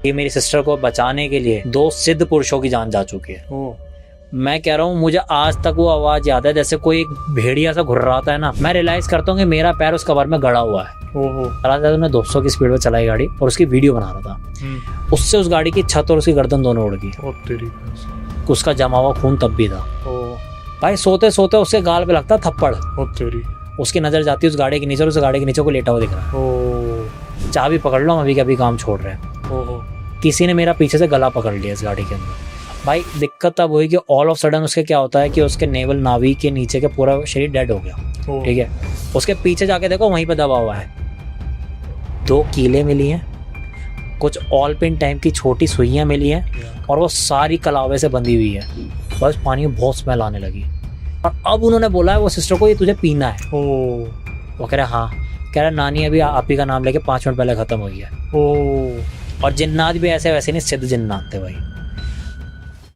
ये मेरी सिस्टर को बचाने के लिए 2 सिद्ध पुरुषों की जान जा चुकी है। मैं कह रहा हूँ, मुझे आज तक वो आवाज याद है जैसे कोई एक भेड़िया सा घुर्राता है ना। मैं रियलाइज करता हूँ कि मेरा पैर उस कबर में गड़ा हुआ है। ने 200 की स्पीड में चलाई गाड़ी और उसकी वीडियो बना रहा था। उससे उस गाड़ी की छत और उसकी गर्दन दोनों उड़ गई। उसका जमा हुआ खून तब भी था। भाई सोते सोते उसके गाल पे लगता थप्पड़। उसकी नजर जाती है उस गाड़ी के नीचे और उस गाड़ी के नीचे को लेटा हुआ दिख रहा है। चाबी पकड़ लो, हम अभी कभी काम छोड़ रहे हैं। किसी ने मेरा पीछे से गला पकड़ लिया इस गाड़ी के अंदर। भाई दिक्कत तब हुई कि ऑल ऑफ सडन उसके क्या होता है कि उसके नेवल नाभि के नीचे के पूरा शरीर डेड हो गया। ठीक है, उसके पीछे जाके देखो वहीं पे दबा हुआ है। 2 कीले मिली हैं, कुछ ऑल पिन टाइप की छोटी सुइयां मिली हैं और वो सारी कलावे से बंधी हुई है। बस पानी में बहुत स्मेल आने लगी और अब उन्होंने बोला है वो सिस्टर को ये तुझे पीना है। वो कह रहा हाँ, कह रहा नानी अभी आप ही का नाम लेके 5 मिनट पहले खत्म हुई है। और जिन्नात भी ऐसे वैसे नहीं, सिद्ध जिन्नात थे भाई।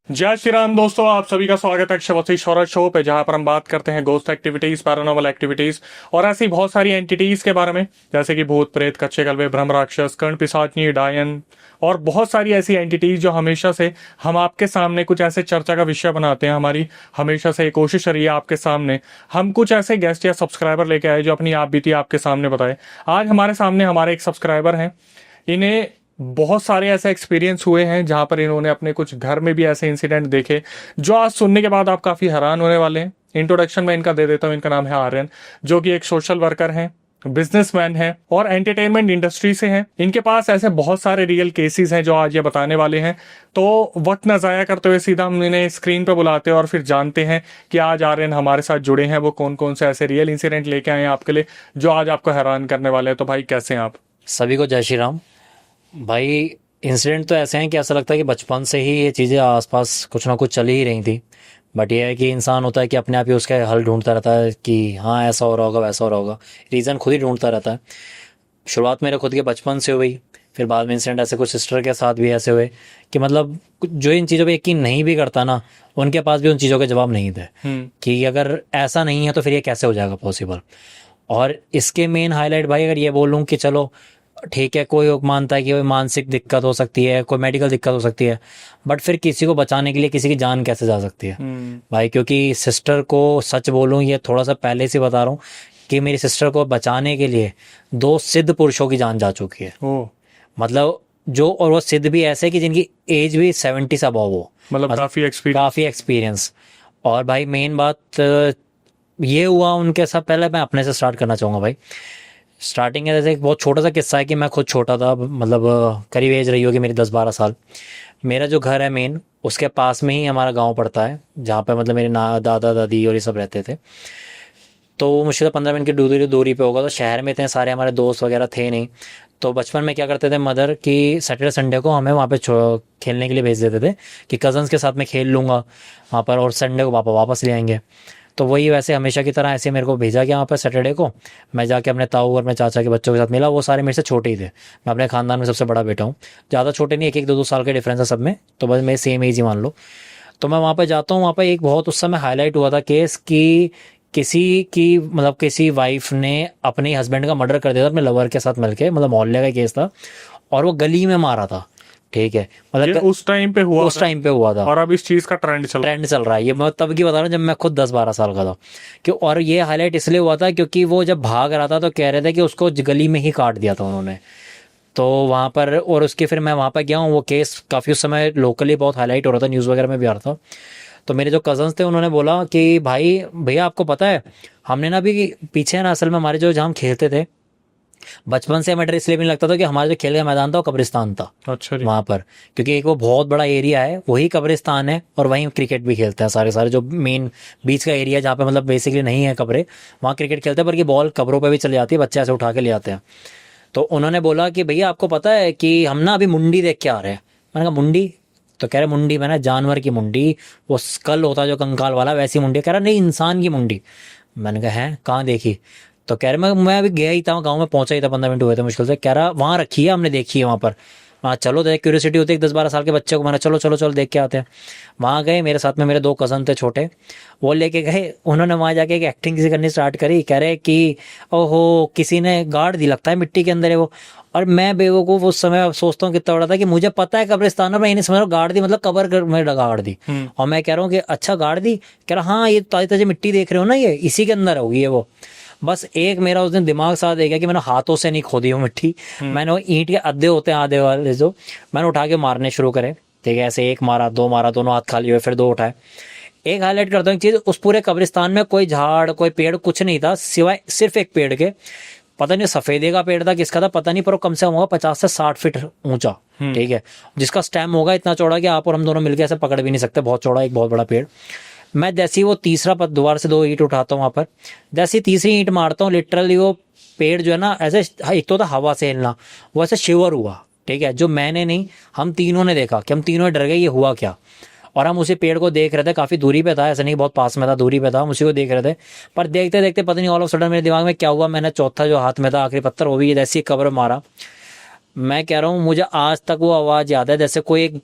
जय श्री राम दोस्तों, आप सभी का स्वागत है शवसी शौरज शो पे, जहां पर हम बात करते हैं गोस्ट एक्टिविटीज, पैरानॉर्मल एक्टिविटीज और ऐसी बहुत सारी एंटिटीज के बारे में, जैसे कि भूत प्रेत, कच्चे कलवे, ब्रह्म राक्षस, कर्ण पिशाचनी, डायन और बहुत सारी ऐसी एंटिटीज जो हमेशा से हम आपके सामने कुछ ऐसे चर्चा का विषय बनाते हैं। हमारी हमेशा से कोशिश रही है आपके सामने हम कुछ ऐसे गेस्ट या सब्सक्राइबर लेके आए जो अपनी आप बीती आपके सामने बताए। आज हमारे सामने हमारे एक सब्सक्राइबर हैं। इन्हें बहुत सारे ऐसे एक्सपीरियंस हुए हैं जहां पर इन्होंने अपने कुछ घर में भी ऐसे इंसिडेंट देखे जो आज सुनने के बाद आप काफी हैरान होने वाले हैं। इंट्रोडक्शन में इनका दे देता हूं। इनका नाम है आर्यन, जो कि एक सोशल वर्कर हैं, बिजनेसमैन हैं और एंटरटेनमेंट इंडस्ट्री से हैं। इनके पास ऐसे बहुत सारे रियल केसेस हैं जो आज ये बताने वाले हैं। तो वक्त न जाया करते हुए सीधा हम इन्हें स्क्रीन पर बुलाते हैं और फिर जानते हैं कि आज आर्यन हमारे साथ जुड़े हैं, वो कौन कौन से ऐसे रियल इंसिडेंट लेके आए हैं आपके लिए जो आज आपको हैरान करने वाले हैं। तो भाई कैसे हैं आप? सभी को जय श्री राम। भाई इंसिडेंट तो ऐसे हैं कि ऐसा लगता है कि बचपन से ही ये चीज़ें आसपास कुछ ना कुछ चली ही रही थी। बट ये है कि इंसान होता है कि अपने आप ही उसका हल ढूंढता रहता है कि हाँ ऐसा हो रहा होगा, वैसा हो रहा होगा। रीज़न खुद ही ढूंढता रहता है। शुरुआत मेरे खुद के बचपन से हुई, फिर बाद में इंसिडेंट ऐसे कुछ सिस्टर के साथ भी ऐसे हुए कि मतलब जो इन चीज़ों पे यकीन नहीं भी करता ना, उनके पास भी उन चीज़ों के जवाब नहीं थे कि अगर ऐसा नहीं है तो फिर ये कैसे हो जाएगा पॉसिबल। और इसके मेन हाईलाइट भाई अगर ये बोलूँ कि चलो ठीक है, कोई मानता है कि कोई मानसिक दिक्कत हो सकती है, कोई मेडिकल दिक्कत हो सकती है, बट फिर किसी को बचाने के लिए किसी की जान कैसे जा सकती है भाई। क्योंकि सिस्टर को सच बोलूं, ये थोड़ा सा पहले से बता रहा हूँ कि मेरी सिस्टर को बचाने के लिए 2 सिद्ध पुरुषों की जान जा चुकी है। मतलब जो, और वो सिद्ध भी ऐसे कि जिनकी एज भी 70 से अबव हो, मतलब काफी एक्सपीरियंस। और भाई मेन बात ये हुआ उनके साथ, पहले मैं अपने से स्टार्ट करना चाहूँगा भाई। स्टार्टिंग है जैसे एक बहुत छोटा सा किस्सा है कि मैं खुद छोटा था, मतलब करीब एज रही होगी मेरी 10-12 साल। मेरा जो घर है मेन, उसके पास में ही हमारा गांव पड़ता है, जहाँ पे मतलब मेरे दादा दादी और ये सब रहते थे। तो मुश्किल 15 मिनट की दूरी पे होगा। तो शहर में इतने सारे हमारे दोस्त वगैरह थे नहीं। तो बचपन में क्या करते थे मदर कि सैटरडे संडे को हमें वहाँ पे खेलने के लिए भेज देते थे कि कज़न्स के साथ में खेल लूँगा वहाँ पर, और संडे को पापा वापस ले आएंगे। तो वही वैसे हमेशा की तरह ऐसे मेरे को भेजा गया वहाँ पर सैटरडे को। मैं जाके अपने ताऊ और अपने चाचा के बच्चों के साथ मिला। वो सारे मेरे से छोटे ही थे। मैं अपने खानदान में सबसे बड़ा बेटा हूँ, ज़्यादा छोटे नहीं, 1-2 साल के डिफरेंस है सब में, तो बस मेरे सेम एज ही मान लो। तो मैं वहाँ पर जाता हूँ। वहाँ पर एक बहुत उस समय हाईलाइट हुआ था केस कि किसी वाइफ ने अपने हस्बैंड का मर्डर कर दिया था अपने लवर के साथ मिलके। मतलब मोहल्ले का केस था और वो गली में मारा था। ठीक है, मतलब उस टाइम पे हुआ था और अब इस चीज का ट्रेंड चल रहा है। ये मैं तब की बता रहा हूँ जब मैं खुद 10-12 साल का था। क्यों? और ये हाईलाइट इसलिए हुआ था क्योंकि वो जब भाग रहा था तो कह रहे थे कि उसको गली में ही काट दिया था उन्होंने। तो वहाँ पर, और उसके फिर मैं वहाँ पर गया हूँ। वो केस काफ़ी उस समय लोकली बहुत हाईलाइट हो रहा था, न्यूज़ वगैरह में भी आ रहा था। तो मेरे जो कज़न्स थे उन्होंने बोला कि भाई भैया आपको पता है हमने ना अभी पीछे ना, असल में हमारे जहाँ हम खेलते थे बचपन से, हमें डर इसलिए भी नहीं लगता था कि हमारा जो खेल का मैदान था वो कब्रिस्तान था। अच्छा वहाँ पर, क्योंकि एक वो बहुत बड़ा एरिया है, वही कब्रिस्तान है और वहीं क्रिकेट भी खेलते हैं सारे जो मेन बीच का एरिया जहाँ पे मतलब बेसिकली नहीं है कब्रें, वहाँ क्रिकेट खेलते हैं। पर कि बॉल कब्रों पे भी चली जाती है, बच्चे ऐसे उठा के ले आते हैं। तो उन्होंने बोला कि भैया आपको पता है कि हम ना अभी मुंडी देख के आ रहे हैं। मैंने कहा मुंडी? तो कह रहे मुंडी मैंने जानवर की मुंडी, वो स्कल होता है जो कंकाल वाला, वैसी मुंडी। कह रहा नहीं, इंसान की मुंडी। मैंने कहा है, कहाँ देखी? तो कह रहे मैं अभी गया ही था, गाँव में पहुंचा ही था, 15 मिनट हुए थे मुश्किल से। कह रहा वहाँ रखी है, हमने देखी है वहाँ पर। वहाँ चलो, तो क्यूरियोसिटी होती है 10-12 साल के बच्चे को, मैंने चलो चलो चलो देख के आते हैं। वहाँ गए, मेरे साथ में मेरे 2 कज़न थे छोटे, वो लेके गए। उन्होंने वहाँ जाके एक एक्टिंग सी करनी स्टार्ट करी, कह रहे कि ओहो किसी ने गाड़ दी, लगता है मिट्टी के अंदर है वो। और मैं बेवकूफ़ उस समय सोचता हूँ कितना बड़ा था कि मुझे पता है कब्रिस्तान में, मैं नहीं समझ रहा गाड़ दी मतलब कबर में गाड़ दी। और मैं कह रहा हूँ कि अच्छा गाड़ दी, कह रहा हाँ ये ताज़ी ताज़ी मिट्टी देख रहे हो ना, ये इसी के अंदर होगी ये वो। बस एक मेरा उस दिन दिमाग साथ दे गया कि मैंने हाथों से नहीं खोदी वो मिट्टी, मैंने वो ईंट के अद्धे होते हैं आधे वाले जो, मैंने उठा के मारने शुरू करे। ठीक है, ऐसे 1 मारा 2 मारा, दोनों हाथ खाली हुए, फिर 2 उठाए। एक हाईलाइट करता हूँ एक चीज़, उस पूरे कब्रिस्तान में कोई झाड़ कोई पेड़ कुछ नहीं था सिवाय सिर्फ एक पेड़ के। पता नहीं सफेदे का पेड़ था किसका था पता नहीं, पर वो कम से कम होगा 50 से 60 फीट ऊंचा। ठीक है, जिसका स्टेम होगा इतना चौड़ा कि आप और हम दोनों मिलकर ऐसे पकड़ भी नहीं सकते, बहुत चौड़ा, एक बहुत बड़ा पेड़। मैं जैसे ही वो तीसरा दोबारा से 2 ईंट उठाता हूँ वहाँ पर, जैसे ही तीसरी ईंट मारता हूँ, लिटरली वो पेड़ जो है ना ऐसे, एक तो था हवा से हिलना, वो ऐसे शिवर हुआ। ठीक है, जो मैंने नहीं, हम तीनों ने देखा कि हम तीनों डर गए ये हुआ क्या। और हम उसी पेड़ को देख रहे थे, काफ़ी दूरी पे था, ऐसा नहीं बहुत पास में था, दूरी पे था, हम उसी को देख रहे थे। पर देखते देखते पता नहीं ऑल ऑफ सडन मेरे दिमाग में क्या हुआ, मैंने चौथा जो हाथ में था आखिरी पत्थर, वो भी जैसी कब्र मारा। मैं कह रहा हूँ मुझे आज तक वो आवाज़ याद है, जैसे कोई एक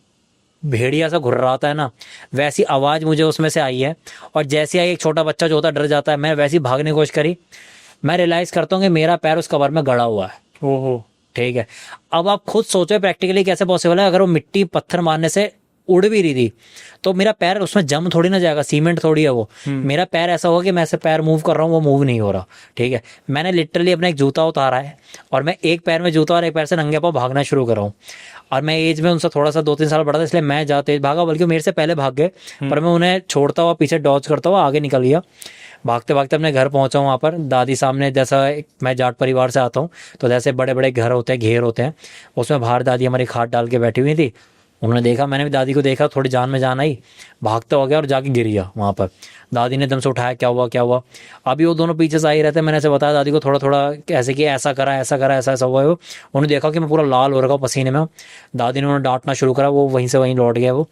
भेड़िया सा घुर्राता है ना, वैसी आवाज़ मुझे उसमें से आई है। और जैसे आई, एक छोटा बच्चा जो होता है डर जाता है, मैं वैसी भागने की कोशिश करी। मैं रियलाइज़ करता हूँ कि मेरा पैर उस कब्र में गड़ा हुआ है। ओहो। ठीक है, अब आप खुद सोचो प्रैक्टिकली कैसे पॉसिबल है, अगर वो मिट्टी पत्थर मारने से उड़ भी रही थी तो मेरा पैर उसमें जम थोड़ी ना जाएगा, सीमेंट थोड़ी है वो। मेरा पैर ऐसा होगा कि मैं ऐसे पैर मूव कर रहा हूँ, वो मूव नहीं हो रहा। ठीक है, मैंने लिटरली अपना एक जूता उतारा है और मैं एक पैर में जूता और एक पैर से नंगे पाँव भागना शुरू कर रहा हूँ। और मैं एज में उनसे थोड़ा सा 2-3 साल बड़ा था, इसलिए मैं ज़्यादा तेज भागा, बल्कि मेरे से पहले भाग गए। पर मैं उन्हें छोड़ता हुआ पीछे डॉज करता हुआ आगे निकल गया। भागते भागते अपने घर पहुंचा हूँ। वहाँ पर दादी सामने, जैसा मैं जाट परिवार से आता हूँ तो जैसे बड़े बड़े घर होते हैं, घेर होते हैं, उसमें बाहर दादी हमारी खाट डाल के बैठी हुई थी। उन्होंने देखा, मैंने भी दादी को देखा, थोड़ी जान में जान आई, भागते हो गया और जाके गिर गया वहाँ पर। दादी ने एकदम से उठाया, क्या हुआ क्या हुआ। अभी वो दोनों पीछे से आ ही रहते, मैंने ऐसे बताया दादी को थोड़ा थोड़ा ऐसे कि ऐसा करा ऐसा करा ऐसा ऐसा हुआ है। वो उन्होंने देखा कि मैं पूरा लाल हो रखा हूँ पसीने में। दादी ने उन्हें डांटना शुरू करा, वो वहीं से वहीं लौट गया। वो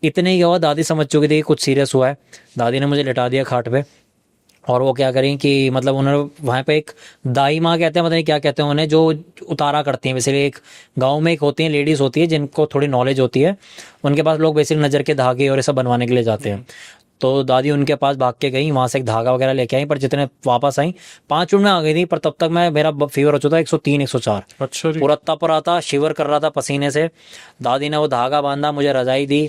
इतने ही हुआ, दादी समझ चुकी थी कि कुछ सीरियस हुआ है। दादी ने मुझे लिटा दिया खाट पे। और वो क्या करें कि मतलब उन्होंने वहाँ पे एक दाई माँ कहते हैं, मतलब क्या कहते हैं उन्हें, जो उतारा करती हैं। बेसिकली एक गांव में एक होती हैं, लेडीज़ होती है जिनको थोड़ी नॉलेज होती है, उनके पास लोग बेसिकली नज़र के धागे और ये सब बनवाने के लिए जाते हैं। तो दादी उनके पास भाग के गई, वहाँ से एक धागा वगैरह लेके आई। पर जितने वापस आई 5 मिनट में आ गई थी, पर तब तक मेरा फीवर हो चुका था 103-104। अच्छा जी। पूरा तप रहा था, शिवर कर रहा था पसीने से। दादी ने वो धागा बांधा, मुझे रजाई दी।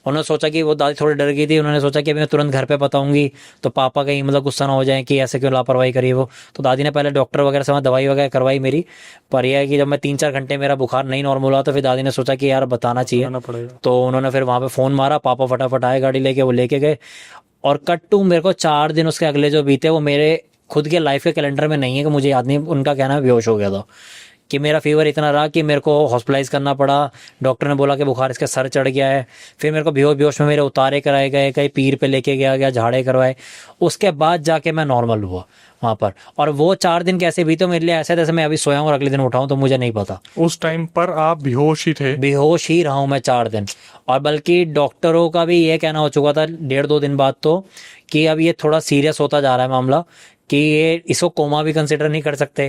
उन्होंने सोचा कि वो दादी थोड़ी डर गई थी, उन्होंने सोचा कि अभी मैं तुरंत घर पे बताऊंगी तो पापा कहीं मतलब गुस्सा ना हो जाए कि ऐसे क्यों लापरवाही करी वो। तो दादी ने पहले डॉक्टर वगैरह से वहाँ दवाई वगैरह करवाई मेरी। पर यह है कि जब मैं 3-4 घंटे मेरा बुखार नहीं नॉर्मल हुआ तो फिर दादी ने सोचा कि यार बताना चाहिए। तो उन्होंने फिर वहाँ पे फ़ोन मारा, पापा फटाफट आए गाड़ी लेके, वो लेके गए। और कट टू मेरे को 4 दिन उसके अगले जो बीते वो मेरे खुद के लाइफ के कैलेंडर में नहीं है, कि मुझे याद नहीं। उनका कहना है बेहोश हो गया था, कि मेरा फीवर इतना रहा कि मेरे को हॉस्पिटलाइज करना पड़ा। डॉक्टर ने बोला कि बुखार इसके सर चढ़ गया है। फिर मेरे को बेहोश में मेरे उतारे कराए गए, कहीं पीर पे लेके गया, झाड़े करवाए। उसके बाद जाके मैं नॉर्मल हुआ वहाँ पर। और वो 4 दिन कैसे बीते मेरे लिए, ऐसे जैसे मैं अभी सोया हूँ और अगले दिन उठाऊँ, तो मुझे नहीं पता। उस टाइम पर आप बेहोश ही थे? बेहोश ही रहा हूँ मैं 4 दिन। और बल्कि डॉक्टरों का भी ये कहना हो चुका था 1.5-2 दिन बाद तो, कि अब ये थोड़ा सीरियस होता जा रहा है मामला, कि ये इसको कोमा भी कंसिडर नहीं कर सकते,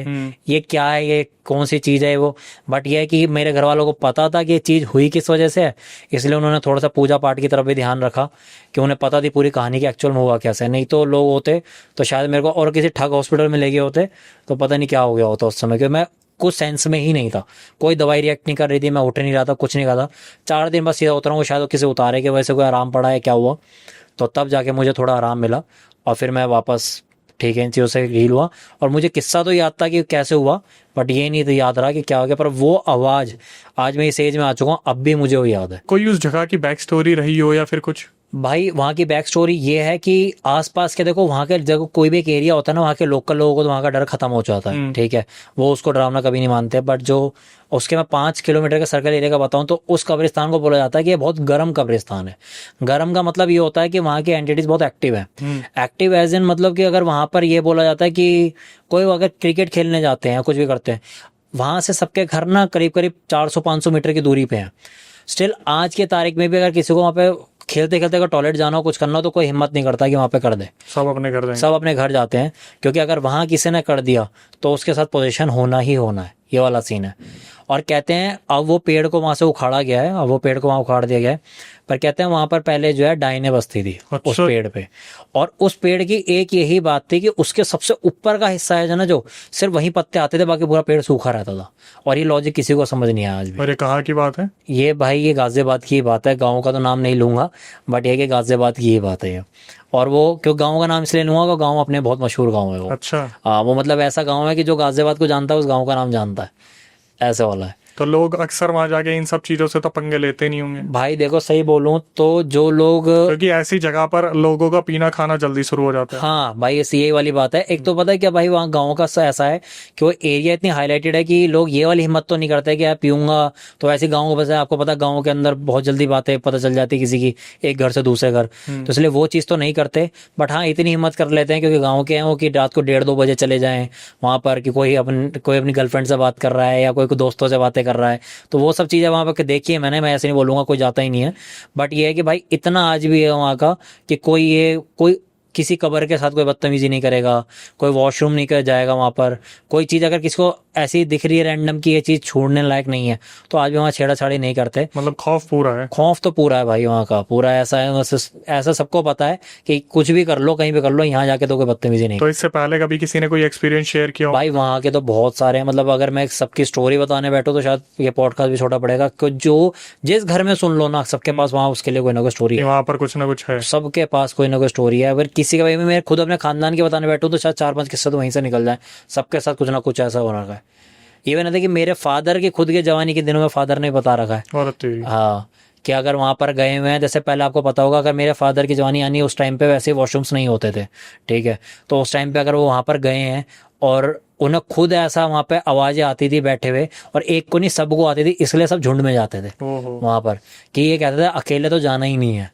ये क्या है, ये कौन सी चीज़ है वो। बट ये है कि मेरे घर वालों को पता था कि ये चीज़ हुई किस वजह से है, इसलिए उन्होंने थोड़ा सा पूजा पाठ की तरफ भी ध्यान रखा, कि उन्हें पता थी पूरी कहानी की एक्चुअल में हुआ कैसे। नहीं तो लोग होते तो शायद मेरे को और किसी ठग हॉस्पिटल में ले गए होते, तो पता नहीं क्या हो गया होता उस समय, क्योंकि मैं कुछ सेंस में ही नहीं था। कोई दवाई रिएक्ट नहीं कर रही थी, मैं उठ नहीं रहा था, कुछ नहीं कहा था। 4 दिन बस सीधा उतरा हूँ, शायद किसी उतारे की वजह से कोई आराम पड़ा है क्या हुआ, तो तब जाके मुझे थोड़ा आराम मिला। और फिर मैं वापस ठीक है इन चीज़ों से हील हुआ। और मुझे किस्सा तो याद था कि कैसे हुआ, बट ये नहीं तो याद रहा कि क्या हो गया। पर वो आवाज़, आज मैं इस एज में आ चुका हूँ, अब भी मुझे वो याद है। कोई उस जगह की बैक स्टोरी रही हो या फिर कुछ? भाई वहाँ की बैक स्टोरी ये है कि आसपास के देखो, वहाँ के जगह कोई भी एक एरिया होता है ना, वहाँ के लोकल लोगों को तो वहाँ का डर खत्म हो जाता है। ठीक है, वो उसको डरावना कभी नहीं मानते। बट जो उसके मैं 5 किलोमीटर के सर्कल एरिया का बताऊँ तो उस कब्रिस्तान को बोला जाता है कि ये बहुत गर्म कब्रिस्तान है। गर्म का मतलब ये होता है कि वहाँ की एंटिटीज बहुत एक्टिव है। एक्टिव एज इन मतलब कि अगर वहाँ पर ये बोला जाता है कि कोई अगर क्रिकेट खेलने जाते हैं, कुछ भी करते हैं, वहाँ से सबके घर ना करीब करीब 400-500 मीटर की दूरी पे हैं। स्टिल आज के तारीख में भी अगर किसी को वहाँ पे खेलते खेलते अगर टॉयलेट जाना हो, कुछ करना हो, तो कोई हिम्मत नहीं करता कि वहाँ पे कर दे। सब अपने घर जाएंगे, सब अपने घर जाते हैं, क्योंकि अगर वहाँ किसी ने कर दिया तो उसके साथ पोजीशन होना ही होना है, ये वाला सीन है। और कहते हैं अब वो पेड़ को वहां से उखाड़ा गया है, अब वो पेड़ को वहां उखाड़ दिया गया है, पर कहते हैं वहां पर पहले जो है डायने बसती थी उस अच्छा। पेड़ पे। और उस पेड़ की एक यही बात थी कि उसके सबसे ऊपर का हिस्सा है जो सिर्फ वहीं पत्ते आते थे, बाकी पूरा पेड़ सूखा रहता था। और ये लॉजिक किसी को समझ नहीं आया आज भी। और ये कहाँ की बात है? ये भाई ये गाजियाबाद की बात है, गाँव का तो नाम नहीं लूंगा, बट ये कि गाजियाबाद की ये बात है ये। और वो क्यों गाँव का नाम इसलिए लूंगा, गाँव अपने बहुत मशहूर गाँव है वो। अच्छा। वो मतलब ऐसा गाँव है कि जो गाजियाबाद को जानता है उस गाँव का नाम जानता है, ऐसे वाला है। तो लोग अक्सर वहां जाके इन सब चीजों से तो पंगे लेते नहीं होंगे, भाई देखो सही बोलूं तो जो लोग, क्योंकि ऐसी जगह पर लोगों का पीना खाना जल्दी शुरू हो जाता है। हाँ भाई ये यही वाली बात है। एक तो पता है क्या भाई, वहाँ गाँव का ऐसा है कि वो एरिया इतनी हाईलाइटेड है कि लोग ये वाली हिम्मत तो नहीं करते कि यार पीऊंगा तो ऐसे गाँव को, बस आपको पता गाँव के अंदर बहुत जल्दी बातें पता चल जाती है किसी की, एक घर से दूसरे घर, तो इसलिए वो चीज़ तो नहीं करते। बट हाँ इतनी हिम्मत कर लेते हैं क्योंकि गाँव के हैं वो कि रात को 1:30-2 बजे चले जाएं वहाँ पर, कि कोई अपनी गर्लफ्रेंड से बात कर रहा है या कोई दोस्तों से बातें कर रहा है, तो वो सब चीज़ें वहाँ पर देखी है मैंने। मैं ऐसे नहीं बोलूँगा कोई जाता ही नहीं है, बट ये है कि भाई इतना आज भी है वहाँ का कि कोई किसी कबर के साथ कोई बदतमीजी नहीं करेगा, कोई वॉशरूम नहीं कर जाएगा वहाँ पर। कोई चीज़ अगर किसी को ऐसी दिख रही है रैंडम की ये चीज़ छोड़ने लायक नहीं है तो आज भी वहाँ छेड़ाछाड़ी नहीं करते। मतलब खौफ पूरा है। खौफ तो पूरा है भाई वहाँ का, पूरा ऐसा है, ऐसा सबको पता है कि कुछ भी कर लो, कहीं भी कर लो, यहाँ जाके तो कोई बदतमीजी नहीं। तो इससे पहले कभी किसी ने कोई एक्सपीरियंस शेयर किया हो? भाई वहाँ के तो बहुत सारे हैं, मतलब अगर मैं सबकी स्टोरी बताने बैठूं तो शायद ये पॉडकास्ट भी छोटा पड़ेगा, जो जिस घर में सुन लो ना सबके पास वहाँ उसके लिए कोई ना कोई स्टोरी है, वहाँ पर कुछ ना कुछ है, सबके पास कोई ना कोई स्टोरी है। अगर किसी के भाई मैं खुद अपने खानदान के बताने बैठूं तो शायद 4-5 किस्से तो वहीं से निकल जाए, सबके साथ कुछ ना कुछ ऐसा हो रखा है। इवन है कि मेरे फादर के खुद के जवानी के दिनों में फादर ने बता रखा है, और तेरी। हाँ, कि अगर वहाँ पर गए हुए हैं, जैसे पहले आपको पता होगा अगर मेरे फादर की जवानी यानी उस टाइम पे वैसे वॉशरूम्स नहीं होते थे, ठीक है, तो उस टाइम पे अगर वो वहाँ पर गए हैं और उन्हें खुद ऐसा वहाँ पे आवाज़ें आती थी बैठे हुए, और एक को नहीं सबको आती थी, इसलिए सब झुंड में जाते थे वहाँ पर, कि ये कहते थे अकेले तो जाना ही नहीं है,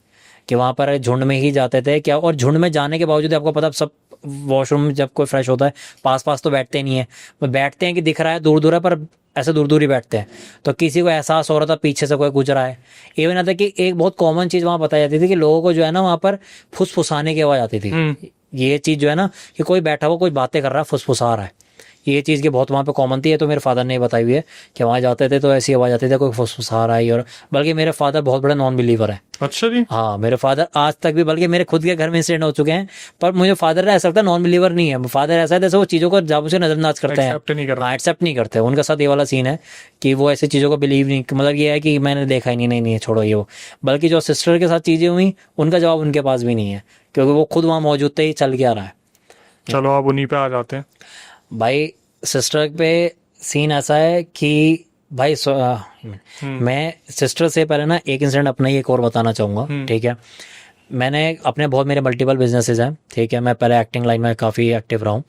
कि वहाँ पर झुंड में ही जाते थे क्या। और झुंड में जाने के बावजूद आपको पता सब वॉशरूम में जब कोई फ्रेश होता है पास पास तो बैठते नहीं है, बैठते हैं कि दिख रहा है दूर दूर है पर ऐसे दूर दूर ही बैठते हैं, तो किसी को एहसास हो रहा था पीछे से कोई गुजरा है। इवन आता कि एक बहुत कॉमन चीज़ वहाँ बताई जाती थी कि लोगों को जो है ना वहाँ पर फुसफुसाने की आवाज़ आती थी। ये चीज़ जो है ना कि कोई बैठा हुआ कोई बातें कर रहा है, फुसफुसा रहा है, ये चीज़ की बहुत वहाँ पे कॉमन थी। ये तो मेरे फादर ने बताई हुई है कि वहाँ जाते थे तो ऐसी आवाज़ आती थी कोई फुसफुसा रहा है। और बल्कि मेरे फादर बहुत बड़े नॉन बिलीवर है। अच्छा जी। हाँ मेरे फादर आज तक भी, बल्कि मेरे खुद के घर में इंसिडेंट हो चुके हैं, पर मुझे फादर ऐसा लगता है नॉन बिलीवर नहीं है। फादर ऐसा है जैसे वो चीज़ों को जाबू से नजरअंदाज करते हैं, एक्सेप्ट नहीं करते। उनके साथ ये वाला सीन है कि वो ऐसी चीज़ों को बिलीव नहीं, मतलब ये है कि मैंने देखा ही नहीं, छोड़ो ये वो। बल्कि जो सिस्टर के साथ चीज़ें हुई उनका जवाब उनके पास भी नहीं है, क्योंकि वो खुद वहाँ मौजूद थे, ही चल के आ रहा है। चलो अब उन्हीं पे आ जाते हैं भाई। सिस्टर पे सीन ऐसा है कि भाई मैं सिस्टर से पहले ना एक इंसिडेंट अपना ही एक और बताना चाहूँगा, ठीक है। मैंने अपने बहुत मेरे मल्टीपल बिजनेसेस हैं, ठीक है। मैं पहले एक्टिंग लाइन में काफ़ी एक्टिव रहा हूँ।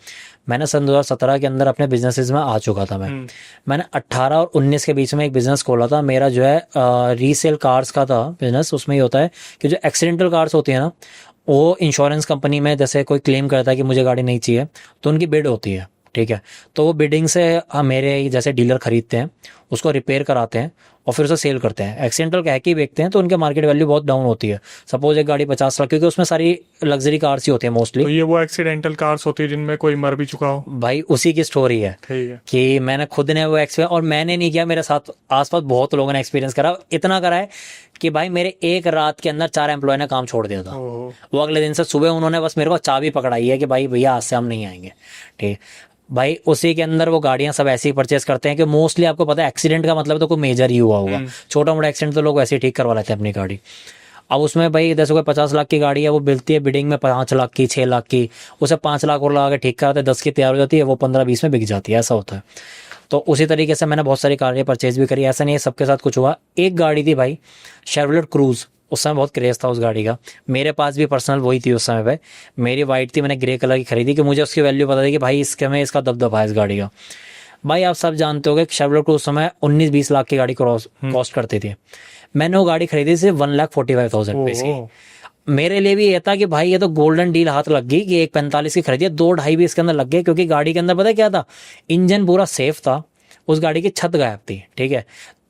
मैंने सन 2017 के अंदर अपने बिजनेसेस में आ चुका था। मैंने 18 और 19 के बीच में एक बिज़नेस खोला था। मेरा जो है रीसेल कार्स का था बिजनेस। उसमें ये होता है कि जो एक्सीडेंटल कार्स होती है ना, वो इंश्योरेंस कंपनी में जैसे कोई क्लेम करता है कि मुझे गाड़ी नहीं चाहिए तो उनकी बिड होती है, ठीक है। तो वो बिडिंग से मेरे जैसे डीलर खरीदते हैं, उसको रिपेयर कराते हैं और फिर उसे सेल करते हैं। एक्सीडेंटल कह के बेचते हैं तो उनके मार्केट वैल्यू बहुत डाउन होती है। सपोज एक गाड़ी 50 लाख, क्योंकि उसमें सारी लग्जरी कार्स ही होती है मोस्टली। तो ये वो एक्सीडेंटल कार्स होती है जिनमें कोई मर भी चुका हो? भाई उसी की स्टोरी है, ठीक है। कि मैंने खुद ने वो एक्सपीरियंस, और मैंने नहीं किया, मेरे साथ आसपास बहुत लोगों ने एक्सपीरियंस करा। इतना करा है कि भाई मेरे एक रात के अंदर 4 एम्प्लॉय ने काम छोड़ दिया था। वो अगले दिन से सुबह उन्होंने बस मेरे को चाबी पकड़ाई है कि भाई भैया आज से हम नहीं आएंगे, ठीक। भाई उसी के अंदर वो गाड़ियां सब ऐसे ही परचेस करते हैं कि मोस्टली आपको पता है एक्सीडेंट का मतलब तो कोई मेजर ही हुआ होगा, छोटा मोटा एक्सीडेंट तो लोग ऐसे ही ठीक करवा लेते हैं अपनी गाड़ी। अब उसमें भाई जैसे कोई 50 लाख की गाड़ी है, वो मिलती है बिडिंग में 5 लाख की, 6 लाख की, उसे 5 लाख और लगा के ठीक कराते हैं, 10 की तैयार हो जाती है, वो 15-20 में बिक जाती है, ऐसा होता है। तो उसी तरीके से मैंने बहुत सारी गाड़ियाँ परचेज भी करी। ऐसा नहीं है सबके साथ कुछ हुआ। एक गाड़ी थी भाई शेवरलेट क्रूज, उस समय बहुत क्रेज़ था उस गाड़ी का। मेरे पास भी पर्सनल वही थी उस समय पे। मेरी वाइट थी, मैंने ग्रे कलर की खरीदी कि मुझे उसकी वैल्यू पता थी कि भाई इसके में इसका दबदबा है इस गाड़ी का। भाई आप सब जानते हो कि शेवरलेट क्रूज उस समय 19-20 लाख की गाड़ी कॉस्ट करती थी। मैंने वो गाड़ी खरीदी सिर्फ 1,45,000 रुपये की। मेरे लिए भी ये था कि भाई ये तो गोल्डन डील हाथ लग गई कि 1,45 की खरीदी है, 2-2.5 भी इसके अंदर लग गए, क्योंकि गाड़ी के अंदर पता है क्या था, इंजन पूरा सेफ था, उस गाड़ी की छत गायब थी, ठीक है।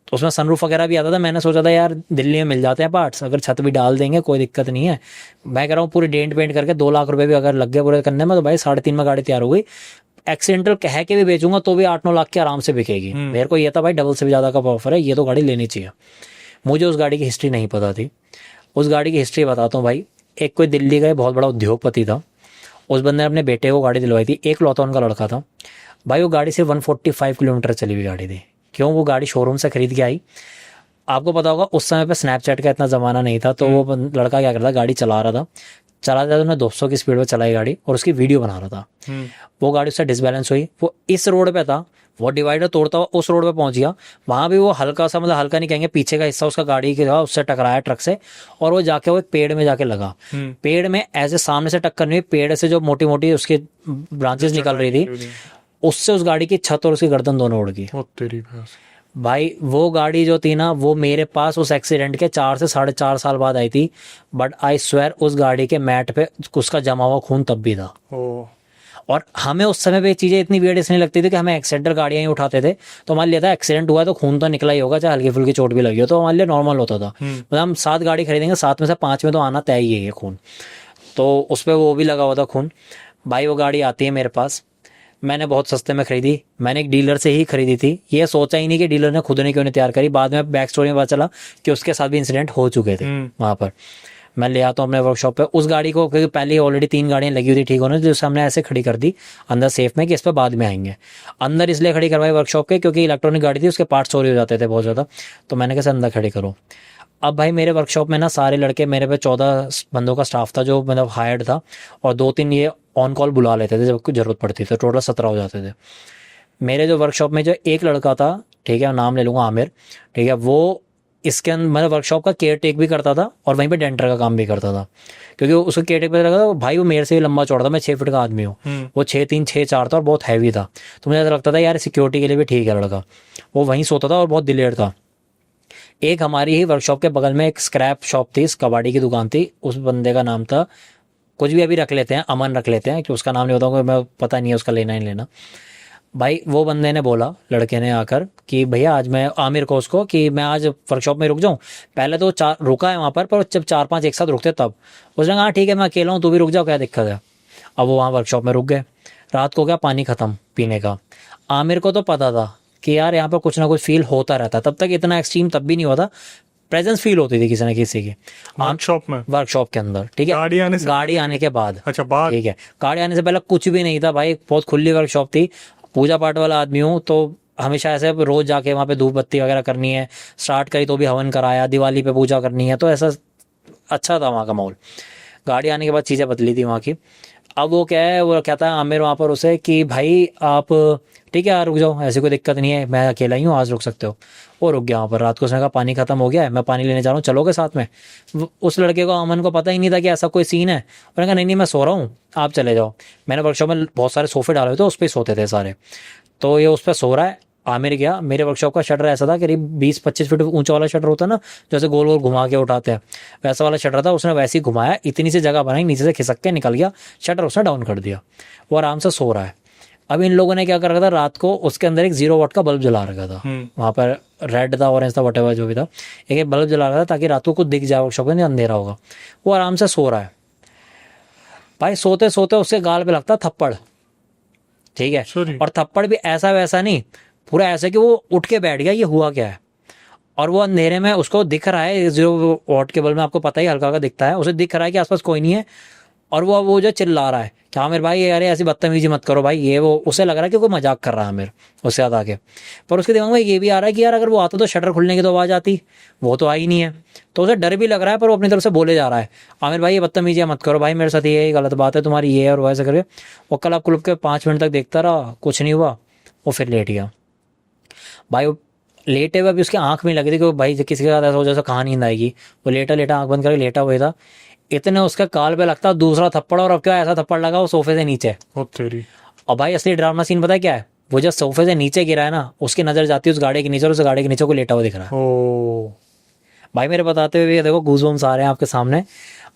तो उसमें सनरूफ वगैरह भी आता था। मैंने सोचा था यार दिल्ली में मिल जाते हैं पार्ट्स, अगर छत भी डाल देंगे कोई दिक्कत नहीं है। मैं कह रहा हूँ पूरी डेंट पेंट करके 2 लाख रुपए भी अगर लग गए पूरे करने में तो भाई 3.5 में गाड़ी तैयार हो गई। एक्सीडेंटल कह के भी बेचूंगा तो भी 8-9 लाख की आराम से बिकेगी। मेरे को ये था भाई डबल से भी ज़्यादा का ऑफर है, ये तो गाड़ी लेनी चाहिए। मुझे उस गाड़ी की हिस्ट्री नहीं पता थी। उस गाड़ी की हिस्ट्री बताता हूँ भाई। एक कोई दिल्ली का बहुत बड़ा उद्योगपति था, उस बंदे ने अपने बेटे को गाड़ी दिलवाई थी, एक लौता उनका लड़का था भाई। वो गाड़ी सिर्फ 145 किलोमीटर चली हुई गाड़ी थी। क्यों? वो गाड़ी शोरूम से खरीद के आई। आपको पता होगा उस समय पे स्नैपचैट का इतना ज़माना नहीं था, तो वो लड़का क्या करता, गाड़ी चला रहा था तो उसने 200 की स्पीड पे चलाई गाड़ी और उसकी वीडियो बना रहा था। वो गाड़ी उससे डिसबैलेंस हुई, वो इस रोड पे था, वो डिवाइडर तोड़ता हुआ उस रोड पे पहुंच गया। वहां भी वो हल्का सा, मतलब हल्का नहीं कहेंगे, पीछे का हिस्सा उसका गाड़ी के था, उससे टकराया ट्रक से, और वो जाके वो एक पेड़ में जाके लगा। पेड़ में ऐसे सामने से टक्कर नहीं हुई, पेड़ से जो मोटी मोटी उसकी ब्रांचेस निकल रही थी, उससे उस गाड़ी की छत और उसकी गर्दन दोनों उड़ गई। भाई वो गाड़ी जो थी ना, वो मेरे पास उस एक्सीडेंट के 4 से 4.5 साल बाद आई थी, बट आई स्वेयर उस गाड़ी के मैट पे उसका जमा हुआ खून तब भी था। और हमें उस समय पे चीज़ें इतनी वियर्ड इसलिए लगती थी कि हमें एक्सीडेंटल गाड़ियाँ ही उठाते थे, तो हमारे लिए था एक्सीडेंट हुआ तो खून तो निकला ही होगा, चाहे हल्की फुल्की चोट भी लगी हो, तो हमारे लिए नॉर्मल होता था। मतलब हम 7 गाड़ी खरीदेंगे, 7 में से 5 में तो आना तय ही है ये खून, तो उस पर वो भी लगा हुआ था खून। भाई वो गाड़ी आती है मेरे पास, मैंने बहुत सस्ते में खरीदी, मैंने एक डीलर से ही खरीदी थी, ये सोचा ही नहीं कि डीलर ने खुद ने क्यों नहीं तैयार करी। बाद में बैक स्टोरी में पता चला कि उसके साथ भी इंसिडेंट हो चुके थे वहाँ पर। मैं ले आता हूँ अपने वर्कशॉप पे उस गाड़ी को, क्योंकि पहले ऑलरेडी 3 गाड़ियाँ लगी हुई थी ठीक होने, जिससे हमने ऐसे खड़ी कर दी अंदर सेफ में कि इस पर बाद में आएंगे। अंदर इसलिए खड़ी करवाई वर्कशॉप के क्योंकि इलेक्ट्रॉनिक गाड़ी थी, उसके पार्ट चोरी हो जाते थे बहुत ज़्यादा, तो मैंने कैसे अंदर खड़ी करो। अब भाई मेरे वर्कशॉप में ना सारे लड़के, मेरे पे 14 बंदों का स्टाफ था जो मतलब हायर्ड था, और 2-3 ये ऑन कॉल बुला लेते थे जब कुछ ज़रूरत पड़ती थी, टोटल 17 हो जाते थे। मेरे जो वर्कशॉप में जो एक लड़का था, ठीक है, नाम ले लूँगा आमिर, ठीक है, वो इसके अंदर मतलब वर्कशॉप का केयर टेक भी करता था और वहीं पे डेंटर का काम भी करता था, क्योंकि उसको केयर टेक पे लगा था। भाई वो मेरे से भी लंबा चौड़ा था, मैं 6 फीट का आदमी हूँ, वो 6'3", 6'4" था और बहुत हैवी था, तो मुझे ऐसा लगता था यार सिक्योरिटी के लिए भी ठीक है लड़का। वो वहीं सोता था और बहुत दिलेर था। एक हमारी ही वर्कशॉप के बगल में एक स्क्रैप शॉप थी, कबाड़ी की दुकान थी, उस बंदे का नाम था कुछ भी, अभी रख लेते हैं, अमन रख लेते हैं, कि उसका नाम नहीं बताऊंगा मैं, पता नहीं है उसका लेना ही लेना। भाई वो बंदे ने बोला, लड़के ने आकर, कि भैया आज मैं आमिर को, उसको, कि मैं आज वर्कशॉप में रुक जाऊं। पहले तो 4 रुका है वहाँ पर जब 4-5 एक साथ रुकते तब उसने कहा ठीक है मैं अकेला हूँ, तू भी रुक जाओ, क्या दिक्कत है। अब वो वहाँ वर्कशॉप में रुक गए। रात को क्या पानी ख़त्म पीने का। आमिर को तो पता था कि यार यहाँ पर कुछ ना कुछ फील होता रहता, तब तक इतना एक्सट्रीम तब भी नहीं होता, प्रेजेंस फील होती थी किसी न किसी की वर्कशॉप के अंदर, ठीक है, गाड़ी आने के बाद। अच्छा बाद, ठीक है, गाड़ी आने से पहले कुछ भी नहीं था भाई, बहुत खुली वर्कशॉप थी। पूजा पाठ वाला आदमी हूँ तो हमेशा ऐसे रोज जाके वहाँ पे धूप बत्ती वगैरह करनी है, स्टार्ट करी तो भी हवन कराया, दिवाली पे पूजा करनी है, तो ऐसा अच्छा था वहाँ का माहौल। गाड़ी आने के बाद चीज़ें बदली थी वहाँ की। अब वो क्या है, वो कहता है आमिर वहाँ पर उसे कि भाई आप ठीक है रुक जाओ, ऐसी कोई दिक्कत नहीं है, मैं अकेला ही हूँ, आज रुक सकते हो। वो रुक गया वहाँ पर। रात को उसने कहा पानी खत्म हो गया है, मैं पानी लेने जा रहा हूँ, चलोगे साथ में। उस लड़के को, अमन को, पता ही नहीं था कि ऐसा कोई सीन है। उन्होंने कहा नहीं मैं सो रहा हूँ, आप चले जाओ। मैंने वर्कशॉप में बहुत सारे सोफे डाले हुए थे, उस पर ही सोते थे सारे, तो ये उस पर सो रहा है। आमिर गया। मेरे वर्कशॉप का शटर ऐसा था, करीब 20-25 फीट ऊंचा वाला शटर होता है ना, जैसे गोल गोल घुमा के उठाते हैं, वैसा वाला शटर था। उसने वैसे ही घुमाया, इतनी सी जगह बनाई, नीचे से खिसक के निकल गया, शटर उसने डाउन कर दिया। वो आराम से सो रहा है। अब इन लोगों ने क्या कर रखा था, रात को उसके अंदर एक 0 वाट का बल्ब जला रखा था, वहाँ पर रेड था, ऑरेंज था, वटेवर जो भी था, एक बल्ब जला रखा था ताकि रात को कुछ दिख जाए वर्कशॉप में, अंधेरा होगा। वो आराम से सो रहा है भाई। सोते सोते उसके गाल पे लगता थप्पड़, ठीक है, और थप्पड़ भी ऐसा वैसा नहीं, पूरा ऐसा कि वो उठ के बैठ गया, ये हुआ क्या है। और वो अंधेरे में उसको दिख रहा है, 0 वाट के बल्ब में आपको पता ही हल्का हल्का दिखता है, उसे दिख रहा है कि आसपास कोई नहीं है, और वो जो चिल्ला रहा है कि आमिर भाई अरे ऐसी बदतमीजी मत करो भाई, ये वो। उसे लग रहा है कि कोई मजाक कर रहा है आमिर उससे याद आके। पर उसके दिमाग में ये भी आ रहा है कि यार अगर वो आता तो शटर खुलने की तो आवाज़ आती, वो तो आई नहीं है, तो उसे डर भी लग रहा है, पर वो अपनी तरफ से बोले जा रहा है आमिर भाई ये बदतमीजी मत करो भाई, मेरे साथ ये गलत बात है तुम्हारी, ये और वैसे करके। वो क्लब क्लब के 5 मिनट तक देखता रहा, कुछ नहीं हुआ, वो फिर लेट गया भाई। वो लेटे हुए अभी उसकी आंख में लगी थी कि भाई किसी के साथ ऐसा हो जैसे कहाँ नींद आएगी। वो लेटा लेटा आंख बंद करके लेटा हुआ था, इतने उसके काल पे लगता दूसरा थप्पड़, और अब क्या ऐसा थप्पड़ लगा वो सोफे से नीचे। और भाई असली ड्रामा सीन पता है क्या है, वो जब सोफे से नीचे गिरा है ना, उसकी नजर जाती है उस गाड़ी के नीचे, और उस गाड़ी के नीचे को लेटा हुआ दिख रहा है। भाई मेरे बताते हुए देखो गूज़बम्स आ रहे हैं आपके सामने।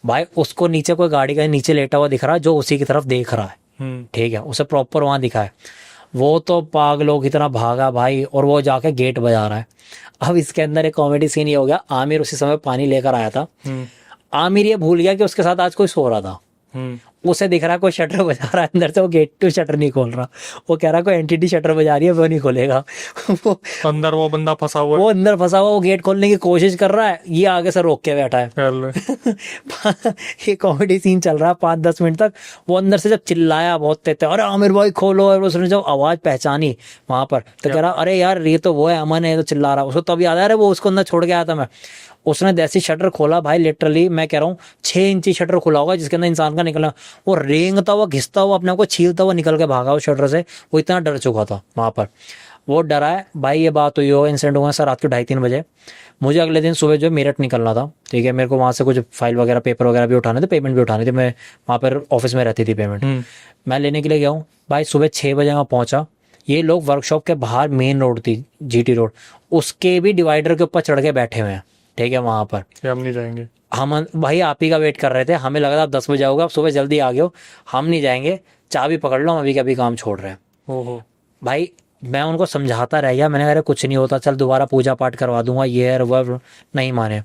भाई उसको नीचे कोई गाड़ी के नीचे लेटा हुआ दिख रहा है, जो उसी की तरफ देख रहा है, ठीक है, उसे प्रॉपर वहां दिखा है। वो तो पागलों की तरह भागा भाई, और वो जाके गेट बजा रहा है। अब इसके अंदर एक कॉमेडी सीन ये हो गया, आमिर उसी समय पानी लेकर आया था। आमिर ये भूल गया कि उसके साथ आज कोई सो रहा था। उसे दिख रहा है कोई शटर बजा रहा है अंदर से, वो गेट टू शटर नहीं खोल रहा, वो कह रहा है कोई एंटिटी शटर बजा रही है, वो नहीं खोलेगा। वो अंदर वो बंदा फंसा हुआ वो अंदर फंसा हुआ, वो गेट खोलने की कोशिश कर रहा है, ये आगे से रोक के बैठा है। है। ये कॉमेडी सीन चल रहा है 5-10 मिनट तक। वो अंदर से जब चिल्लाया बहुत तेज, अरे आमिर भाई खोलो, और उसने जब आवाज पहचानी वहां पर, तो कह रहा अरे यार ये तो वो है अमन है, तो चिल्ला रहा। उसको तब याद आया, अरे वो उसको अंदर छोड़ के आया था मैं। उसने जैसी शटर खोला भाई, लिटरली मैं कह रहा हूँ 6 इंची शटर खुला होगा जिसके अंदर इंसान का निकलना, वो रेंगता हुआ घिसता हुआ अपने आप को छीलता हुआ निकल के भागा उस शटर से। वो इतना डर चुका था वहां पर, वो डरा है भाई। ये बात हुई हो, इंसिडेंट हुआ सर रात को 2:30-3 बजे। मुझे अगले दिन सुबह जो है मेरठ निकलना था, ठीक है। मेरे को वहाँ से कुछ फाइल वगैरह पेपर वगैरह भी उठाने थे, पेमेंट भी उठानी थी। मैं वहाँ पर ऑफिस में रहती थी पेमेंट, मैं लेने के लिए गया हूँ भाई। सुबह 6 बजे वहाँ पहुँचा, ये लोग वर्कशॉप के बाहर मेन रोड थी, GT रोड, उसके भी डिवाइडर के ऊपर चढ़ के बैठे हुए हैं, ठीक है। वहाँ पर हम नहीं जाएंगे, हम भाई आप ही का वेट कर रहे थे। हमें लगा था आप 10 बजे आओगे, आप सुबह जल्दी आ गए हो, हम नहीं जाएंगे, चाबी पकड़ लो, हम अभी का अभी काम छोड़ रहे हैं। ओहो भाई मैं उनको समझाता रह गया, मैंने कहा कुछ नहीं होता, चल दोबारा पूजा पाठ करवा दूंगा, ये है वो, नहीं माने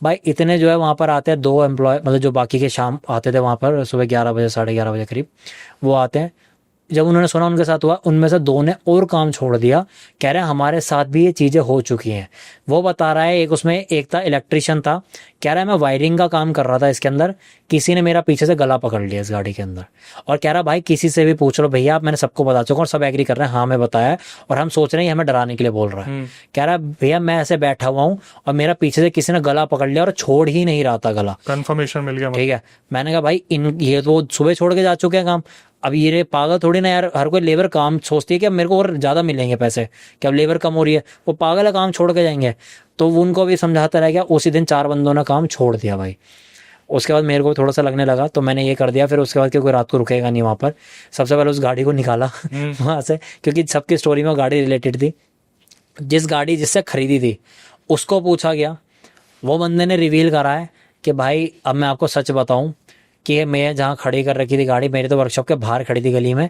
भाई। इतने जो है वहाँ पर आते हैं 2 एम्प्लॉय, मतलब जो बाकी के शाम आते थे वहाँ पर सुबह 11 बजे 11:30 बजे करीब वो आते हैं। जब उन्होंने सुना उनके साथ हुआ, उनमें से 2 ने और काम छोड़ दिया, कह रहे हैं हमारे साथ भी ये चीज़ें हो चुकी हैं। वो बता रहा है, एक उसमें एक था इलेक्ट्रिशियन था, कह रहा है मैं वायरिंग का काम कर रहा था इसके अंदर, किसी ने मेरा पीछे से गला पकड़ लिया इस गाड़ी के अंदर। और कह रहा भाई किसी से भी पूछ लो भैया, आप मैंने सबको बता चुका और सब एग्री कर रहे हैं हाँ मैं बताया है, और हम सोच रहे हैं हमें डराने के लिए बोल रहा है। कह रहा भैया मैं ऐसे बैठा हुआ हूँ और मेरा पीछे से किसी ने गला पकड़ लिया और छोड़ ही नहीं रहा था गला। कंफर्मेशन मिल गया, ठीक है। मैंने कहा भाई ये तो सुबह छोड़ के जा चुके हैं काम, अब ये पागल थोड़ी ना यार, हर कोई लेबर काम सोचती है कि अब मेरे को और ज़्यादा मिलेंगे पैसे, कि अब लेबर कम हो रही है, वो पागल है काम छोड़ के जाएंगे। तो उनको भी समझाता रह गया। उसी दिन 4 बंदों ने काम छोड़ दिया भाई। उसके बाद मेरे को थोड़ा सा लगने लगा तो मैंने ये कर दिया। फिर उसके बाद कि कोई रात को रुकेगा नहीं वहाँ पर, सबसे पहले उस गाड़ी को निकाला वहाँ से, क्योंकि सबकी स्टोरी में गाड़ी रिलेटेड थी। जिस गाड़ी जिससे खरीदी थी उसको पूछा गया, वो बंदे ने रिवील करा है कि भाई अब मैं आपको सच बताऊँ कि मैं जहाँ खड़ी कर रखी थी गाड़ी, मेरे तो वर्कशॉप के बाहर खड़ी थी गली में,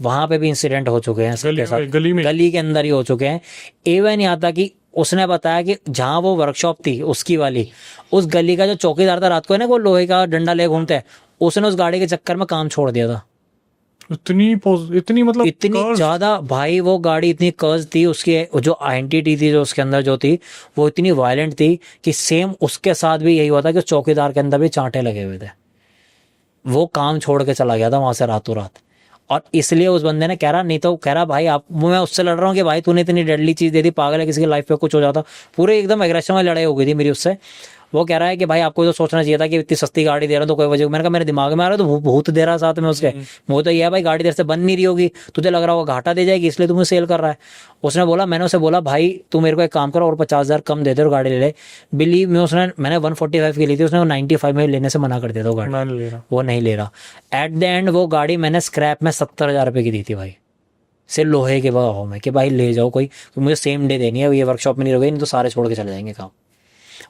वहाँ पे भी इंसिडेंट हो चुके हैं सबके साथ, गली के अंदर ही हो चुके हैं। एवन यहाँ था कि उसने बताया कि जहाँ वो वर्कशॉप थी उसकी वाली, उस गली का जो चौकीदार था रात को है ना, वो लोहे का डंडा ले घूमते हैं, उसने उस गाड़ी के चक्कर में काम छोड़ दिया था। इतनी मतलब इतनी ज्यादा भाई वो गाड़ी इतनी कर्ज थी, उसकी जो एंटिटी थी जो उसके अंदर जो थी वो इतनी वायलेंट थी कि सेम उसके साथ भी यही हुआ था कि चौकीदार के अंदर भी चांटे लगे हुए थे। वो काम छोड़ के चला गया था वहां से रातों रात। और इसलिए उस बंदे ने कह रहा, नहीं तो कह रहा भाई आप, मैं उससे लड़ रहा हूँ कि भाई तूने इतनी डेडली चीज दे दी, पागल है, किसी की लाइफ पे कुछ हो जाता। पूरे एकदम एग्रेशन में लड़ाई हो गई थी मेरी उससे। वो कह रहा है कि भाई आपको तो सोचना चाहिए था कि इतनी सस्ती गाड़ी दे रहा तो कोई वजह। मैंने कहा मेरे दिमाग में आ रहा है तो भूत दे रहा साथ में उसके। वो तो ये है भाई गाड़ी देर से बन नहीं रही होगी, तुझे लग रहा होगा घाटा दे जाएगी इसलिए तुम्हें सेल कर रहा है। उसने बोला, मैंने उसे बोला भाई तू मेरे को एक काम करो और 50,000 कम दे दे और गाड़ी ले ले। बिलीव में मैंने 145 की ली थी, उसने 95 में लेने से मना कर दिया था गाड़ी, वो नहीं ले रहा। एट द एंड वो गाड़ी मैंने स्क्रैप में 70,000 रुपये की दी थी भाई, सिर्फ लोहे के भाव में, कि भाई ले जाओ कोई, मुझे सेम डे देनी है, ये वर्कशॉप में नहीं रुके, नहीं तो सारे छोड़ के चले जाएंगे काम।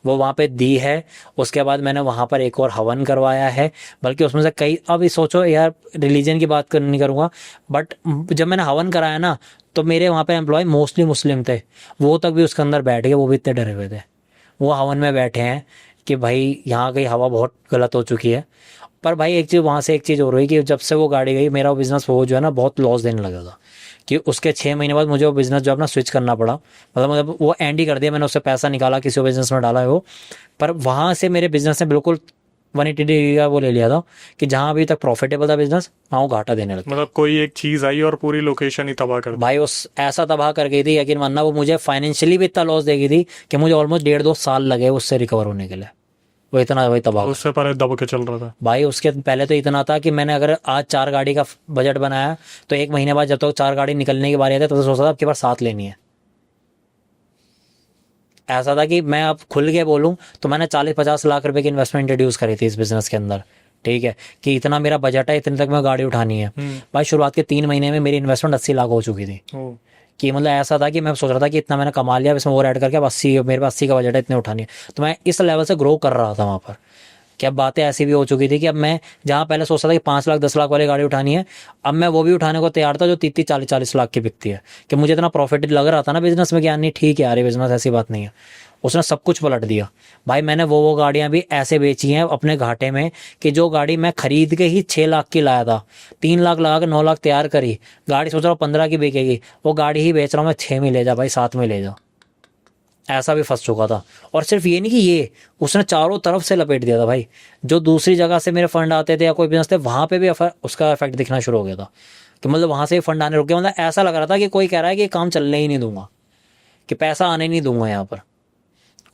वो वहाँ पे दी है। उसके बाद मैंने वहाँ पर एक और हवन करवाया है, बल्कि उसमें से कई, अब सोचो यार रिलीजन की बात नहीं करूँगा, बट जब मैंने हवन कराया ना तो मेरे वहाँ पे एम्प्लॉय मोस्टली मुस्लिम थे, वो तक भी उसके अंदर बैठ गए, वो भी इतने डरे हुए थे। वो हवन में बैठे हैं कि भाई यहाँ की हवा बहुत गलत हो चुकी है। पर भाई एक चीज़ वहाँ से एक चीज़ हो रही कि जब से वो गाड़ी गई मेरा बिजनेस वो जो है ना बहुत लॉस देने लगा था, कि उसके 6 महीने बाद मुझे वो बिज़नेस जो अपना स्विच करना पड़ा। मतलब वो एंड ही कर दिया मैंने, उससे पैसा निकाला किसी बिज़नेस में डाला है वो। पर वहाँ से मेरे बिज़नेस ने बिल्कुल 180 डिग्री का वो ले लिया था कि जहाँ अभी तक प्रॉफिटेबल था बिज़नेस वहाँ वो घाटा देने लगा। मतलब कोई एक चीज़ आई और पूरी लोकेशन ही तबाह कर दी भाई। उस ऐसा तबाह कर गई थी यकीन मानना, वो मुझे फाइनेंशियली भी इतना लॉस दे गई थी कि मुझे ऑलमोस्ट 1.5-2 साल लगे उससे रिकवर होने के लिए। वो इतना वही तबाह, उससे पहले दब के चल रहा था भाई। उसके पहले तो इतना था कि मैंने अगर आज 4 गाड़ी का बजट बनाया तो 1 महीने बाद जब तक 4 गाड़ी निकलने की बारी आती तो सोचता था आपके पास 7 लेनी है। ऐसा था कि मैं अब खुल के बोलूं तो मैंने 40-50 लाख रुपए की इन्वेस्टमेंट इंट्रोड्यूस करी थी इस बिजनेस के अंदर, ठीक है, कि इतना मेरा बजट है, इतने तक मैं गाड़ी उठानी है। भाई शुरुआत के 3 महीने में मेरी इन्वेस्टमेंट 80 लाख हो चुकी थी। कि मतलब ऐसा था कि मैं सोच रहा था कि इतना मैंने कमा लिया, इसमें और ऐड करके अब 80, मेरे पास 80 का बजट है, इतने उठानी है। तो मैं इस लेवल से ग्रो कर रहा था वहाँ पर कि अब बातें ऐसी भी हो चुकी थी कि अब मैं जहाँ पहले सोचता था कि 5 लाख 10 लाख वाली गाड़ी उठानी है, अब मैं वो भी उठाने को तैयार था जो 30 40 40 लाख की बिकती है, कि मुझे इतना प्रॉफिट लग रहा था ना बिजनेस में कि यार नहीं ठीक है यार, ये बिजनेस ऐसी बात नहीं है। उसने सब कुछ पलट दिया भाई। मैंने वो गाड़ियां भी ऐसे बेची हैं अपने घाटे में कि जो गाड़ी मैं खरीद के ही 6 लाख की लाया था, 3 लाख लगा के 9 लाख तैयार करी, गाड़ी सोच रहा हूँ 15 की बिकेगी, वो गाड़ी ही बेच रहा हूँ मैं 6 में ले जा भाई, 7 में ले जा। ऐसा भी फंस चुका था। और सिर्फ ये नहीं कि ये, उसने चारों तरफ से लपेट दिया था भाई। जो दूसरी जगह से मेरे फंड आते थे या कोई बिजनेस थे, वहां पे भी उसका इफेक्ट दिखना शुरू हो गया था, कि मतलब वहां से फंड आने रुक गया। मतलब ऐसा लग रहा था कि कोई कह रहा है कि काम चलने ही नहीं दूंगा, कि पैसा आने नहीं दूंगा यहाँ पर।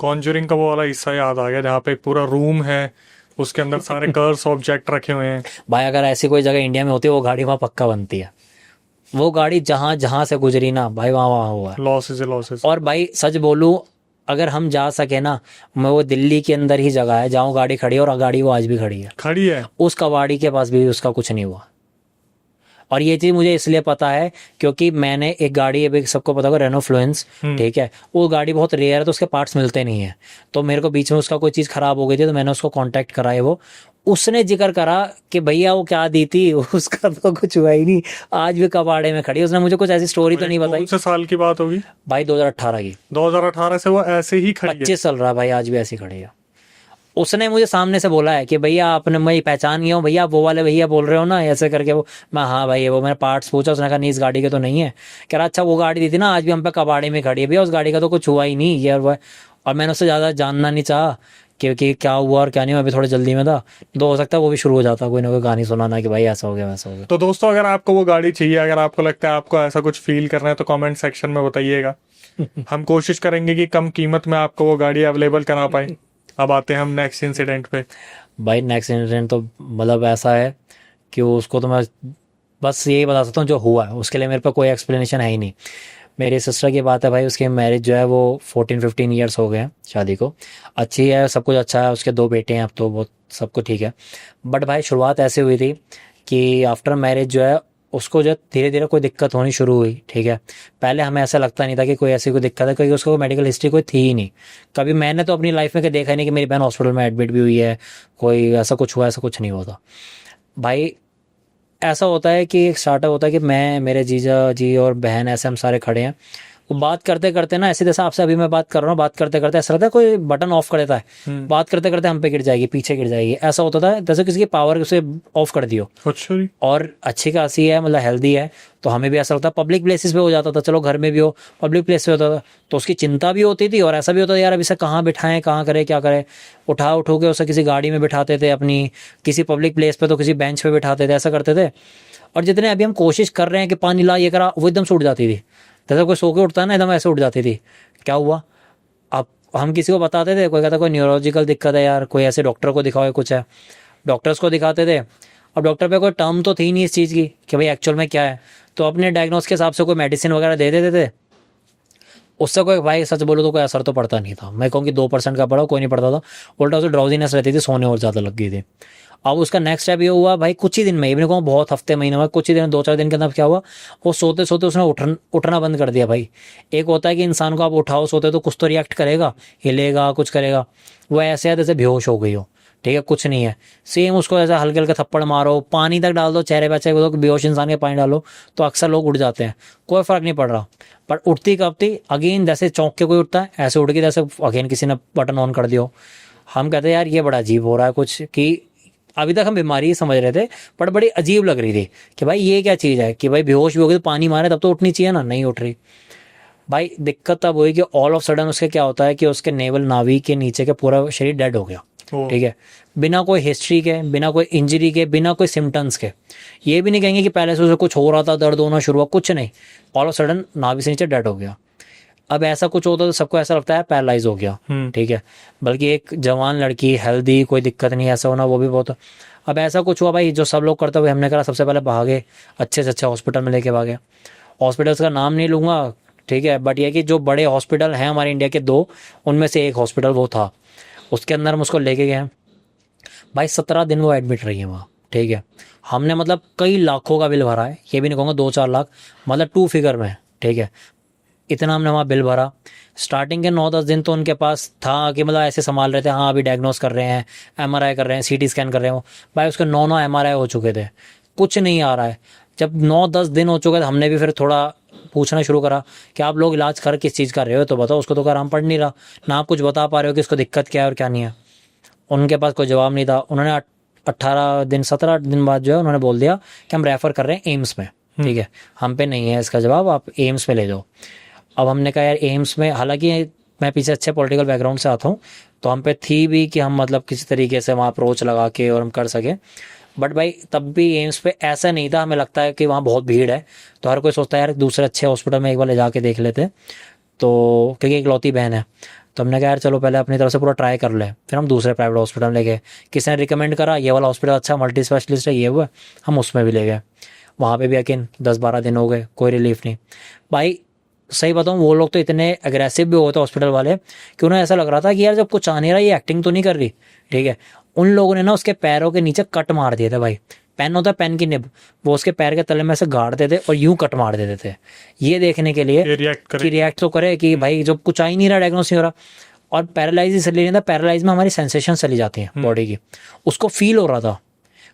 कॉन्जरिंग का वो वाला हिस्सा याद आ गया जहाँ पे एक पूरा रूम है, उसके अंदर सारे कर्स ऑब्जेक्ट रखे हुए हैं। भाई अगर ऐसी कोई जगह इंडिया में होती है, वो गाड़ी वहाँ पक्का बनती है। वो गाड़ी जहाँ जहाँ से गुजरी ना भाई, वहाँ वहाँ हुआ है। लॉसेस है लॉसेस। और भाई सच बोलूँ, अगर हम जा सके ना, मैं वो दिल्ली के अंदर ही जगह है जहाँ वो गाड़ी खड़ी है, और गाड़ी वो आज भी खड़ी है, उस कबाड़ी के पास भी उसका कुछ नहीं हुआ। और ये चीज़ मुझे इसलिए पता है क्योंकि मैंने एक गाड़ी, अभी सबको पता होगा रेनो फ्लुएंस, ठीक है, वो गाड़ी बहुत रेयर है तो उसके पार्ट्स मिलते नहीं है। तो मेरे को बीच में उसका कोई चीज़ खराब हो गई थी, तो मैंने उसको कांटेक्ट करा है। वो उसने जिक्र करा कि भैया वो क्या दी थी, उसका तो कुछ हुआ ही नहीं, आज भी कबाड़े में खड़ी। उसने मुझे कुछ ऐसी स्टोरी तो नहीं बताई। कौन से साल की बात होगी भाई 2018 की। 2018 से वो ऐसे ही खड़ी है। 25 चल रहा है भाई, आज भी ऐसी खड़ी है। उसने मुझे सामने से बोला है कि भैया आपने, मैं पहचान गया हूँ भैया, आप वो वाले भैया बोल रहे हो ना, ऐसे करके। वो मैं हाँ भाई वो, मैंने पार्ट्स पूछा, उसने कहा नहीं इस गाड़ी के तो नहीं है। कह रहा अच्छा वो गाड़ी दी थी ना, आज भी हम पे कबाड़े में खड़ी है भैया, उस गाड़ी का तो कुछ हुआ ही नहीं, ये और मैंने उससे ज़्यादा जानना नहीं चाहा कि क्या हुआ और क्या नहीं हुआ, अभी थोड़ी जल्दी में था। तो हो सकता है वो भी शुरू हो जाता कोई ना कोई कहानी सुनाना कि भाई ऐसा हो गया वैसा हो गया। तो दोस्तों अगर आपको वो गाड़ी चाहिए, अगर आपको लगता है आपको ऐसा कुछ फील करना है, तो कमेंट सेक्शन में बताइएगा। हम कोशिश करेंगे कि कम कीमत में आपको वो गाड़ी अवेलेबल करा पाए। अब आते हैं हम नेक्स्ट इंसिडेंट पे। भाई नेक्स्ट इंसिडेंट तो मतलब ऐसा है कि उसको तो मैं बस यही बता सकता हूँ जो हुआ है, उसके लिए मेरे पास कोई एक्सप्लेनेशन है ही नहीं। मेरी सिस्टर की बात है भाई, उसकी मैरिज जो है वो 14-15 ईयर्स हो गए हैं शादी को, अच्छी है, सब कुछ अच्छा है, उसके 2 बेटे हैं, अब तो बहुत सब कुछ ठीक है। बट भाई शुरुआत ऐसे हुई थी कि आफ्टर मैरिज जो है उसको जो धीरे धीरे कोई दिक्कत होनी शुरू हुई, ठीक है। पहले हमें ऐसा लगता नहीं था कि कोई ऐसी कोई दिक्कत है, क्योंकि उसको कोई मेडिकल हिस्ट्री कोई थी ही नहीं। कभी मैंने तो अपनी लाइफ में कभी देखा ही नहीं कि मेरी बहन हॉस्पिटल में एडमिट भी हुई है, कोई ऐसा कुछ हुआ, ऐसा कुछ नहीं होता भाई। ऐसा होता है कि एक स्टार्टअप होता है कि मैं, मेरे जीजा जी और बहन, ऐसे हम सारे खड़े हैं। वो बात करते करते ना, ऐसे जैसे आपसे अभी मैं बात कर रहा हूँ, बात करते करते ऐसा लगता है कोई बटन ऑफ कर देता है, बात करते करते हम पे गिर जाएगी, पीछे गिर जाएगी, ऐसा होता था जैसे किसी की पावर उसे ऑफ कर दियो। और अच्छी खासी है, मतलब हेल्दी है, तो हमें भी ऐसा लगता है। पब्लिक प्लेसेस पे हो जाता था, चलो घर में भी हो, पब्लिक प्लेस पे होता था, तो उसकी चिंता भी होती थी। और ऐसा भी होता था यार अब इसे कहाँ बिठाएं, कहाँ करें, क्या करें। उठो के उसे किसी गाड़ी में बिठाते थे अपनी, किसी पब्लिक प्लेस पे तो किसी बेंच पे बिठाते थे, ऐसा करते थे। और जितने अभी हम कोशिश कर रहे हैं कि पानी ला, ये करा, वो एकदम से उठ जाती थी। जैसे कोई सो के उठता है ना, एकदम ऐसे उठ जाती थी। क्या हुआ? अब हम किसी को बताते थे, कोई कहता कोई न्यूरोलॉजिकल दिक्कत है यार, कोई ऐसे डॉक्टर को दिखाओ, कुछ है, डॉक्टर्स को दिखाते थे। अब डॉक्टर पे कोई टर्म तो थी नहीं इस चीज़ की कि भाई एक्चुअल में क्या है, तो अपने डायग्नोस के हिसाब से कोई मेडिसिन वगैरह दे देते थे। उससे कोई, भाई सच बोलो तो कोई असर तो पड़ता नहीं था। मैं कहूँ कि 2% का पड़ा, कोई नहीं पड़ता था। उल्टा उसे ड्राउजीनेस रहती थी, सोने और ज़्यादा लग गई थी। अब उसका नेक्स्ट स्टेप ये हुआ भाई, कुछ ही दिन में, ये भी कहूँ बहुत हफ्ते महीने में, कुछ ही दिन, 2-4 दिन के अंदर क्या हुआ, वो सोते सोते उसने उठना बंद कर दिया भाई। एक होता है कि इंसान को आप उठाओ सोते तो कुछ तो रिएक्ट करेगा, हिलेगा, कुछ करेगा। वो ऐसे है जैसे बेहोश हो गई हो, ठीक है, कुछ नहीं है। सेम उसको ऐसा हल्के हल्के थप्पड़ मारो, पानी तक डाल दो चेहरे पे, चाहे बेहोश इंसान के पानी डालो, तो अक्सर लोग उठ जाते हैं, कोई फर्क नहीं पड़ रहा। पर उठती कब थी, अगेन जैसे चौंक के कोई उठता है, ऐसे उठ के जैसे अगेन किसी ने बटन ऑन कर दिया। हम कहते हैं यार ये बड़ा अजीब हो रहा है कुछ, कि अभी तक हम बीमारी ही समझ रहे थे, पर बड़ी अजीब लग रही थी कि भाई ये क्या चीज़ है कि भाई बेहोश भी हो गई तो पानी मारे तब तो उठनी चाहिए ना, नहीं उठ रही। भाई दिक्कत तब हुई कि ऑल ऑफ सडन उसके क्या होता है कि उसके नेवल नाभि के नीचे के पूरा शरीर डेड हो गया, ठीक है, बिना कोई हिस्ट्री के, बिना कोई इंजरी के, बिना कोई सिम्टम्स के। ये भी नहीं कहेंगे कि पहले से उसे कुछ हो रहा था, दर्द होना शुरू हुआ, कुछ नहीं, ऑल ऑफ सडन नाभि से नीचे डेड हो गया। अब ऐसा कुछ होता तो सबको ऐसा लगता है पैरालाइज हो गया, ठीक है, बल्कि एक जवान लड़की, हेल्दी, कोई दिक्कत नहीं, ऐसा होना वो भी बहुत। अब ऐसा कुछ हुआ भाई, जो सब लोग करते हुए हमने करा, सबसे पहले भागे, अच्छे से अच्छा हॉस्पिटल में लेके भागे। हॉस्पिटल्स का नाम नहीं लूँगा, ठीक है, बट ये कि जो बड़े हॉस्पिटल हैं हमारे इंडिया के 2, उनमें से एक हॉस्पिटल वो था, उसके अंदर हम उसको लेके गए भाई। 17 दिन वो एडमिट रही है वहाँ, ठीक है। हमने मतलब कई लाखों का बिल भरा है, ये भी नहीं कहूँगा 2-4 लाख, मतलब 2 फिगर में, ठीक है। इतना हमने वहाँ बिल भरा। स्टार्टिंग के 9-10 दिन तो उनके पास था कि मतलब ऐसे संभाल रहे थे, हाँ अभी डायग्नोस कर रहे हैं, MRI कर रहे हैं, CT स्कैन कर रहे हो। भाई उसके 9 MRI हो चुके थे, कुछ नहीं आ रहा है। जब 9-10 दिन हो चुके थे, हमने भी फिर थोड़ा पूछना शुरू करा कि आप लोग इलाज कर किस चीज़ कर रहे हो, तो बताओ। उसको तो आराम पड़ नहीं रहा, ना आप कुछ बता पा रहे हो कि इसको दिक्कत क्या है और क्या नहीं है। उनके पास कोई जवाब नहीं था। उन्होंने 17 दिन बाद जो है उन्होंने बोल दिया कि हम रेफ़र कर रहे हैं एम्स में। ठीक है, हम पे नहीं है इसका जवाब, आप एम्स में ले जाओ। अब हमने कहा यार एम्स में, हालांकि मैं पीछे अच्छे पॉलिटिकल बैकग्राउंड से आता हूँ, तो हम पे थी भी कि हम मतलब किसी तरीके से वहाँ अप्रोच लगा के और हम कर सके। बट भाई तब भी एम्स पे ऐसा नहीं था। हमें लगता है कि वहाँ बहुत भीड़ है, तो हर कोई सोचता है यार दूसरे अच्छे हॉस्पिटल में एक बार ले जाके देख लेते, तो क्योंकि एक लौती बहन है। तो हमने कहा यार चलो पहले अपनी तरफ से पूरा ट्राई कर ले। फिर हम दूसरे प्राइवेट हॉस्पिटल ले गए, किसी ने रिकमेंड करा ये वाला हॉस्पिटल अच्छा मल्टी स्पेशलिस्ट है, ये वो है, हम उसमें भी ले गए। वहाँ पे भी यकीन 10-12 दिन हो गए, कोई रिलीफ नहीं। भाई सही बताऊँ, वो लोग तो इतने अग्रेसिव भी होते हॉस्पिटल वाले कि उन्हें ऐसा लग रहा था कि यार जब कुछ आ नहीं रहा, ये एक्टिंग तो नहीं कर रही। ठीक है, उन लोगों ने ना उसके पैरों के नीचे कट मार दिए थे। भाई पेन होता है, पेन की निब, वो उसके पैर के तले में से गाड़ते थे और यूं कट मार देते थे, ये देखने के लिए कि रिएक्ट तो करे कि भाई जब कुछ आ ही नहीं रहा, डायग्नोस नहीं हो रहा। और पैरालाइज इसलिए नहीं था, पैरालाइज में हमारी सेंसेशन चली जाती है बॉडी की, उसको फील हो रहा था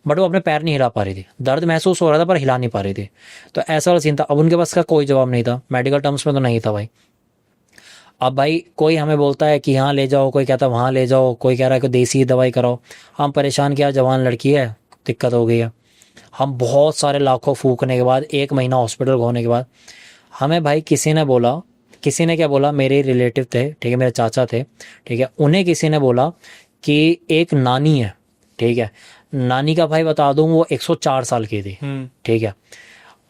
बट वो अपने पैर नहीं हिला पा रही थी, दर्द महसूस हो रहा था पर हिला नहीं पा रही थी। तो ऐसा वाला सीन था। अब उनके पास का कोई जवाब नहीं था, मेडिकल टर्म्स में तो नहीं था भाई। अब भाई कोई हमें बोलता है कि यहाँ ले जाओ, कोई कहता है वहाँ ले जाओ, कोई कह रहा है कि देसी दवाई कराओ। हम परेशान, किया जवान लड़की है, दिक्कत हो गई है। हम बहुत सारे लाखों फूकने के बाद, 1 महीना हॉस्पिटल होने के बाद, हमें भाई किसी ने बोला, किसी ने क्या बोला, मेरे रिलेटिव थे, ठीक है, मेरे चाचा थे, ठीक है, उन्हें किसी ने बोला कि एक नानी है, ठीक है, नानी का भाई बता दूं वो 104 साल की थी, ठीक है,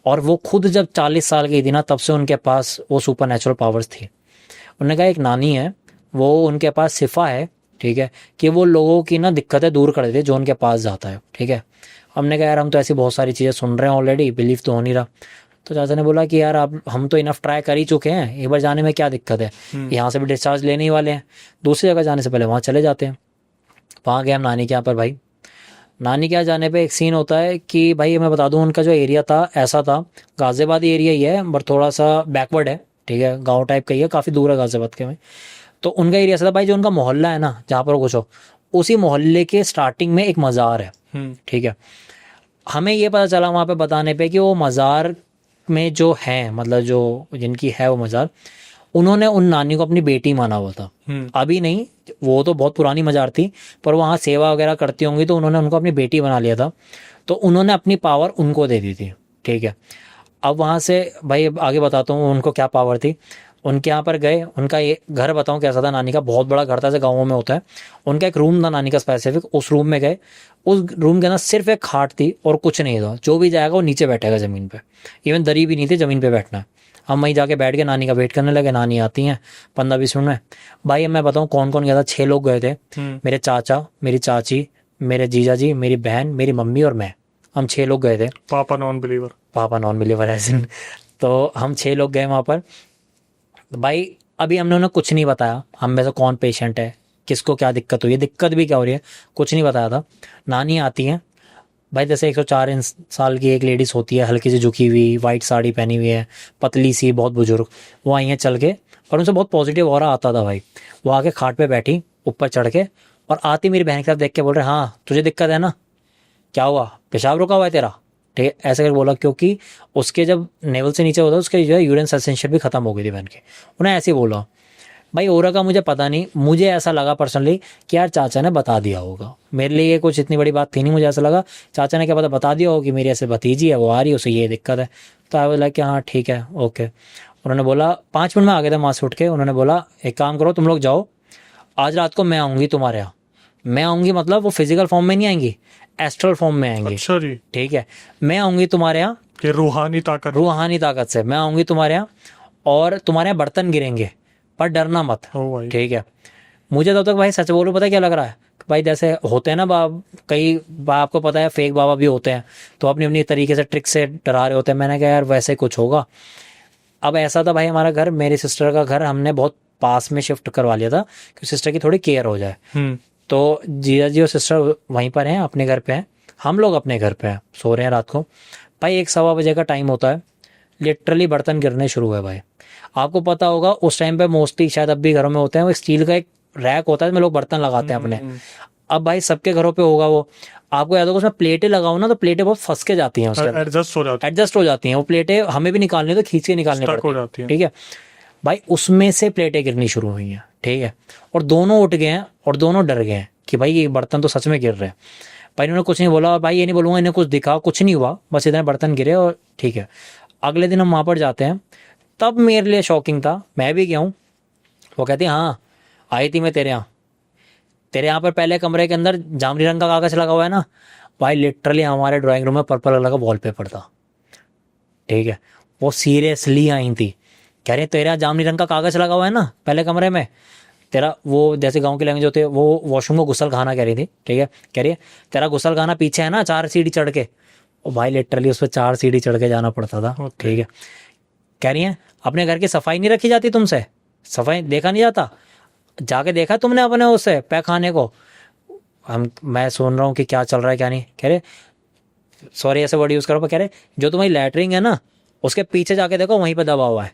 और वो खुद जब 40 साल की थी ना, तब से उनके पास वो सुपर नेचुरल पावर्स थी। उन्होंने कहा एक नानी है, वो उनके पास सिफा है, ठीक है, कि वो लोगों की ना दिक्कतें दूर कर देती है जो उनके पास जाता है। ठीक है, हमने कहा यार हम तो ऐसी बहुत सारी चीज़ें सुन रहे हैं ऑलरेडी, बिलीव तो हो नहीं रहा। तो चाचा ने बोला कि यार आप, हम तो इनफ ट्राई कर ही चुके हैं, एक बार जाने में क्या दिक्कत है, यहाँ से भी डिस्चार्ज लेने ही वाले हैं, दूसरी जगह जाने से पहले वहाँ चले जाते हैं। वहाँ गए हम नानी के यहाँ पर। भाई नानी के यहाँ जाने पे एक सीन होता है कि भाई मैं बता दूँ, उनका जो एरिया था ऐसा था, गाज़ियाबाद एरिया ही है बट थोड़ा सा बैकवर्ड है, ठीक है, गाँव टाइप का ही है, काफ़ी दूर है गाज़ियाबाद के में। तो उनका एरिया ऐसा था भाई, जो उनका मोहल्ला है ना जहाँ पर वो कुछ हो, उसी मोहल्ले के स्टार्टिंग में एक मज़ार है। ठीक है, हमें ये पता चला वहाँ पे बताने पे कि वो मज़ार में जो है, मतलब जो जिनकी है वो मज़ार, उन्होंने उन नानी को अपनी बेटी माना हुआ था। अभी नहीं, वो तो बहुत पुरानी मज़ार थी, पर वहाँ सेवा वगैरह करती होंगी तो उन्होंने उनको अपनी बेटी बना लिया था। तो उन्होंने अपनी पावर उनको दे दी थी। ठीक है, अब वहाँ से भाई आगे बताता हूँ उनको क्या पावर थी। उनके यहाँ पर गए, उनका ये घर बताऊँ कैसा था, नानी का बहुत बड़ा घर था जैसे गाँवों में होता है। उनका एक रूम था नानी का स्पेसिफिक, उस रूम में गए, उस रूम के अंदर सिर्फ एक खाट थी और कुछ नहीं था। जो भी जाएगा वो नीचे बैठेगा ज़मीन पे, इवन दरी भी नहीं थी, ज़मीन पे बैठना है। हम वहीं जाके बैठ के नानी का वेट करने लगे, नानी आती हैं 15-20 मिनट में। भाई मैं बताऊँ कौन कौन गया था, 6 लोग गए थे, मेरे चाचा, मेरी चाची, मेरे जीजा जी, मेरी बहन, मेरी मम्मी और मैं, हम 6 लोग गए थे। पापा नॉन बिलीवर, पापा नॉन बिलीवर ऐसे। तो हम 6 लोग गए वहाँ पर। भाई अभी हमने उन्हें कुछ नहीं बताया, हम में से कौन पेशेंट है, किसको क्या दिक्कत हुई है, दिक्कत भी क्या हो रही है, कुछ नहीं बताया था। नानी आती हैं भाई, जैसे 104 साल की एक लेडीज़ होती है, हल्की सी झुकी हुई, वाइट साड़ी पहनी हुई है, पतली सी, बहुत बुजुर्ग, वो आई हैं चल के, और उनसे बहुत पॉजिटिव ऑरा आता था भाई। वो आके खाट पे बैठी ऊपर चढ़ के, और आती मेरी बहन की तरफ देख के बोल रहे, हाँ तुझे दिक्कत है ना, क्या हुआ, पेशाब रुका हुआ है तेरा, ठीक है, ऐसे करके बोला। क्योंकि उसके जब नेवल से नीचे होता है उसके जो है यूरिन सस्पेंशन भी खत्म हो गई थी बहन के, उन्हें ऐसे ही बोला। भाई ओरा का मुझे पता नहीं, मुझे ऐसा लगा पर्सनली कि यार चाचा ने बता दिया होगा, मेरे लिए ये कुछ इतनी बड़ी बात थी नहीं, मुझे ऐसा लगा चाचा ने क्या पता बता दिया होगा कि मेरी ऐसे भतीजी है, वो आ रही है, उसे ये दिक्कत है। तो आई बोला कि हाँ ठीक है ओके। उन्होंने बोला 5 मिनट में आ गए थे वहाँ से उठ के। उन्होंने बोला एक काम करो, तुम लोग जाओ, आज रात को मैं आऊँगी तुम्हारे यहाँ। मैं आऊँगी मतलब वो फिजिकल फॉर्म में नहीं आएंगी, एस्ट्रल फॉर्म में आएंगी। अच्छा जी, ठीक है, मैं आऊँगी तुम्हारे यहाँ कि रूहानी ताकत से मैं आऊँगी तुम्हारे यहाँ, और तुम्हारे यहाँ बर्तन गिरेंगे, पर डरना मत, ठीक है। मुझे तब तक भाई सच बोलूं पता क्या लग रहा है, भाई जैसे होते हैं ना कई आपको पता है फेक बाबा भी होते हैं, तो अपनी अपनी तरीके से ट्रिक से डरा रहे होते हैं। मैंने कहा यार वैसे कुछ होगा। अब ऐसा था भाई, हमारा घर, मेरी सिस्टर का घर हमने बहुत पास में शिफ्ट करवा लिया था कि सिस्टर की थोड़ी केयर हो जाए। तो जीजा जी और सिस्टर वहीं पर हैं, अपने घर पे हैं, हम लोग अपने घर पे हैं, सो रहे हैं रात को। भाई 1-1:15 बजे का टाइम होता है, लिटरली बर्तन गिरने शुरू हुए भाई। आपको पता होगा उस टाइम पे मोस्टली शायद अब भी घरों में होते हैं, वो स्टील का एक रैक होता है जिसमें लोग बर्तन लगाते हैं अपने। अब भाई सबके घरों पे होगा वो। आपको याद होगा उसमें प्लेटें लगाओ ना तो प्लेटें बहुत फंस के जाती हैं, उसके एडजस्ट हो जाती हैं वो प्लेटें, हमें भी निकालनी तो खींच के निकालनी पड़ती है, ठीक है भाई। उसमें से प्लेटें गिरनी शुरू हुई हैं, ठीक है, और दोनों उठ गए हैं और दोनों डर गए हैं कि भाई ये बर्तन तो सच में गिर रहे हैं। भाई इन्होंने कुछ नहीं बोला, और भाई ये नहीं बोलूँगा इन्हें कुछ दिखा, कुछ नहीं हुआ, बस इतने बर्तन गिरे और ठीक है। अगले दिन हम वहाँ पर जाते हैं, तब मेरे लिए शॉकिंग था, मैं भी गया हूँ। वो कहती हाँ आई थी मैं तेरे यहाँ पर पहले कमरे के अंदर जामुनी रंग का कागज लगा हुआ है ना भाई, लिटरली हमारे ड्राइंग रूम में पर्पल कलर का वॉलपेपर था, ठीक है। वो सीरियसली आई थी, कह रही तेरा जामुनी रंग का कागज लगा हुआ है ना पहले कमरे में, तेरा वो जैसे गांव की लैंग्वेज होती है वो वॉशरूम को गुसल खाना कह रही थी, ठीक है। कह रही है तेरा गुसल खाना पीछे है ना 4 सीढ़ी चढ़ के। और भाई लिटरली उस पर 4 सीढ़ी चढ़ के जाना पड़ता था, ठीक है। कह रही है अपने घर की सफाई नहीं रखी जाती तुमसे, सफाई देखा नहीं जाता, जाके देखा तुमने अपने उससे पैखाने को। मैं सुन रहा हूँ कि क्या चल रहा है क्या नहीं। कह रहे सॉरी ऐसे वर्ड यूज़ करो, पर कह रहे जो तुम्हारी लैटरिन है ना उसके पीछे जाके देखो वहीं पर दबा हुआ है।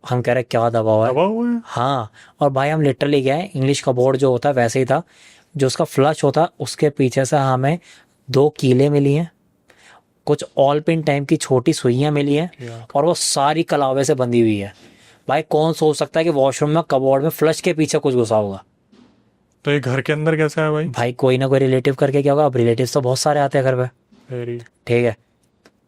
हम कह रहे क्या दबा हुआ है? हाँ, और भाई हम लिटरली गए, इंग्लिश का बोर्ड जो होता है वैसे ही था, जो उसका फ्लश होता है उसके पीछे से हमें 2 कीले मिली हैं, कुछ ऑल पिन टाइप की छोटी सुइयाँ मिली हैं, और वो सारी कलावे से बंधी हुई है। भाई कौन सोच सकता है कि वॉशरूम में कबोर्ड में फ्लश के पीछे कुछ घुसा होगा। तो ये घर के अंदर कैसे है भाई? भाई कोई ना कोई रिलेटिव करके क्या होगा, अब रिलेटिव तो बहुत सारे आते हैं घर पे, ठीक है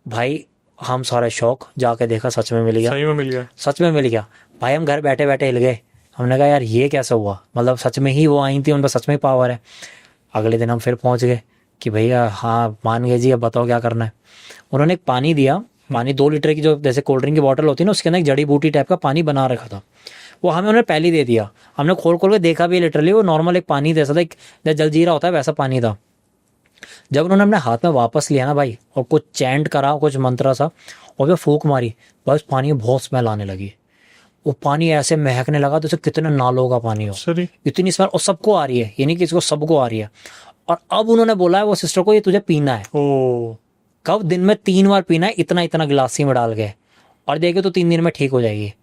भाई। हम सारे शौक, जाके देखा सच में मिल गया, सही में मिल गया, सच में मिल गया भाई। हम घर बैठे बैठे हिल गए, हमने कहा यार ये कैसे हुआ, मतलब सच में ही वो आई थी, उन पर सच में पावर है। अगले दिन हम फिर पहुंच गए कि भैया हाँ मान गए जी, अब बताओ क्या करना है। उन्होंने एक पानी दिया, पानी 2 लीटर की जो जैसे कोल्ड ड्रिंक की बोतल होती है ना, उसके अंदर एक जड़ी बूटी टाइप का पानी बना रखा था, वो हमें उन्होंने पहले दे दिया। हमने खोल के देखा भी, लिटरली वो नॉर्मल एक पानी जैसा था, जैसे जलजीरा होता है वैसा पानी था। जब उन्होंने अपने हाथ में वापस लिया ना भाई, और कुछ चैंट करा, कुछ मंत्रा सा, और फिर फूंक मारी, बस पानी में बहुत स्मेल आने लगी। वो पानी ऐसे महकने लगा जैसे कितने नालों का पानी हो, इतनी स्मेल, और सबको आ रही है, ये नहीं कि इसको सबको आ रही है। और अब उन्होंने बोला है वो सिस्टर को, ये तुझे पीना है, कब दिन में 3 बार पीना है, इतना इतना गिलासी में डाल के, और देखिए तो 3 दिन में ठीक हो जाएगी।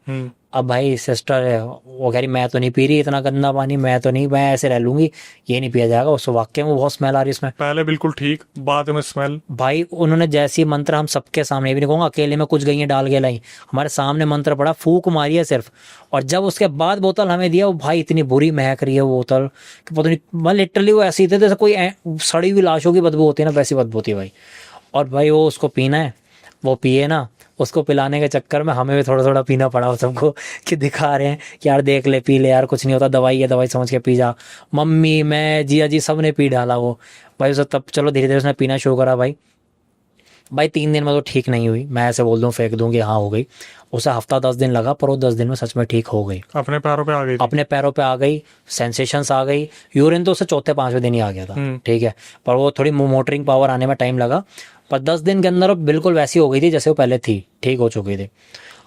अब भाई सिस्टर है, वो कह रही मैं तो नहीं पी रही इतना गंदा पानी, मैं तो नहीं, मैं ऐसे रह लूंगी, ये नहीं पिया जाएगा। उस वाक्य में बहुत स्मेल आ रही है इसमें, पहले बिल्कुल ठीक, बाद में स्मेल। भाई उन्होंने जैसी मंत्र, हम सबके सामने, भी नहीं कहूँगा अकेले में कुछ गई डाल के लाई, हमारे सामने मंत्र पड़ा, फूक मारी है सिर्फ, और जब उसके बाद बोतल हमें दिया, वो भाई इतनी बुरी महक रही है वो बोतल कि पता नहीं, मैं लिटरली वो ऐसी थी जैसे कोई सड़ी हुई लाशों की बदबू होती है ना, वैसी बदबू थी भाई। और भाई वो उसको पीना है, वो पिए ना, उसको पिलाने के चक्कर में हमें भी थोड़ा थोड़ा पीना पड़ा वो सबको, कि दिखा रहे हैं कि यार देख ले, पी ले यार, कुछ नहीं होता, दवाई है, दवाई समझ के पी जा। मम्मी, मैं, जिया जी, सब ने पी डाला वो भाई उसे। तब चलो धीरे धीरे उसने पीना शुरू करा भाई। 3 दिन में तो ठीक नहीं हुई, मैं ऐसे बोल दूँ फेंक दूँ कि हाँ हो गई, उसे हफ्ता 10 दिन लगा, पर वो 10 दिन में सच में ठीक हो गई, अपने पैरों पे आ गई, अपने पैरों पे आ गई, सेंसेशंस आ गई। यूरिन तो उसे 4-5वें दिन ही आ गया था, ठीक है, पर वो थोड़ी मोटरिंग पावर आने में टाइम लगा, पर 10 दिन के अंदर वो बिल्कुल वैसी हो गई थी जैसे वो पहले थी, ठीक हो चुकी थी।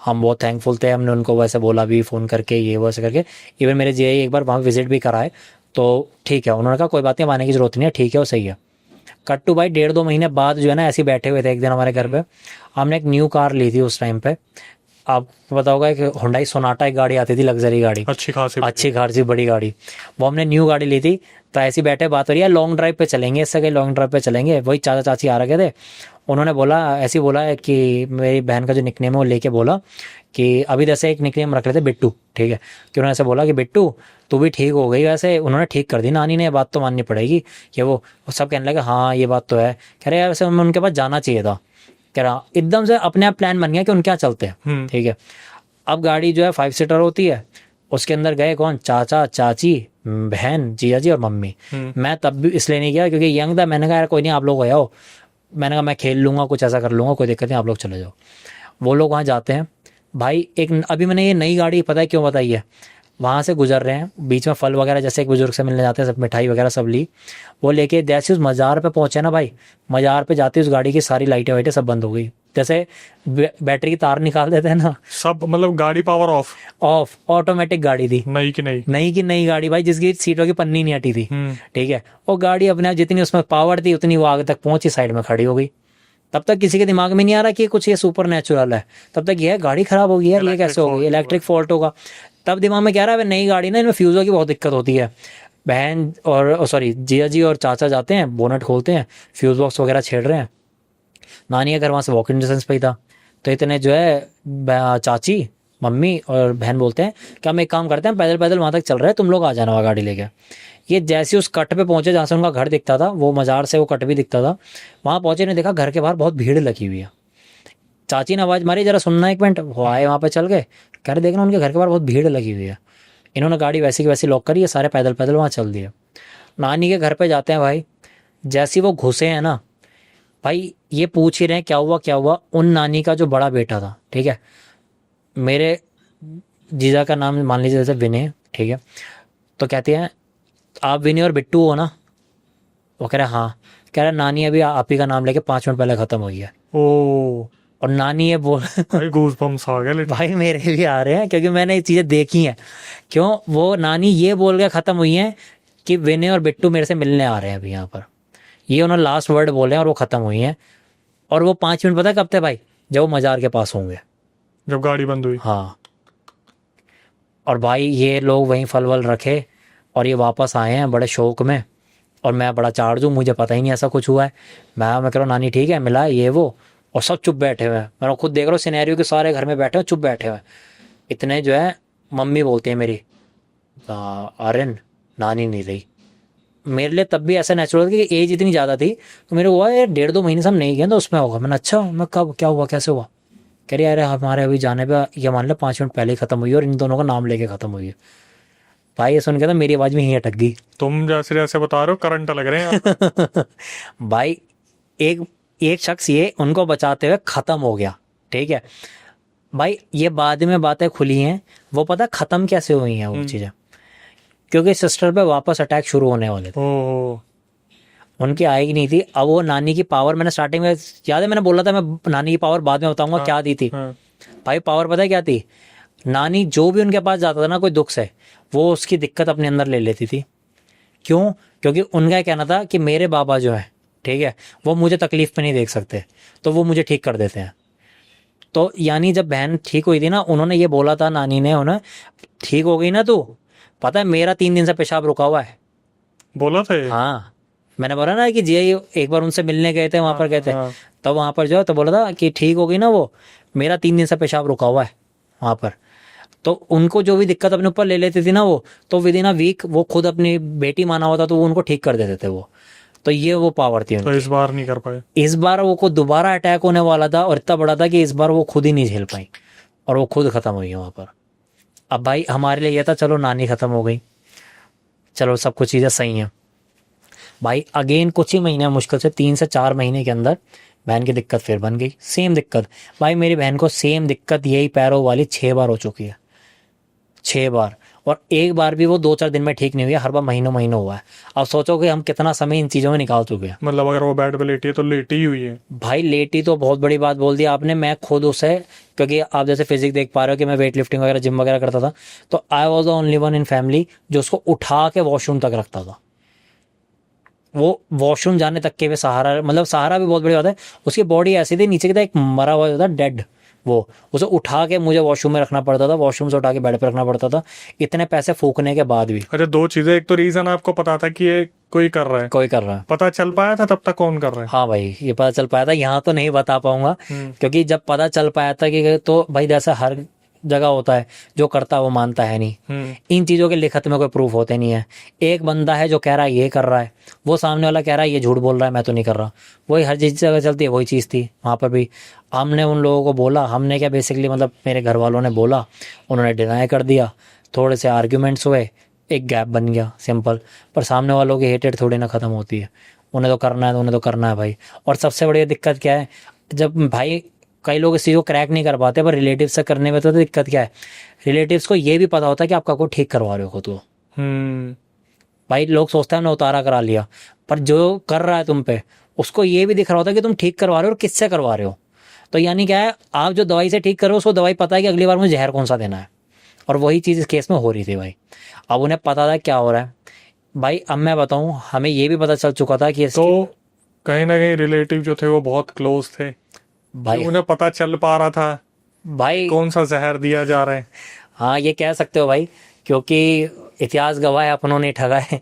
हम बहुत थैंकफुल थे, हमने उनको वैसे बोला भी फ़ोन करके, ये वैसे करके, इवन मेरे जीआई एक बार वहाँ विजिट भी कराए, तो ठीक है, उन्होंने कहा कोई बात नहीं, आने की ज़रूरत नहीं है, ठीक है वो सही है। कट टू भाई 1.5-2 महीने बाद जो है ना, ऐसे बैठे हुए थे एक दिन हमारे घर पे, हमने एक न्यू कार ली थी उस टाइम पे, आपको पता होगा एक हुंडई सोनाटा एक गाड़ी आती थी, लग्जरी गाड़ी, अच्छी खासी बड़ी गाड़ी, वो हमने न्यू गाड़ी ली थी। तो ऐसी बैठे बात हो रही है, लॉन्ग ड्राइव पे चलेंगे, इससे कहीं लॉन्ग ड्राइव पे चलेंगे, वही चाचा चाची आ रखे थे, उन्होंने बोला, ऐसे बोला है कि मेरी बहन का जो निकनेम है वो लेके बोला कि अभी जैसे एक निकनेम रख लेते बिट्टू, ठीक है, कि उन्होंने ऐसे बोला कि बिट्टू तू भी ठीक हो गई, वैसे उन्होंने ठीक कर दी नानी ने, बात तो माननी पड़ेगी, कि वो सब कहने लगे हाँ ये बात तो है। कह रहे यार वैसे उनके पास जाना चाहिए था, कह रहा एकदम से अपने आप प्लान बन गया कि उनके यहाँ चलते हैं, ठीक है। अब गाड़ी जो है 5 सीटर होती है, उसके अंदर गए कौन, चाचा चाची, बहन, जिया जी और मम्मी। मैं तब भी इसलिए नहीं गया क्योंकि यंग था, मैंने कहा यार कोई नहीं आप लोग हो जाओ, मैंने कहा मैं खेल लूँगा, कुछ ऐसा कर लूँगा, कोई दिक्कत नहीं, आप लोग चले जाओ। वो लोग वहाँ जाते हैं भाई, एक अभी मैंने ये नई गाड़ी पता है क्यों बताई है, वहाँ से गुजर रहे हैं, बीच में फल वगैरह जैसे एक बुजुर्ग से मिलने जाते हैं, सब मिठाई वगैरह सब ली, वो लेके जैसे उस मज़ार पे पहुँचे ना भाई, मज़ार पे जाते उस गाड़ी की सारी लाइटें वाइटें सब बंद हो गई, जैसे बैटरी की तार निकाल देते हैं ना, सब, मतलब गाड़ी पावर ऑफ, ऑटोमेटिक गाड़ी थी, नई की नई गाड़ी भाई, जिसकी सीटों की पन्नी नहीं हटी थी, ठीक है। वो गाड़ी अपने आप जितनी उसमें पावर थी उतनी वो आगे तक पहुंची, साइड में खड़ी हो गई, तब तक किसी के दिमाग में नहीं आ रहा कि कुछ ये सुपर नेचुरल है, तब तक ये है गाड़ी खराब होगी यार, ये कैसे होगी, इलेक्ट्रिक फॉल्ट होगा। तब दिमाग में क्या रहा है, नई गाड़ी ना, इनमें फ्यूज़ों की बहुत दिक्कत होती है। बहन और सॉरी जिया जी और चाचा जाते हैं, बोनट खोलते हैं, फ्यूज़ बॉक्स वगैरह छेड़ रहे हैं। नानी का घर वहाँ से वॉकिंग डिस्टेंस पे ही था। तो इतने जो है चाची, मम्मी और बहन बोलते हैं कि हम एक काम करते हैं, पैदल पैदल वहाँ तक चल रहे हैं, तुम लोग आ जाना वहाँ गाड़ी लेके। ये जैसे उस कट पे पहुंचे जहाँ से उनका घर दिखता था, वो मज़ार से वो कट भी दिखता था, वहाँ पहुंचे ने देखा घर के बाहर बहुत भीड़ लगी हुई है। चाची ने आवाज़ मारी, जरा सुनना एक मिनट। वो आए, वहाँ पे चल गए, कह रहे देखना उनके घर के बाहर बहुत भीड़ लगी हुई है। इन्होंने गाड़ी वैसी की वैसी लॉक करी है, सारे पैदल पैदल वहाँ चल दिए। नानी के घर पे जाते हैं भाई, जैसे वो घुसे हैं ना भाई, ये पूछ ही रहे हैं क्या हुआ क्या हुआ। उन नानी का जो बड़ा बेटा था, ठीक है, मेरे जीजा का नाम मान लीजिए जैसे विनय, ठीक है, तो कहते हैं आप विनय और बिट्टू हो ना? वो कह रहे हाँ। कह रहे नानी अभी आप ही का नाम लेके 5 मिनट पहले ख़त्म हुई है। ओ और नानी ये बोल भाई गूज़बम्स आ गए लेकिन। भाई मेरे भी आ रहे हैं, क्योंकि मैंने ये चीज़ें देखी हैं। क्यों? वो नानी ये बोल के ख़त्म हुई हैं कि विनय और बिट्टू मेरे से मिलने आ रहे हैं अभी यहाँ पर। ये उन्होंने लास्ट वर्ड बोले हैं और वो ख़त्म हुई हैं। और वो 5 मिनट पता है कब थे भाई? जब वो मज़ार के पास होंगे, जब गाड़ी बंद हुई। हाँ। और भाई ये लोग वहीं फल वल रखे और ये वापस आए हैं बड़े शौक में। और मैं बड़ा चार्ज हूँ, मुझे पता ही नहीं ऐसा कुछ हुआ है। मैं कह रहा हूँ नानी ठीक है, मिला ये वो, और सब चुप बैठे हुए हैं। मैं खुद देख रहा हूँ सिनेरियो के, सारे घर में बैठे हुए चुप बैठे हुए। इतने जो है मम्मी बोलती है मेरी, आर्यन नानी नहीं रही। मेरे लिए तब भी ऐसा नेचुरल कि एज इतनी ज़्यादा थी, तो मेरे हुआ यार 1.5-2 महीने से हम नहीं गए तो उसमें होगा। मैंने अच्छा, मैं कब क्या हुआ कैसे हुआ? कह रही अरे हमारे अभी जाने पे ये मान लो 5 मिनट पहले ही ख़त्म हुई और इन दोनों का नाम लेके ख़त्म हुई है। भाई ये सुन के तो मेरी आवाज़ में ही अटक गई। तुम जैसे जैसे बता रहे हो करंट लग रहे हैं। भाई एक एक शख्स ये उनको बचाते हुए ख़त्म हो गया, ठीक है भाई। ये बाद में बातें खुली हैं, वो पता ख़त्म कैसे हुई हैं वो चीज़ें, क्योंकि सिस्टर पे वापस अटैक शुरू होने वाले थे। ओ उनकी आएगी नहीं थी। अब वो नानी की पावर, मैंने स्टार्टिंग में याद है मैंने बोला था मैं नानी की पावर बाद में बताऊंगा क्या दी थी। हाँ। भाई पावर पता है क्या थी? नानी जो भी उनके पास जाता था ना कोई दुख से, वो उसकी दिक्कत अपने अंदर ले लेती थी। क्यों? क्योंकि उनका कहना था कि मेरे बाबा जो है, ठीक है, वो मुझे तकलीफ में नहीं देख सकते, तो वो मुझे ठीक कर देते हैं। तो यानी जब बहन ठीक हुई थी ना, उन्होंने ये बोला था नानी ने उन्हें, ठीक हो गई ना तू, पता है मेरा 3 दिन से पेशाब रुका हुआ है। बोला था ये? हाँ, मैंने बोला ना कि जी एक बार उनसे मिलने गए थे, वहाँ पर गए थे, हाँ। तब वहाँ पर जो है तो बोला था कि ठीक हो गई ना वो, मेरा 3 दिन से पेशाब रुका हुआ है वहाँ पर। तो उनको जो भी दिक्कत अपने ऊपर ले लेती थी ना वो, तो विद इन अ वीक वो खुद अपनी बेटी माना हुआ था तो वो उनको ठीक कर देते थे वो। तो ये वो पावर थी तो उनकी। इस बार नहीं कर पाए। इस बार वो को दोबारा अटैक होने वाला था और इतना बड़ा था कि इस बार वो खुद ही नहीं झेल पाई और वो खुद खत्म हुई है वहाँ पर। अब भाई हमारे लिए ये था चलो नानी खत्म हो गई, चलो सब कुछ चीज़ें सही हैं। भाई अगेन कुछ ही महीने, मुश्किल से 3 से 4 महीने के अंदर बहन की दिक्कत फिर बन गई, सेम दिक्कत। भाई मेरी बहन को सेम दिक्कत यही पैरों वाली 6 बार हो चुकी है, 6 बार। और एक बार भी वो 2-4 दिन में ठीक नहीं हुई है, हर बार महीनों महीनों हुआ है। अब सोचो कि हम कितना समय इन चीज़ों में निकाल चुके हैं। मतलब अगर वो बेड पे लेटी है तो लेटी ही हुई है। भाई लेटी तो बहुत बड़ी बात बोल दी आपने। मैं खुद उसे, क्योंकि आप जैसे फिजिक्स देख पा रहे हो कि मैं वेट लिफ्टिंग वगैरह जिम वगैरह करता था, तो I was the only one in family जो उसको उठा के वॉशरूम तक रखता था। वो वॉशरूम जाने तक के भी सहारा, मतलब सहारा भी बहुत बड़ी बात है। उसकी बॉडी ऐसी थी, नीचे की था एक मरा हुआ था डेड, वो उसे उठा के मुझे वॉशरूम में रखना पड़ता था, वॉशरूम से उठा के बेड पे रखना पड़ता था, इतने पैसे फूकने के बाद भी। अच्छा, दो चीजें, एक तो रीजन आपको पता था कि ये कोई कर रहा है, कोई कर रहा है। पता चल पाया था तब तक कौन कर रहा है? हाँ भाई ये पता चल पाया था, यहाँ तो नहीं बता पाऊंगा क्योंकि जब पता चल पाया था कि तो भाई जैसा हर जगह होता है, जो करता है वो मानता है नहीं। इन चीज़ों के लिखत में कोई प्रूफ होते नहीं है। एक बंदा है जो कह रहा है ये कर रहा है, वो सामने वाला कह रहा है ये झूठ बोल रहा है, मैं तो नहीं कर रहा। वही हर चीज़ जगह चलती है, वही चीज़ थी वहाँ पर भी। हमने उन लोगों को बोला, हमने क्या बेसिकली मतलब मेरे घर वालों ने बोला, उन्होंने डिनाई कर दिया, थोड़े से आर्ग्यूमेंट्स हुए, एक गैप बन गया सिंपल। पर सामने वालों की हेटेड थोड़ी ना ख़त्म होती है, उन्हें तो करना है, उन्हें तो करना है भाई। और सबसे बड़ी दिक्कत क्या है, जब भाई कई लोग इस चीज़ को क्रैक नहीं कर पाते, पर रिलेटिव से करने में तो दिक्कत क्या है, रिलेटिव्स को ये भी पता होता है कि आपका कोई ठीक करवा रहे हो खुद को। भाई लोग सोचते हैं हमने उतारा करा लिया, पर जो कर रहा है तुम पे उसको ये भी दिख रहा होता है कि तुम ठीक करवा रहे हो और किससे करवा रहे हो। तो यानी क्या है, आप जो दवाई से ठीक कर रहे हो उसको दवाई पता है कि अगली बार मुझे जहर कौन सा देना है। और वही चीज़ इस केस में हो रही थी भाई। अब उन्हें पता था क्या हो रहा है। भाई अब मैं बताऊँ, हमें ये भी पता चल चुका था कि तो कहीं ना कहीं रिलेटिव जो थे वो बहुत क्लोज थे, भाई। उन्हें पता चल पा रहा था भाई कौन सा जहर दिया जा रहा है। हाँ, ये कह सकते हो भाई, क्योंकि इतिहास गवाह है अपनों ने ठगा है।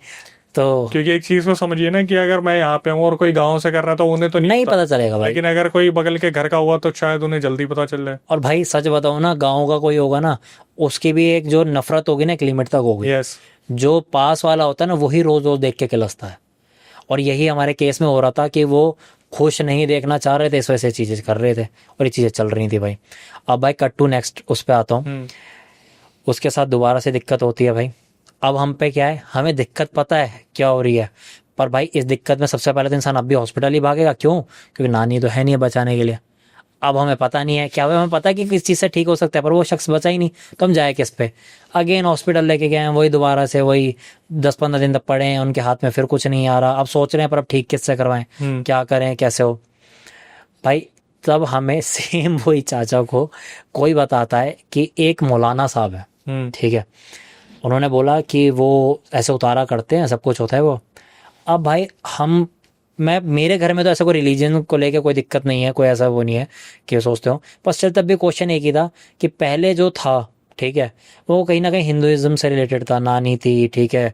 तो क्योंकि एक चीज को समझिए ना कि अगर मैं यहाँ पे हूँ और कोई गांव से कर रहा है तो उन्हें तो नहीं पता चलेगा भाई। लेकिन अगर कोई बगल के घर का हुआ तो शायद उन्हें जल्दी पता चल जाए। और भाई सच बताओ ना, गाँव का कोई होगा ना, उसकी भी एक जो नफरत होगी ना, एक लिमिट तक होगी। यस। जो पास वाला होता है ना, वही रोज रोज देख के किलसता है। और यही हमारे केस में हो रहा था कि वो खुश नहीं देखना चाह रहे थे, इस वजह से चीजें कर रहे थे और ये चीजें चल रही थी भाई। अब भाई कट टू नेक्स्ट उस पे आता हूँ। उसके साथ दोबारा से दिक्कत होती है भाई। अब हम पे क्या है, हमें दिक्कत पता है क्या हो रही है, पर भाई इस दिक्कत में सबसे पहले तो इंसान अब भी हॉस्पिटल ही भागेगा। क्यों? क्योंकि नानी तो है नहीं है बचाने के लिए। अब हमें पता नहीं है क्या हुआ, हमें पता है कि किस चीज़ से ठीक हो सकता है, पर वो शख्स बचा ही नहीं, तो हम जाए किस पे? अगेन हॉस्पिटल लेके गए हैं, वही दोबारा से वही 10-15 दिन तक पड़े हैं उनके हाथ में, फिर कुछ नहीं आ रहा। अब सोच रहे हैं पर अब ठीक किससे करवाएं, क्या करें, कैसे हो भाई। तब हमें सेम वही चाचा को कोई बताता है कि एक मौलाना साहब है, ठीक है, उन्होंने बोला कि वो ऐसे उतारा करते हैं, सब कुछ होता है वो। अब भाई मेरे घर में तो ऐसा कोई रिलीजन को लेके कोई दिक्कत नहीं है, कोई ऐसा वो नहीं है कि सोचते हो। पर चल तब भी क्वेश्चन एक ही था कि पहले जो था, ठीक है, वो कहीं ना कहीं हिंदुइज्म से रिलेटेड था, नानी थी, ठीक है।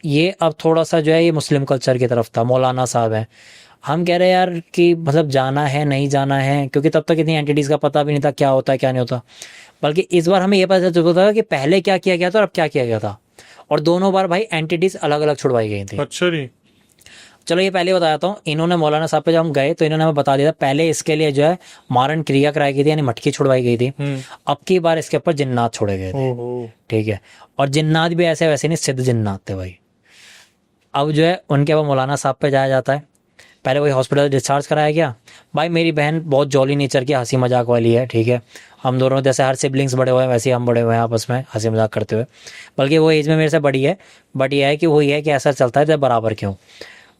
ये अब थोड़ा सा जो है ये मुस्लिम कल्चर की तरफ था, मौलाना साहब हैं। हम कह रहे हैं यार कि मतलब जाना है नहीं जाना है, क्योंकि तब तक इतनी एंटिटीज़ का पता भी नहीं था क्या होता है क्या नहीं होता। बल्कि इस बार हमें ये पता चल चुका था कि पहले क्या किया गया था और अब क्या किया गया था, और दोनों बार भाई एंटिटीज़ अलग अलग छुड़वाई गई थी। अच्छा जी। चलो ये पहले बताता हूँ। इन्होंने मौलाना साहब पे जब हम गए तो इन्होंने हमें बता दिया था, पहले इसके लिए जो है मारन क्रिया कराई गई थी, यानी मटकी छुड़वाई गई थी। अब की बार इसके ऊपर जिन्नात छोड़े गए थे, ठीक है। और जिन्नात भी ऐसे वैसे नहीं, सिद्ध जिन्नात थे भाई। अब जो है उनके वो मौलाना साहब पे जाया जाता है। पहले वही हॉस्पिटल डिस्चार्ज कराया गया। भाई मेरी बहन बहुत जॉली नेचर की, हंसी मजाक वाली है, ठीक है। हम दोनों जैसे हर सिबलिंग्स बड़े हुए हैं वैसे ही हम बड़े हुए हैं आपस में हंसी मजाक करते हुए। बल्कि वो एज में मेरे से बड़ी है, बट ये है कि वही है कि ऐसा चलता है जब बराबर क्यों।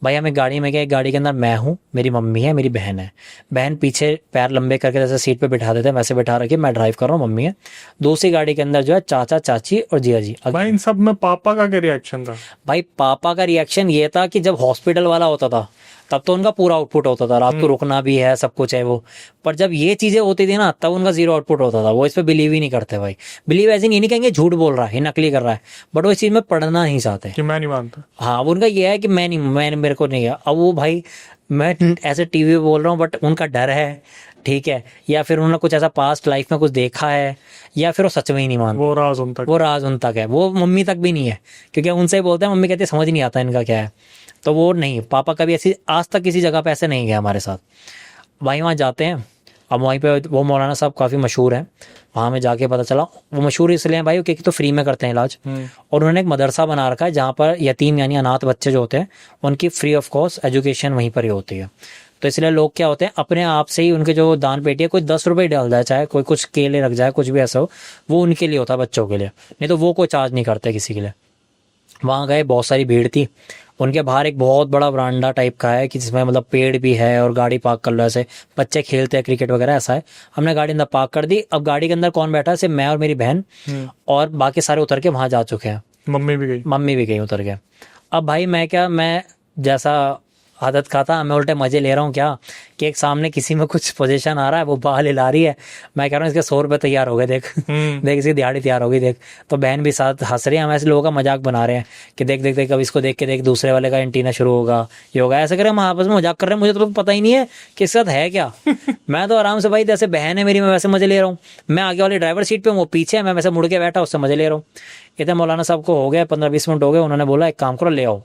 भाई हम एक गाड़ी में गए, एक गाड़ी के अंदर मैं हूँ, मेरी मम्मी है, मेरी बहन है। बहन पीछे पैर लंबे करके जैसे सीट पे बिठा देते हैं वैसे बिठा रखी, मैं ड्राइव कर रहा हूँ, मम्मी है। दूसरी गाड़ी के अंदर जो है चाचा चाची और जिया जी। भाई इन सब में पापा का क्या रिएक्शन था? भाई पापा का रिएक्शन ये था कि जब हॉस्पिटल वाला होता था तब तो उनका पूरा आउटपुट होता था, रात को रुकना भी है, सब कुछ है वो। पर जब ये चीजें होती थी ना तब उनका जीरो आउटपुट होता था। वो इस पे बिलीव ही नहीं करते भाई। बिलीव ऐसे नहीं कहेंगे झूठ बोल रहा है, नकली कर रहा है, बट वो इस चीज में पढ़ना नहीं चाहते कि मैं नहीं मानता। हाँ, वो उनका ये है कि मैं मेरे को नहीं है। अब वो भाई मैं ऐसे टीवी पे बोल रहा हूँ, बट उनका डर है, ठीक है, या फिर उन्होंने कुछ ऐसा पास्ट लाइफ में कुछ देखा है, या फिर वो सच में ही नहीं मानते। वो राज उन तक है, वो मम्मी तक भी नहीं है, क्योंकि उनसे ही बोलते हैं, मम्मी कहती है समझ नहीं आता इनका क्या है। तो वो नहीं, पापा कभी ऐसी आज तक किसी जगह पे ऐसे नहीं गए हमारे साथ। भाई वहाँ जाते हैं। अब वहीं पे वो मौलाना साहब काफ़ी मशहूर हैं, वहाँ में जाके पता चला वो मशहूर इसलिए हैं भाई क्योंकि तो फ्री में करते हैं इलाज। और उन्होंने एक मदरसा बना रखा है जहाँ पर यतीम यानी अनाथ बच्चे जो होते हैं उनकी फ्री ऑफ कॉस्ट एजुकेशन वहीं पर ही होती है। तो इसलिए लोग क्या होते हैं, अपने आप से ही उनके जो दान पेटी है, कोई 10 रुपये डाल जाए, चाहे कोई कुछ केले रख जाए, कुछ भी ऐसा हो, वो उनके लिए होता है, बच्चों के लिए। नहीं तो वो कोई चार्ज नहीं करते किसी के लिए। वहाँ गए, बहुत सारी भीड़ थी। उनके बाहर एक बहुत बड़ा वरांडा टाइप का है कि जिसमें मतलब पेड़ भी है और गाड़ी पार्क कर लो, ऐसे बच्चे खेलते हैं क्रिकेट वगैरह, ऐसा है। हमने गाड़ी अंदर पार्क कर दी। अब गाड़ी के अंदर कौन बैठा है? सिर्फ मैं और मेरी बहन, और बाकी सारे उतर के वहाँ जा चुके हैं। मम्मी भी गई उतर के। अब भाई मैं जैसा आदत का था, मैं उल्टे मजे ले रहा हूँ क्या कि एक सामने किसी में कुछ पोजीशन आ रहा है, वो बाल हिला रही है, मैं कह रहा हूँ इसके 100 रुपये तैयार हो गए, देख देख इसकी दिहाड़ी तैयार हो गई, देख। तो बहन भी साथ हंस रही है। हम ऐसे लोगों का मजाक बना रहे हैं कि देख देख देख अब इसको देख के देख दूसरे वाले का एंटीना शुरू होगा, ये होगा, ऐसे करें। हम आपस में मजाक कर रहे हैं, मुझे तो पता ही नहीं है कि इसके साथ है क्या। मैं तो आराम से भाई जैसे बहन है मेरी, मैं वैसे मजे ले रहा हूँ। मैं आगे वाली ड्राइवर सीट पे हूँ, वो पीछे है, मैं वैसे मुड़ के बैठा, उससे मजे ले रहा हूँ। इतने मौलाना साहब को हो गए 15-20 मिनट हो गए। उन्होंने बोला एक काम करो, ले आओ।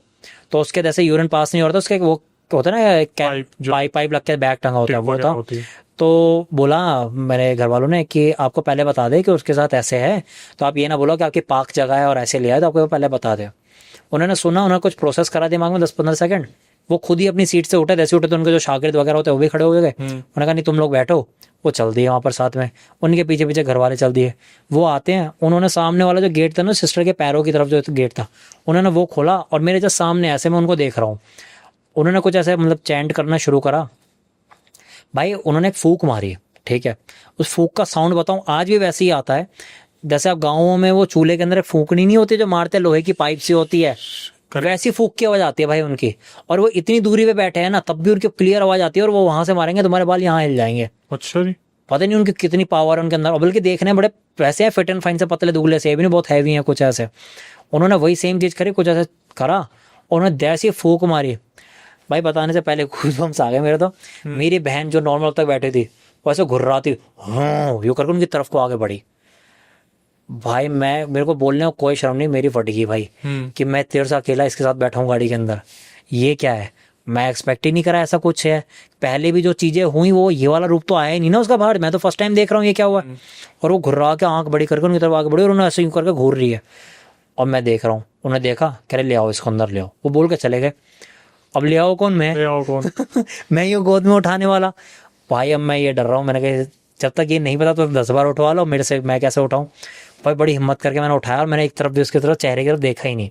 तो उसके जैसे यूरिन पास नहीं हो रहा था, उसके वो होता है ना पाइप लग के बैग टंगा होता है, वो था। तो बोला मेरे घर वालों ने कि आपको पहले बता दे कि उसके साथ ऐसे है, तो आप ये ना बोलो कि आपकी पाक जगह है और ऐसे लिया है, तो आपको पहले बता दे। उन्होंने सुना, उन्होंने कुछ प्रोसेस करा दिमाग में 10-15 सेकंड, वो खुद ही अपनी सीट से उठे। जैसे उठे तो उनके जो शागिर्द वगैरह होते हैं वो भी खड़े हो गए। उन्होंने कहा नहीं तुम लोग बैठो। वो चल दिए वहाँ पर साथ में, उनके पीछे पीछे घर वाले चल दिए। वो आते हैं, उन्होंने सामने वाला जो गेट था ना, सिस्टर के पैरों की तरफ जो गेट था, उन्होंने वो खोला और मेरे जो सामने ऐसे मैं उनको देख रहा हूँ। उन्होंने कुछ ऐसे मतलब चैंट करना शुरू करा। भाई उन्होंने एक फूक मारी, ठीक है। उस फूक का साउंड बताऊं, आज भी वैसे ही आता है जैसे आप गाँवों में वो चूल्हे के अंदर एक फूकनी नहीं होती जो मारते लोहे की पाइप सी होती है, वैसी फूक की आवाज आती है भाई उनकी, और वो इतनी दूरी पे बैठे हैं ना तब भी उनकी क्लियर आवाज आती है, और वो वहां से मारेंगे तुम्हारे बाल यहाँ हिल जाएंगे। अच्छा जी। पता नहीं उनकी कितनी पावर है उनके अंदर, और बल्कि देखने में बड़े वैसे हैं फिट एंड फाइन से, पतले दुबले से, ये भी नहीं बहुत हैवी हैं कुछ ऐसे। उन्होंने वही सेम चीज करी, कुछ ऐसे करा, उन्होंने जैसी फूक मारी भाई, बताने से पहले गूज़बम्स आ गए मेरे तो। मेरी बहन जो नॉर्मल तक बैठी थी वो ऐसे घुर्राती हाँ यूं करके उनकी तरफ को आगे बढ़ी। भाई मेरे को बोलने को कोई शर्म नहीं, मेरी फट गई भाई कि मैं तेरे से अकेला इसके साथ बैठा हूँ गाड़ी के अंदर, ये क्या है। मैं एक्सपेक्ट ही नहीं करा ऐसा कुछ है। पहले भी जो चीजें हुई वो ये वाला रूप तो आया ही नहीं ना उसका बाहर, मैं तो फर्स्ट टाइम देख रहा हूँ ये क्या हुआ। और वो घुर्रा के आंख बड़ी करके उनकी तरफ आगे बढ़ी और उन्होंने ऐसे यूं करके घूर रही है, और मैं देख रहा हूँ। उन्हें देखा, कह रहे ले आओ इसको अंदर ले आओ, वो बोल के चले गए। अब ले आओ कौन, मैं ले आओ कौन मैं यूँ गोद में उठाने वाला। भाई अब मैं ये डर रहा हूँ, मैंने कहा जब तक ये नहीं पता तो 10 बार उठवा लो मेरे से, मैं कैसे उठाऊँ। भाई बड़ी हिम्मत करके मैंने उठाया, और मैंने एक तरफ भी उसकी तरफ चेहरे की तरफ देखा ही नहीं,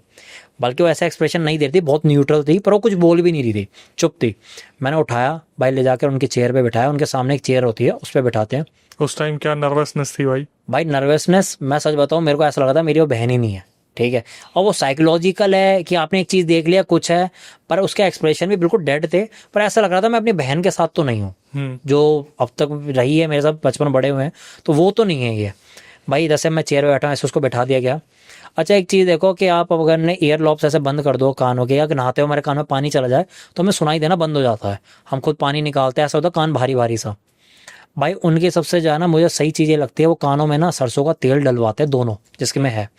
बल्कि वो ऐसा एक्सप्रेशन नहीं दे रही थी, बहुत न्यूट्रल थी, पर वो कुछ बोल भी नहीं रही थी, चुप थी। मैंने उठाया भाई, ले जाकर उनकी चेयर पे बिठाया, उनके सामने एक चेयर होती है उस पर बिठाते हैं। उस टाइम क्या नर्वसनेस थी भाई? भाई नर्वसनेस, मैं सच बताऊँ मेरे को ऐसा लगा था मेरी वो बहन ही नहीं है, ठीक है। और वो साइकोलॉजिकल है कि आपने एक चीज़ देख लिया कुछ है, पर उसके एक्सप्रेशन भी बिल्कुल डेड थे, पर ऐसा लग रहा था मैं अपनी बहन के साथ तो नहीं हूँ जो अब तक रही है मेरे साथ, बचपन बड़े हुए हैं, तो वो तो नहीं है ये। भाई जैसे मैं चेयर पे बैठा हूँ ऐसे उसको बैठा दिया गया। अच्छा एक चीज़ देखो कि आप अगर ने ईयर लॉब्स ऐसे बंद कर दो कानों के, या नहाते हो हमारे कान में पानी चला जाए तो हमें सुनाई देना बंद हो जाता है, हम खुद पानी निकालते हैं, ऐसा होता है कान भारी भारी सा। भाई उनकी सबसे ज़्यादा मुझे सही चीज़ें लगती है, वो कानों में ना सरसों का तेल डलवाते हैं दोनों, जिसके में है,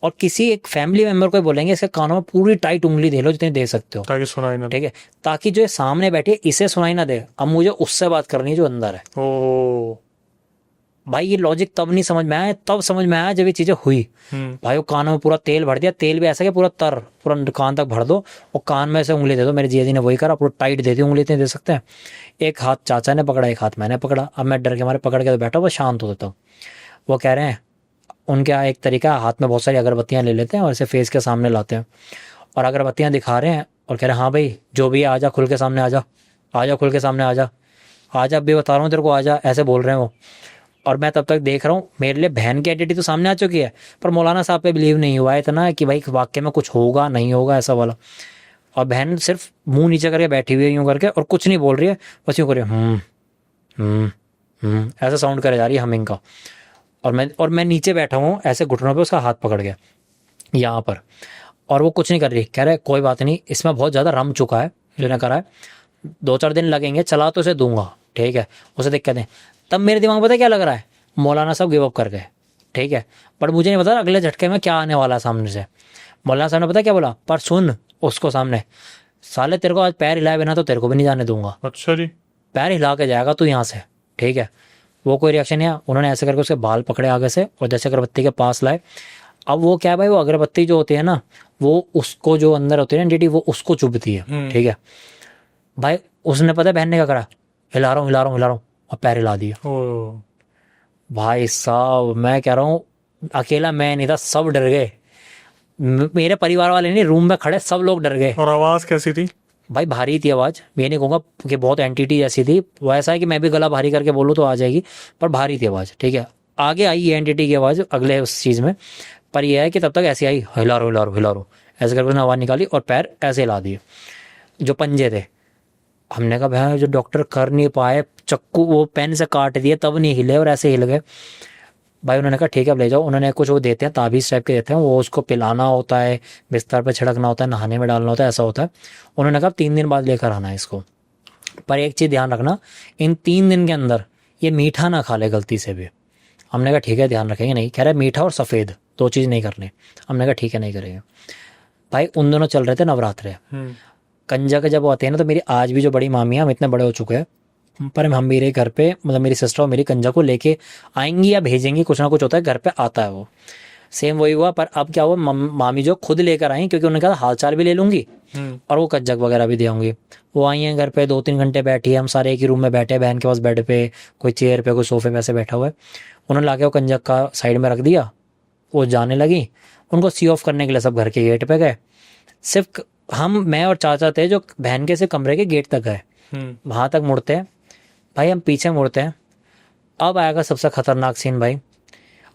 और किसी एक फैमिली मेंबर को बोलेंगे इसके कानों में पूरी टाइट उंगली दे लो जितनी दे सकते हो, ताकि सुनाई ना, ठीक है, ताकि जो सामने बैठे इसे सुनाई ना दे। अब मुझे उससे बात करनी है जो अंदर है। ओ भाई ये लॉजिक तब नहीं समझ में आया, तब समझ में आया जब ये चीजें हुई। भाई वो कानों में पूरा तेल भर दिया, तेल भी ऐसा कि पूरा पूरा कान तक भर दो, और कान में से उंगली दे दो। मेरे जीजा जी ने वही करा, पूरा टाइट दे दी उंगली, इतनी दे सकते हैं। एक हाथ चाचा ने पकड़ा, एक हाथ मैंने पकड़ा। अब मैं डर के मारे पकड़ के तो बैठा, वो शांत हो देता हूँ। वो कह रहे हैं उनके यहाँ एक तरीका, हाथ में बहुत सारी अगरबत्तियाँ ले लेते हैं और इसे फेस के सामने लाते हैं, और अगरबत्तियाँ दिखा रहे हैं और कह रहे हैं हाँ भाई जो भी आ जा खुल के सामने आ जा, आ जा खुल के सामने आ जा, आ जा, अब भी बता रहा हूँ तेरे को आ जा, ऐसे बोल रहे हैं वो। और मैं तब तक देख रहा हूँ, मेरे लिए बहन की आइडेंटिटी तो सामने आ चुकी है, पर मौलाना साहब पे बिलीव नहीं हुआ है इतना कि भाई वाक्य में कुछ होगा नहीं होगा ऐसा वाला। और बहन सिर्फ मुंह नीचे करके बैठी हुई है यूं करके, और कुछ नहीं बोल रही है, बस यूं कर रही है ऐसा साउंड करे जा रही है हमिंग का। और मैं नीचे बैठा हूँ ऐसे घुटनों पे, उसका हाथ पकड़ गया यहाँ पर, और वो कुछ नहीं कर रही। कह रहे कोई बात नहीं, इसमें बहुत ज़्यादा रम चुका है जो ने करा है, 2-4 दिन लगेंगे, चला तो इसे दूंगा, ठीक है, उसे दिक्कत है। तब मेरे दिमाग में पता है क्या लग रहा है, मौलाना साहब गिव अप कर गए, ठीक है, पर मुझे नहीं पता अगले झटके में क्या आने वाला है सामने से। मौलाना साहब ने पता क्या बोला, पर सुन उसको सामने, साले तेरे को आज पैर हिलाए बिना तो तेरे को भी नहीं जाने दूंगा। अच्छा जी। पैर हिला के जाएगा तू यहाँ से, ठीक है। वो कोई रिएक्शन नहीं आया, उन्होंने ऐसे करके उसके बाल पकड़े आगे से और जैसे अगरबत्ती के पास लाए। अब वो क्या है भाई, वो अगरबत्ती जो होती है ना, वो उसको जो अंदर होती है ना एंटिटी, वो उसको चुभती है, ठीक है। भाई उसने पता है बहन ने क्या करा, हिला रहा हूँ हिला रहा हूँ हिला रहा हूँ, और पैर हिला दिया। भाई साहब मैं कह रहा हूँ, अकेला मैं नहीं था, सब डर गए, मेरे परिवार वाले नहीं, रूम में खड़े सब लोग डर गए। और आवाज कैसी थी? भाई भारी थी आवाज़, मैं नहीं कहूँगा कि बहुत एंटिटी जैसी थी, वो ऐसा है कि मैं भी गला भारी करके बोलूँ तो आ जाएगी, पर भारी थी आवाज़, ठीक है। आगे आई ये एंटिटी की आवाज़ अगले उस चीज़ में, पर यह है कि तब तक ऐसी आई, हिला रो हिला रो हिला रो, ऐसे करके उसने आवाज़ निकाली और पैर ऐसे हिला दिए जो पंजे थे। हमने कहा भाई जो डॉक्टर कर नहीं पाए, चक्कू वो पेन से काट दिए तब नहीं हिले, और ऐसे हिल गए। भाई उन्होंने कहा ठीक है अब ले जाओ। उन्होंने कुछ वो देते हैं ताबीज़ टाइप के देते हैं, वो उसको पिलाना होता है, बिस्तर पे छिड़कना होता है, नहाने में डालना होता है, ऐसा होता है। उन्होंने कहा 3 दिन बाद लेकर आना है इसको, पर एक चीज़ ध्यान रखना, इन 3 दिन के अंदर ये मीठा ना खा ले गलती से भी। हमने कहा ठीक है ध्यान रखेंगे। नहीं, कह रहे मीठा और सफ़ेद 2 चीज़ नहीं करनी। हमने कहा ठीक है नहीं करेंगे। भाई उन दोनों चल रहे थे नवरात्रे, कंजा के जब वो आते हैं ना, तो मेरी आज भी जो बड़ी मामी है, हम इतने बड़े हो चुके हैं, पर हम मेरे घर पे मतलब मेरी सिस्टर और मेरी कंजा को लेके आएंगी या भेजेंगी, कुछ ना कुछ होता है, घर पे आता है वो। सेम वही हुआ, पर अब क्या हुआ, मामी जो खुद लेकर आई, क्योंकि उन्होंने कहा हाल चाल भी ले लूंगी और वो कज्जक वगैरह भी दे आऊंगी। वो आई हैं घर पे, 2-3 घंटे बैठी है, हम सारे एक ही रूम में बैठे, बहन के पास बेड पे, कोई चेयर पे, कोई सोफे पे ऐसे बैठा हुआ है। उन्होंने लाके वो कंजक का साइड में रख दिया, वो जाने लगी। उनको सी ऑफ करने के लिए सब घर के गेट पे गए। सिर्फ हम, मैं और चाचा थे जो बहन के सिर्फ कमरे के गेट तक गए, वहाँ तक मुड़ते हैं। भाई हम पीछे मुड़ते हैं, अब आएगा सबसे खतरनाक सीन भाई।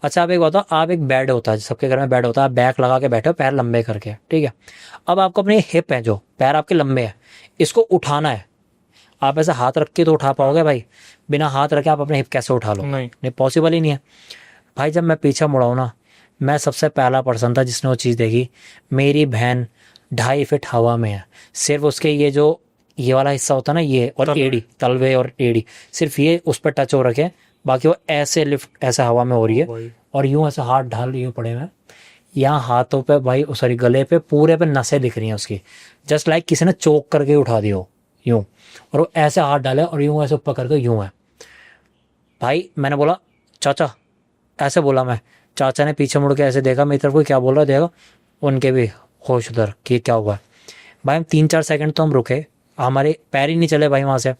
अच्छा आप एक बताओ, आप एक बेड होता है, सबके घर में बेड होता है, आप बैक लगा के बैठे हो पैर लंबे करके, ठीक है। अब आपको अपने हिप है जो पैर आपके लंबे हैं, इसको उठाना है। आप ऐसे हाथ रख के तो उठा पाओगे भाई? बिना हाथ रखे आप अपने हिप कैसे उठा लो? नहीं, पॉसिबल ही नहीं है भाई। जब मैं पीछे मुड़ा हूं ना, मैं सबसे पहला पर्सन था जिसने वो चीज़ देखी। मेरी बहन 2.5 फीट हवा में है, सिर्फ उसके ये वाला हिस्सा होता है ना, ये और एड़ी, तलवे और एड़ी, सिर्फ ये उस पर टच हो रखे, बाकी वो ऐसे लिफ्ट ऐसे हवा में हो रही है, और यूं ऐसे हाथ ढाल यूं पड़े हुए हैं। यहाँ हाथों पे भाई, सॉरी गले पे, पूरे पे नसें दिख रही हैं उसकी, जस्ट लाइक किसी ने चोक करके उठा दी हो यूं, और वो ऐसे हाथ डाले और यूं ऐसे ऊपर करके यूं है भाई। मैंने बोला चाचा, ऐसे बोला मैं। चाचा ने पीछे मुड़ के ऐसे देखा मेरी तरफ, कोई क्या बोल रहा है देखा, उनके भी होश उधर कि क्या हुआ है। भाई हम 3-4 सेकंड तो हम रुके, हमारे पैर ही नहीं चले भाई वहाँ से।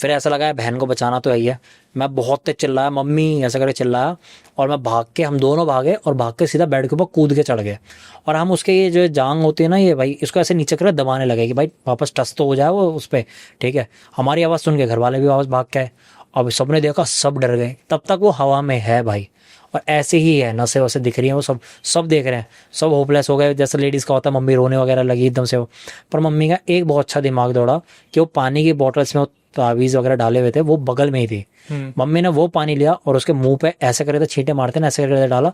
फिर ऐसा लगा बहन को बचाना तो है। मैं बहुत तेज चिल्लाया, मम्मी ऐसा करके चिल्लाया, और मैं भाग के, हम दोनों भागे और भाग के सीधा बेड के ऊपर कूद के चढ़ गए। और हम उसके ये जो जांग होती है ना, ये भाई इसको ऐसे नीचे कर दबाने लगे कि भाई वापस टच तो हो जाए वो उस पर, ठीक है। हमारी आवाज़ सुन के घर वाले भी वापस भाग के आए। अब सबने देखा, सब डर गए। तब तक वो हवा में है भाई, और ऐसे ही है, नसें वसे दिख रही हैं, वो सब देख रहे हैं, सब होपलेस हो गए। जैसे लेडीज़ का होता है, मम्मी रोने वगैरह लगी एकदम से वो। पर मम्मी का एक बहुत अच्छा दिमाग दौड़ा कि वो पानी की बॉटल्स में तावीज़ वगैरह डाले हुए थे, वो बगल में ही थी। मम्मी ने वो पानी लिया और उसके मुंह पे ऐसे करे थे, छींटे मारते ना, ऐसे करके डाला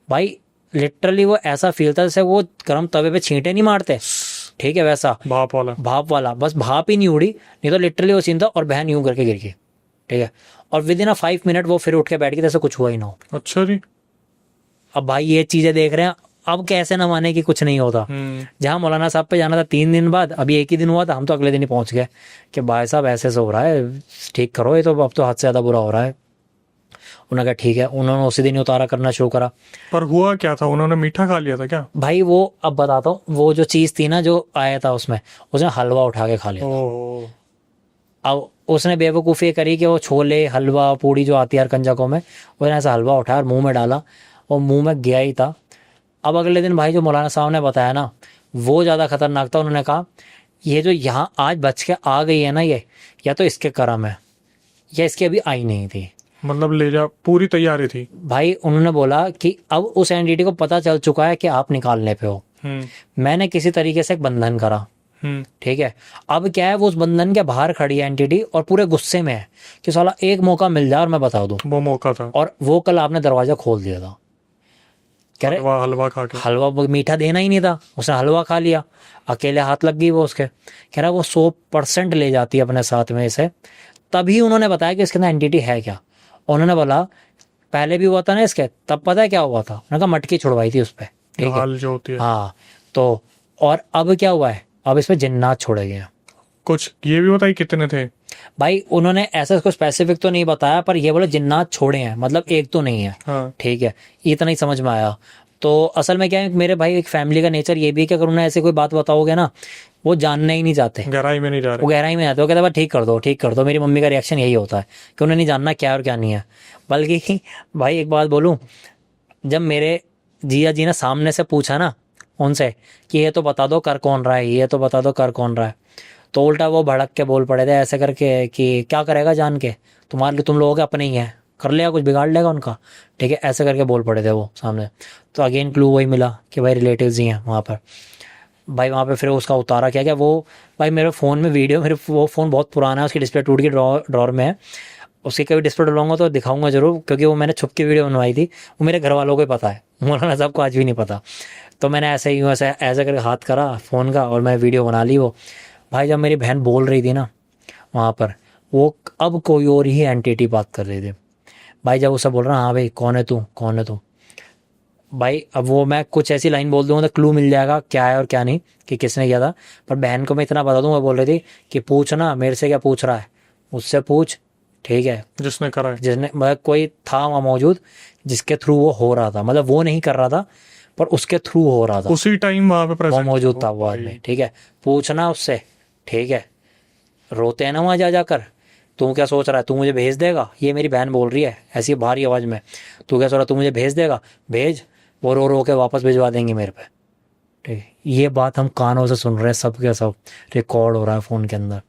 भाई। लिटरली वो ऐसा फील था जैसे वो गर्म तवे पे छींटे नहीं मारते, ठीक है, वैसा भाप वाला। बस भाप ही नहीं उड़ी, नहीं तो लिटरली वो सीन था। और बहन यूं करके गिर गई, ठीक है। और विद इन 5 मिनट वो फिर उठ के बैठ गई, जैसे कुछ हुआ ही ना हो। अच्छा जी। अब भाई ये चीजें देख रहे हैं, अब कैसे ना माने कि कुछ नहीं होता। जहां मौलाना साहब पे जाना था 3 दिन बाद, अभी एक ही दिन हुआ था, हम तो अगले दिन ही पहुंच गए कि भाई साहब ऐसे से हो रहा है, ठीक करो, ये तो अब तो हद से ज्यादा बुरा हो रहा है। उन्होंने कहा ठीक है, उन्होंने उसी दिन ही उतारा करना शुरू करा। पर हुआ क्या था, उन्होंने मीठा खा लिया था क्या? भाई वो अब बताता हूँ, वो जो चीज थी ना जो आया था उसमें, उसने हलवा उठा के खा लिया। अब उसने बेवकूफ़ी करी कि वो छोले हलवा पूड़ी जो आती है कंजकों में, उसने ऐसा हलवा उठाया और मुंह में डाला, और मुंह में गया ही था। अब अगले दिन भाई जो मौलाना साहब ने बताया ना, वो ज़्यादा खतरनाक था। उन्होंने कहा ये जो यहाँ आज बच के आ गई है ना, ये या तो इसके करम है, या इसकी अभी आई नहीं थी। मतलब ले जा, पूरी तैयारी थी भाई। उन्होंने बोला कि अब उस एंटिटी को पता चल चुका है कि आप निकालने पे हो। मैंने किसी तरीके से एक बंधन करा, ठीक है। अब क्या है, वो उस बंधन के बाहर खड़ी है एंटिटी, और पूरे गुस्से में है कि साला एक मौका मिल जाए और मैं बता दूं। वो मौका था, और वो कल आपने दरवाजा खोल दिया था। कह रहे हलवा खा के, हलवा मीठा देना ही नहीं था, उसने हलवा खा लिया, अकेले हाथ लग गई वो उसके। कह रहा वो 100% ले जाती है अपने साथ में इसे। तभी उन्होंने बताया कि इसके अंदर एंटिटी है क्या। उन्होंने बोला पहले भी हुआ था ना इसके, तब पता है क्या हुआ था, उन्होंने कहा मटकी छुड़वाई थी उस पर, ठीक है, जो होती है। हाँ तो, और अब क्या हुआ है, अब इसमें जिन्नात छोड़े गए हैं। कुछ ये भी बताइए कितने थे भाई? उन्होंने ऐसा कोई स्पेसिफिक तो नहीं बताया, पर ये बोले जिन्नात छोड़े हैं, मतलब एक तो नहीं है। हाँ। ठीक है, इतना ही समझ में आया। तो असल में क्या है, मेरे भाई एक फैमिली का नेचर ये भी है कि अगर उन्हें ऐसे कोई बात बताओगे ना, वो जानना ही नहीं चाहते, गहराई में नहीं जा रहे, वो गहराई में जाते, वो कहते हैं ठीक कर दो, ठीक कर दो। मेरी मम्मी का रिएक्शन यही होता है कि उन्हें नहीं जानना क्या और क्या नहीं है। बल्कि भाई एक बात बोलूँ, जब मेरे जिया जी ने सामने से पूछा ना उनसे कि ये तो बता दो कर कौन रहा है, ये तो बता दो कर कौन रहा है, तो उल्टा वो भड़क के बोल पड़े थे ऐसे करके कि क्या करेगा जान के, तुम्हारे लिए तुम लोगों के अपने ही हैं, कर लेगा कुछ बिगाड़ लेगा उनका, ठीक है, ऐसे करके बोल पड़े थे वो सामने। तो अगेन क्लू वही मिला कि भाई रिलेटिव्स ही हैं वहाँ पर। भाई वहाँ पे फिर उसका उतारा क्या क्या वो, भाई मेरे फ़ोन में वीडियो, मेरे वो फ़ोन बहुत पुराना है, उसकी डिस्प्ले टूट के ड्रॉर में है। उसकी कभी डिस्प्ले डलवाऊंगा तो दिखाऊंगा जरूर, क्योंकि वो मैंने छुप के वीडियो बनवाई थी, वो मेरे घर वालों को ही पता है, मौलाना साहब को आज भी नहीं पता। तो मैंने ऐसे ही ऐसे करके हाथ करा फ़ोन का और मैं वीडियो बना ली वो। भाई जब मेरी बहन बोल रही थी ना वहाँ पर, वो अब कोई और ही एंटिटी बात कर रही थी। भाई जब उसे बोल रहा हाँ भाई कौन है तू, कौन है तू, भाई अब वो मैं कुछ ऐसी लाइन बोल दूँगा तो क्लू मिल जाएगा क्या है और क्या नहीं, कि किसने किया था। पर बहन को मैं इतना बता दूँ, वो बोल रही थी कि पूछ ना मेरे से क्या पूछ रहा है, मुझसे पूछ, ठीक है, जिसने करा है, जिसने, मतलब कोई था वहाँ मौजूद जिसके थ्रू वो हो रहा था, मतलब वो नहीं कर रहा था पर उसके थ्रू हो रहा था, उसी टाइम वहाँ पे वो मौजूद था वो आदमी, ठीक है, पूछना उससे, ठीक है। रोते हैं ना वहाँ जा जाकर, तू क्या सोच रहा है तू मुझे भेज देगा, ये मेरी बहन बोल रही है ऐसी भारी आवाज़ में, तू क्या सोच रहा है तू मुझे भेज देगा, भेज, वो रो रो के वापस भिजवा देंगे मेरे पे, ठीक है। ये बात हम कानों से सुन रहे हैं, सब के सब रिकॉर्ड हो रहा है फ़ोन के अंदर।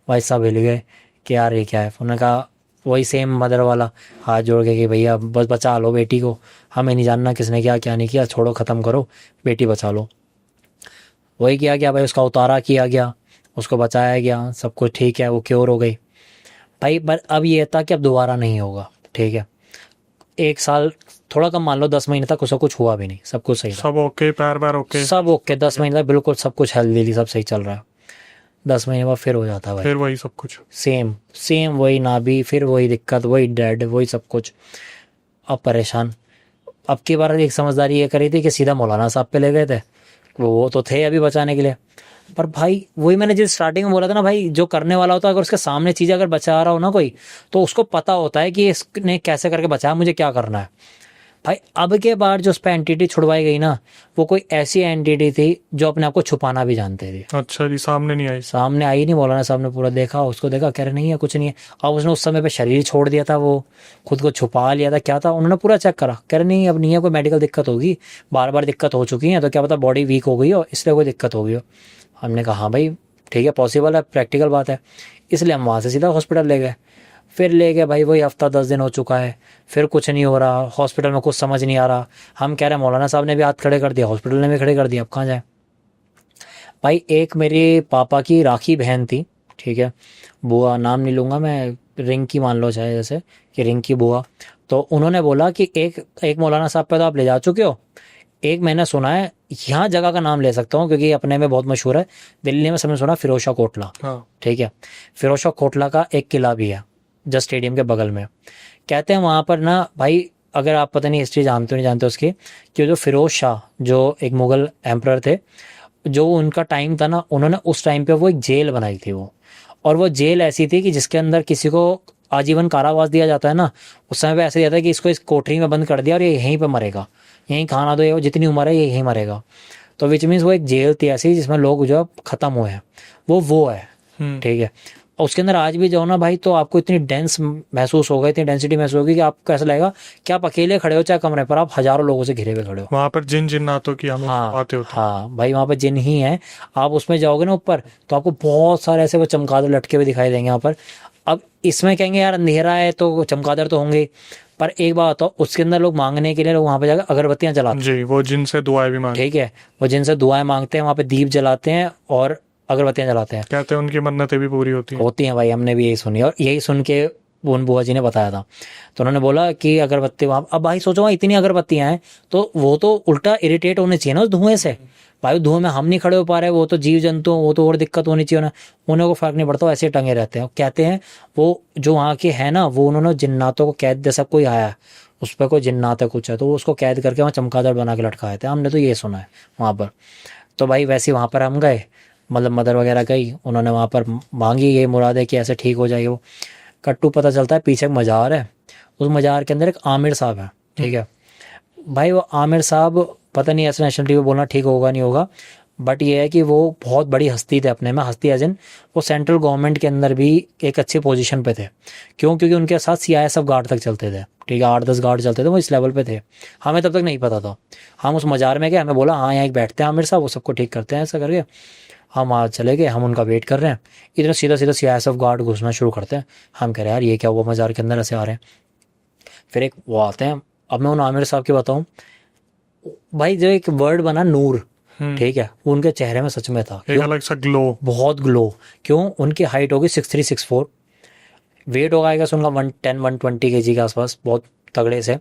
भाई सब हिल गए कि यार ये क्या है। उन्होंने कहा वही सेम मदर वाला हाथ जोड़ के कि भैया बस बचा लो बेटी को, हमें नहीं जानना किसने किया क्या नहीं किया, छोड़ो ख़त्म करो, बेटी बचा लो। वही किया गया भाई, उसका उतारा किया गया, उसको बचाया गया, सब कुछ ठीक है, वो क्योर हो गई भाई। पर अब ये था कि अब दोबारा नहीं होगा, ठीक है। 1 साल थोड़ा कम मान लो, 10 महीने तक उसका कुछ हुआ भी नहीं, सब कुछ सही था, सब ओके, पैर पैर ओके, सब ओके, 10 महीने तक बिल्कुल सब कुछ हेल्दी, सब सही चल रहा है। 10 महीने बाद फिर हो जाता है भाई, फिर वही सब कुछ, सेम सेम वही नाभि, फिर वही दिक्कत, वही डेड, वही सब कुछ। अब परेशान। अब की बार एक समझदारी ये करी थी कि सीधा मौलाना साहब पे ले गए थे, वो तो थे अभी बचाने के लिए। पर भाई वही मैंने जिस स्टार्टिंग में बोला था ना भाई, जो करने वाला होता है अगर उसके सामने चीज़ अगर बचा रहा हो ना कोई, तो उसको पता होता है कि इसने कैसे करके बचाया, मुझे क्या करना है। भाई अब के बार जो उस पर एंटिटी छुड़वाई गई ना, वो कोई ऐसी एंटिटी थी जो अपने आप को छुपाना भी जानते थे। अच्छा जी, सामने नहीं आई, सामने आई नहीं, मौलाना साहब ने पूरा देखा, उसको देखा, कह रहे नहीं है कुछ नहीं है। अब उसने उस समय पे शरीर छोड़ दिया था, वो खुद को छुपा लिया था, क्या था, उन्होंने पूरा चेक करा, कह रहे नहीं अब नहीं है, कोई मेडिकल दिक्कत होगी, बार बार दिक्कत हो चुकी है, तो क्या पता बॉडी वीक हो गई हो, इसलिए कोई दिक्कत हो गई हो। हमने कहा हाँ भाई ठीक है, पॉसिबल है, प्रैक्टिकल बात है, इसलिए हम वहाँ से सीधा हॉस्पिटल ले गए। फिर ले गए भाई, वही हफ्ता 10 दिन हो चुका है, फिर कुछ नहीं हो रहा, हॉस्पिटल में कुछ समझ नहीं आ रहा। हम कह रहे हैं मौलाना साहब ने भी हाथ खड़े कर दिया, हॉस्पिटल ने भी खड़े कर दिया, अब कहाँ जाए। भाई एक मेरे पापा की राखी बहन थी, ठीक है, बुआ, नाम नहीं लूँगा मैं, रिंकी मान लो चाहे, जैसे कि रिंकी बुआ। तो उन्होंने बोला कि एक मौलाना साहब पे तो आप ले जा चुके हो, एक मैंने सुना है, यहाँ जगह का नाम ले सकता हूँ क्योंकि अपने में बहुत मशहूर है, दिल्ली में सबने सुना फिरोज शाह कोटला, हाँ, ठीक है। फिरोज शाह कोटला का एक किला भी है जस्ट स्टेडियम के बगल में। कहते हैं वहाँ पर ना भाई, अगर आप पता नहीं हिस्ट्री जानते हो नहीं जानते उसकी, कि जो फिरोज शाह जो एक मुगल एम्परर थे, जो उनका टाइम था ना, उन्होंने उस टाइम पे वो एक जेल बनाई थी वो, और वो जेल ऐसी थी कि जिसके अंदर किसी को आजीवन कारावास दिया जाता है ना, उस समय पे ऐसे दिया था कि इसको इस कोठरी में बंद कर दिया और ये यहीं पे मरेगा, यहीं खाना दो, ये जितनी उम्र है ये यहीं मरेगा। तो विच मीन्स वो एक जेल थी ऐसी जिसमें लोग जो खत्म हुए हैं, वो है, ठीक है। और उसके अंदर आज भी जाओ ना भाई, तो आपको इतनी डेंस महसूस होगा, इतनी डेंसिटी महसूस होगी कि आपको ऐसा लगेगा कि आप अकेले खड़े हो चाहे कमरे पर, आप हजारों लोगों से घिरे हुए खड़े हो। वहाँ पर जिन जिन्नातों की हमें हाँ बातें होती हाँ भाई, वहाँ पर जिन ही हैं। आप उसमें जाओगे ना ऊपर, तो आपको बहुत सारे ऐसे वो चमगादड़ लटके हुए दिखाई देंगे यहाँ पर। अब इसमें कहेंगे यार अंधेरा है तो चमगादड़ तो होंगे, पर एक बात बताओ, उसके अंदर लोग मांगने के लिए लोग वहाँ पे जाकर अगरबत्तियाँ जलाते हैं, जी, वो जिनसे दुआएं भी मांगते, ठीक है। वो जिनसे दुआएं मांगते हैं, वहाँ पे दीप जलाते हैं और अगरबत्तियाँ जलाते हैं, कहते हैं उनकी मन्नतें भी पूरी होती हैं। होती हैं भाई, हमने भी यही सुनी, और यही सुन के वो उन बुआ जी ने बताया था। तो उन्होंने बोला कि अगरबत्ती वहाँ, अब भाई सोचो वहाँ इतनी अगरबत्तियाँ हैं, तो वो तो उल्टा इरिटेट होने चाहिए ना उस धुएं से। भाई धुएं में हम नहीं खड़े हो पा रहे, वो तो जीव जंतु, वो तो और दिक्कत होनी चाहिए ना, उन्हें को फर्क नहीं पड़ता, वो ऐसे टंगे रहते हैं। कहते हैं वो जो वहाँ के है ना, वो उन्होंने जिन्नातों को कैद, जैसा कोई आया है उस पर कोई जिन्नात है कुछ है, तो वो उसको कैद करके वहाँ चमगादड़ बना के लटकाए थे, हमने तो ये सुना है वहाँ पर। तो भाई वैसे वहाँ पर हम गए, मतलब मदर वगैरह गई, उन्होंने वहाँ पर मांगी ये मुराद है कि ऐसे ठीक हो जाए। वो कट्टू पता चलता है पीछे एक मज़ार है, उस मज़ार के अंदर एक आमिर साहब है, ठीक है भाई। वो आमिर साहब पता नहीं ऐसे नेशनल टीवी बोलना ठीक होगा नहीं होगा, बट ये है कि वो बहुत बड़ी हस्ती थे अपने में, हस्ती एज इन वो सेंट्रल गवर्नमेंट के अंदर भी एक अच्छी पोजीशन पे थे। क्यों? क्योंकि उनके साथ CISF गार्ड तक चलते थे, ठीक है, 8-10 गार्ड चलते थे, वो इस लेवल पे थे। हमें तब तक नहीं पता था। हम उस मज़ार में गए, हमें बोला हाँ यहाँ एक बैठते हैं आमिर साहब, वो सबको ठीक करते हैं, ऐसा करके हम आज चले गए। हम उनका वेट कर रहे हैं, इधर सीधा सीधा CISF गार्ड घुसना शुरू करते हैं। हम कह रहे हैं यार ये क्या हुआ, मज़ार के अंदर ऐसे आ रहे हैं। फिर एक वो आते हैं, अब मैं उन आमिर साहब की बताऊँ भाई, जो एक वर्ड बना नूर, ठीक है, वो उनके चेहरे में सच में था, एक अलग सा ग्लो, बहुत ग्लो। क्यों? उनकी हाइट होगी 6'3", 6'4", वेट होगा आएगा उनका 110-120 kg के आसपास, बहुत तगड़े से,